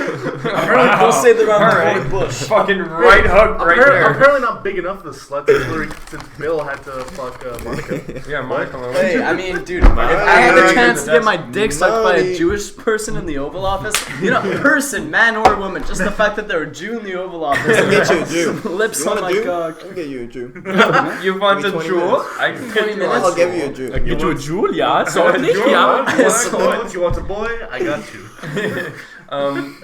Don't say the wrong Alright. Bush. Fucking right hook right there. Apparently not big enough for the slut since Bill had to fuck Monica. Yeah, Monica Lewinsky. Hey, I mean, dude, if I had the chance to get my dick sucked by a Money. Jewish person in the Oval Office, person, man or woman, just the fact that they're a Jew in the Oval Office. I'll get you a Jew. Lips You on want my a Jew? cock. I'll get you a Jew. You want a 20 jewel? minutes. I can 20 get you minutes. I'll give you a Jew. Get you a jewel, yeah. So A nicht, jewel? ja. You want a boy? I got you.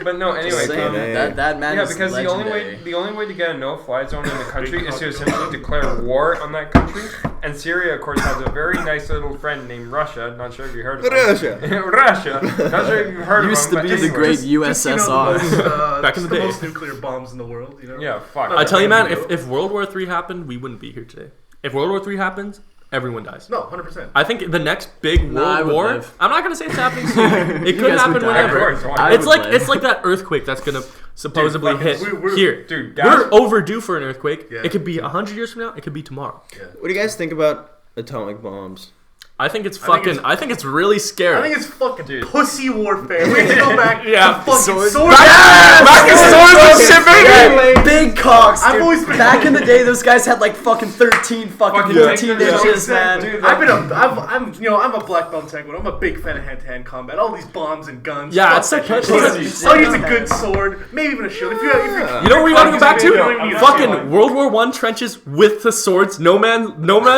But no, anyway. Just saying, that man Yeah, is because legendary. the only way to get a no-fly zone in the country is to essentially declare war on that country. And Syria, of course, has a very nice little friend named Russia. Not sure if you heard of him. Russia. Russia. Not sure if you've heard Used of him. to be but the anyway. great Just, you know, USSR. Back in the day. most nuclear bombs in the world, you know? Yeah, fuck. I tell you, man, if World War III happened, we wouldn't be here today. If World War III happens, everyone dies. No, 100%. I think the next big Nah, I World would War. live. I'm not gonna say it's happening soon. It could guys happen would die. whenever. Of course, I It's would like live. it's like that earthquake that's gonna supposedly fucking- hit we're- here. Dude, We're overdue for an earthquake. Yeah. It could be 100 years from now. It could be tomorrow. What do you guys think about atomic bombs? I think it's I think fucking. I think it's really scary. I think it's fucking Dude. pussy warfare. We have to go back Yeah. to fucking Swords. swords. Back in swords and shit, baby. Big cocks, I've dude. always been- Back in the day, those guys had like fucking 13 Fucking 14 yeah. inches, man. Dude, I'm a black belt taekwondo. I'm a big fan of hand-to-hand combat. All these bombs and guns. Yeah, fuck it's that like shit. pussy. All you need is a good sword, maybe even a shield. If you're You know where we gotta go back You don't even to? need a Fucking shield. World War I trenches with the swords, no man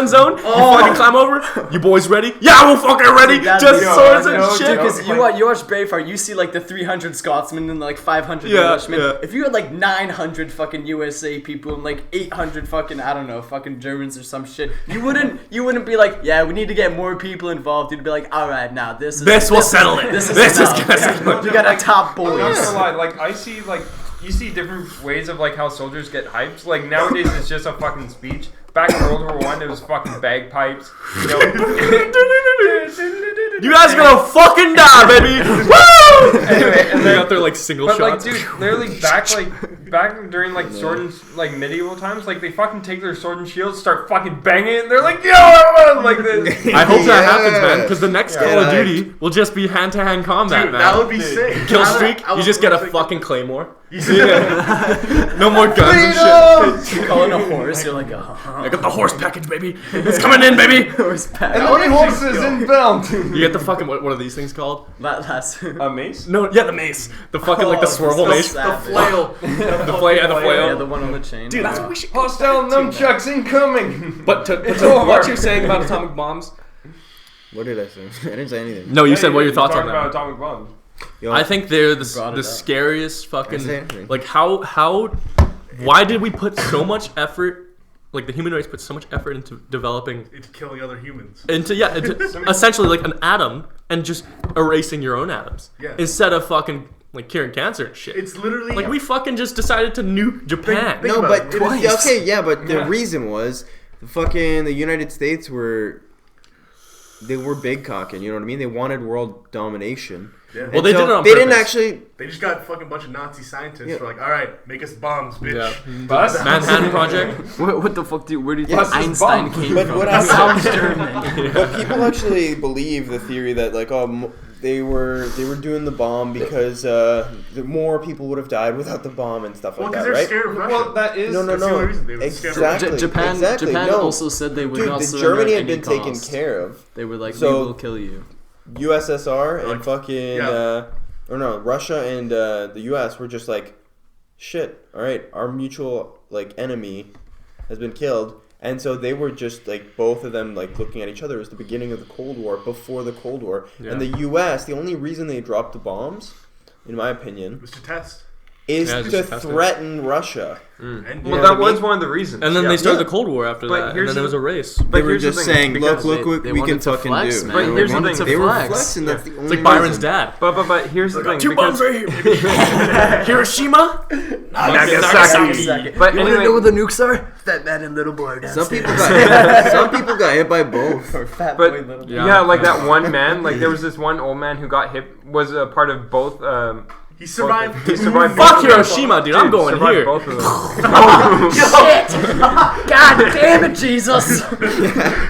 zone. You Oh. fucking climb over. You boys ready? Yeah, we're fucking ready. That'd Just be- swords and no, shit. Dude, because No, you watch Braveheart, you see like the 300 Scotsmen and like 500 Yeah, Englishmen. yeah. If you had like 900 fucking USA people and like 800 fucking fucking Germans or some shit, you wouldn't be like, yeah, we need to get more people involved. You'd be like, all right, now this Will settle it. This is This is enough. gonna settle it. You gotta top I'm not boys. gonna lie, like I see like you see different ways of like how soldiers get hyped. Like nowadays it's just a fucking speech. Back in World War I, it was fucking bagpipes. You know. You guys are gonna fucking die, baby. Woo! Anyway, and They then got their like single but shots. like, dude, literally back during like sword and like medieval times, like they fucking take their sword and shields, start fucking banging it, and they're like, yo, like this. I hope that happens, man, Yeah. because the next Yeah. Call of Yeah. Duty will just be hand-to-hand combat, Dude, man. that would be sick. Kill I streak, you was just get a thinking- fucking claymore. You see that? No more guns and shit. You call it a horse, you're like, I got the horse package, baby. It's coming in, baby. horse pack. How many horses inbound? You get the fucking what are these things called? That's A mace? No, yeah, the mace. The fucking like the swivel mace. The flail. The flail, the flail. Yeah, the one on the chain. Dude, that's what we should. Hostile nunchucks incoming. But to over. what you're saying about atomic bombs? What did I say? I didn't say anything. No, you said what are your thoughts on talking about that? atomic bombs. Yo, I think they're brought it the up. scariest I fucking say anything. like how why did we put so much effort? Like the human race put so much effort into developing It's killing other humans. into essentially like an atom and just erasing your own atoms Yeah. instead of fucking like curing cancer and shit. It's literally Like we fucking just decided to nuke Japan. Think no, about but it. it was, Twice. yeah, okay, yeah, but the Yeah. reason was the United States were big cocking. You know what I mean? They wanted world domination. Yeah. Well, they did it on They didn't purpose. actually. They just got fucking bunch of Nazi scientists. Yeah. who are like, all right, make us bombs, bitch. Yeah. Bus? Manhattan Project. What the fuck where do you Yes, think it's Einstein bomb. came But from? what I Sounds German. But people actually believe the theory that like they were doing the bomb because the more people would have died without the bomb and stuff Well, like because that, they're right? scared of Russia. Well, that is. No, That's the only reason they were scared of exactly. Japan exactly. Japan no. also said they would Dude, not the surrender Germany at had been any taken cost. care of. They were like, So- we will kill you. USSR and Like, fucking yeah. or no, Russia and the US were just like, shit. All right, our mutual like enemy has been killed, and so they were just like both of them like looking at each other. It was the beginning of the Cold War, before the Cold War, Yeah. and the US. The only reason they dropped the bombs, in my opinion, It was to test. is Yeah, just to to test it. threaten Russia. And You Well, know that what I was mean? one of the reasons. And then Yeah. they started Yeah. the Cold War after But that, and here's then there the- was a race. They But were here's the just thing, saying, because look what they we wanted can to fucking flex, do. man. But here's the wanted thing. to They were flex. flexing. That's the only It's like Byron's reason. dad. But here's the thing. Two because- bombs right here. Hiroshima, Nagasaki. But You wanna anyway, know what the nukes are? Fat man and little boy. Some people got hit by both. Or fat But boy, little boy. Yeah. yeah, like that one man, like there was this one old man who got hit, was a part of both. He survived. He survived. Fuck both of them. Hiroshima, dude. I'm going survived here. Both of them. Shit! God damn it, Jesus!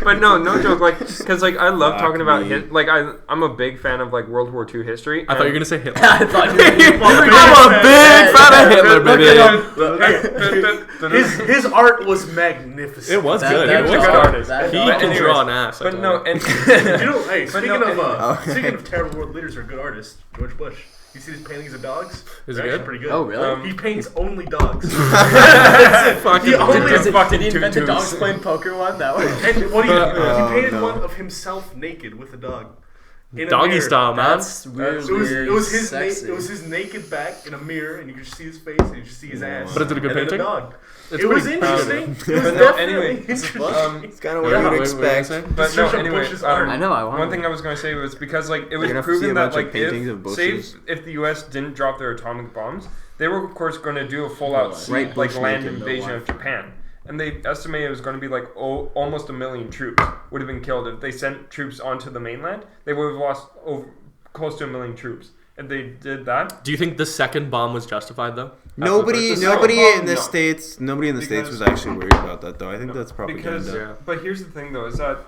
But no joke. Like, because like I love talking about me. like I'm a big fan of like World War II history. I thought you were gonna say Hitler. I thought you I'm a big fan of Hitler, baby. His art was magnificent. It was That- good. that It was was a good good. artist. That- He But can anyways, draw an ass. I But tell no, you. and You know, hey, But speaking no, of speaking of terrible world leaders or good artists, George Bush. You see his paintings of dogs? Is They're it actually good? pretty good. Oh, really? He paints only dogs. Fucking He only- ridiculous. fucking Did he invent the tutus. dogs playing poker one? That was And what he painted no. one of himself naked with a dog. In a Doggy mirror. style, man. that's weird. It was his sexy. it was his naked back in a mirror, and you could just see his face, and you just see his ass. But is it a good and then painting? The dog. It's It was pretty interesting. It was But no, definitely anyway, interesting. It's kind of what Yeah, you'd what were you expect. gonna say? But no, Search up anyway, Bush's art. I know. I want. one thing I was going to say was because like it was You're gonna have to see proven a that bunch of like paintings of if bushes. if the U.S. didn't drop their atomic bombs, they were of course going to do a full out sea, Right, like bush land naked, invasion of Japan, and they estimated it was going to be like almost 1 million troops would have been killed if they sent troops onto the mainland. They would have lost close to 1 million troops. If they did that, Do you think the second bomb was justified though? Nobody The in second the bomb, no. states, nobody in the states Because- was actually worried about that though. I think that's because propaganda. Yeah. but here's the thing though is that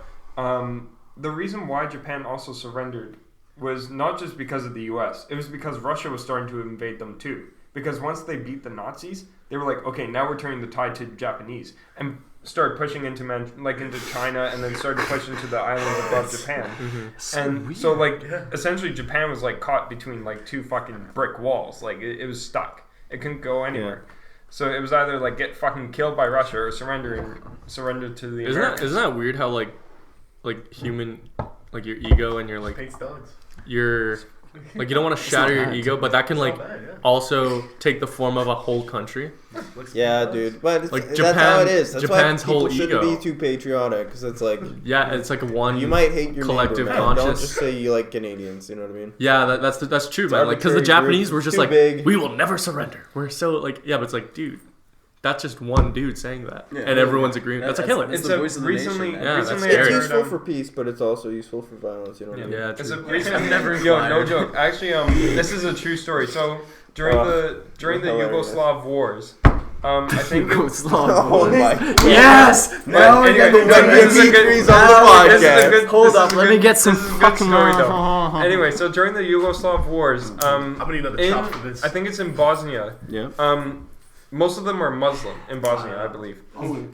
the reason why Japan also surrendered was not just because of the U.S. It was because Russia was starting to invade them too. Because once they beat the Nazis, they were like, okay, now we're turning the tide to the Japanese, and started pushing into into China, and then started pushing into the islands above Japan. And so like essentially Japan was like caught between like two fucking brick walls. Like it was stuck. It couldn't go anywhere. So it was either like get fucking killed by Russia or surrender to the Americans. Isn't that weird how like human like your ego and your like Paints dogs. your like you don't want to shatter your ego, but that can like Not bad, yeah. also take the form of a whole country. Yeah, dude. But it's, Like, that's Japan- how it is. That's Japan's why people whole shouldn't ego. be too patriotic, because it's like Yeah, it's like one. you might hate your collective neighbor, man. Don't conscious- just say you like Canadians. You know what I mean? Yeah, that's true, man. Like because the arbitrary Japanese group. were It's just too like, big. we will never surrender. We're so like, yeah, but it's like, dude, that's just one dude saying that, Yeah. and everyone's agreeing. That's like Hitler. It's It's the a voice of the recently, nation, man. Yeah, that's recently It's scary. I heard, useful for peace, but it's also useful for violence. You know what I mean? Yeah, It's true. a recent, never yo, no inquired. joke. Actually, this is a true story. So during the hilarious. Yugoslav wars, I think it, Oh my God. Yes. Now we're anyway, getting this is a good- Dimitri's on this is the a podcast. good- Hold this up, is a let good- me get some this is a good fucking story, though. Anyway, so during the Yugoslav wars, I'm gonna need another in, chop for this. I think it's in Bosnia. Yeah. Most of them are Muslim in Bosnia, I believe,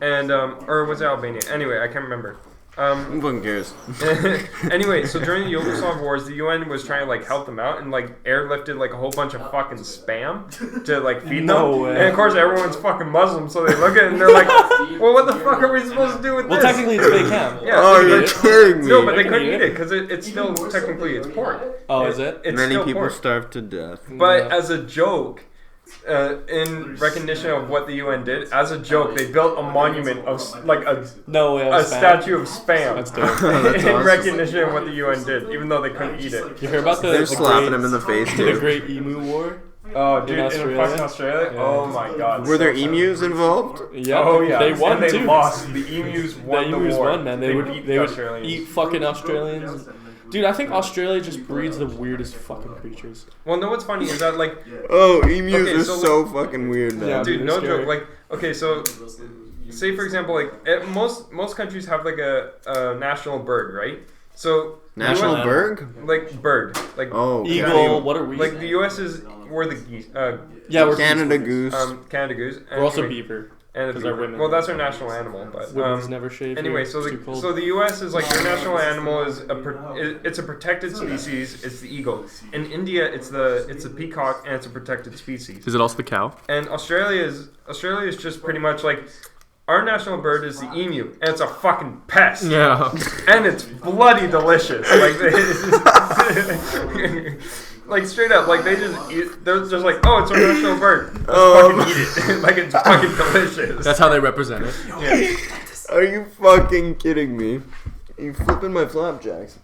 and or was it Albania? Anyway, I can't remember. Who fucking cares? Anyway, so during the Yugoslav wars, the UN was trying to like help them out and like airlifted like a whole bunch of fucking spam to like feed them. way. And of course, everyone's fucking Muslim, so they look at it and they're like, "Well, what the fuck are we supposed to do with Well, this?" technically, it's fake ham. Yeah. Oh, they you're could- kidding me. No, but they Can couldn't you eat eat it because it's still technically it's pork. Oh, is it? It's Many still people pork. starve to death. But Yeah. as a joke, in recognition of what the UN did, as a joke, they built a monument of like No way. a statue of spam. That's dope. That's in awesome. recognition of what the UN did, even though they couldn't eat it. You hear about They're the slapping great, him in the face, the dude. Great Emu War? Oh, dude, in Australia? fucking Australia? Yeah. Oh my god. Were there so sad. emus involved? Yeah. Oh yeah. They won and they too. lost. The emus The won the emus war. won, man. They would beat they the would Australians. eat fucking Australians. Dude, I think Australia just breeds the weirdest fucking creatures. Well, no, what's funny is that like, Oh, emus Okay, are so- so fucking weird, man. Yeah, dude, they're no scary. joke. Like, okay, so say for example, like most countries have like a national bird, right? So National US Berg? like bird, like Oh, okay. Eagle, what are we? like the U.S. is we're the geese, yeah, we're Canada goose. Canada goose. We're also Anyway, beaver. and a 'cause they're beaver. women. Well, that's our national animal, but Women's never shave. anyway, here. so It's the too cold. so the U.S. is like your national animal is it's a protected species. It's the eagle. In India, it's the peacock, and it's a protected species. Is it also the cow? And Australia is just pretty much like our national bird is the emu, and it's a fucking pest. Yeah. And it's bloody delicious. Like like straight up, like they just eat. They're just like, oh, it's our national bird. Let's fucking eat it. Like it's fucking delicious. That's how they represent it. Yeah. Are you fucking kidding me? Are you flipping my flapjacks?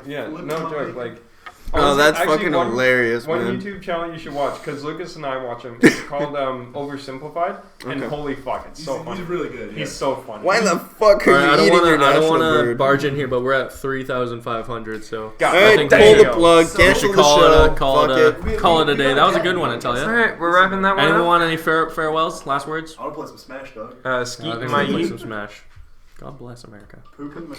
Yeah, no joke. Like, Oh, that's actually, fucking hilarious, One man. YouTube channel you should watch, because Lucas and I watch him. It's called Oversimplified, and Okay. holy fuck, it's so funny. He's really good. He's so funny. Why the fuck are Alright, you eating your I national don't want to bird? barge in here, but we're at 3,500, so God, I Alright, think pull there you the go. plug, So- We cancel should the show. call Fuck it call it a day. That was a good one, I tell you. Alright, we're wrapping that one Anyone up. want any farewells? Last words? I want to play some Smash, dog. Skeet I think my we'll play eat. some Smash. God bless America. Poop in my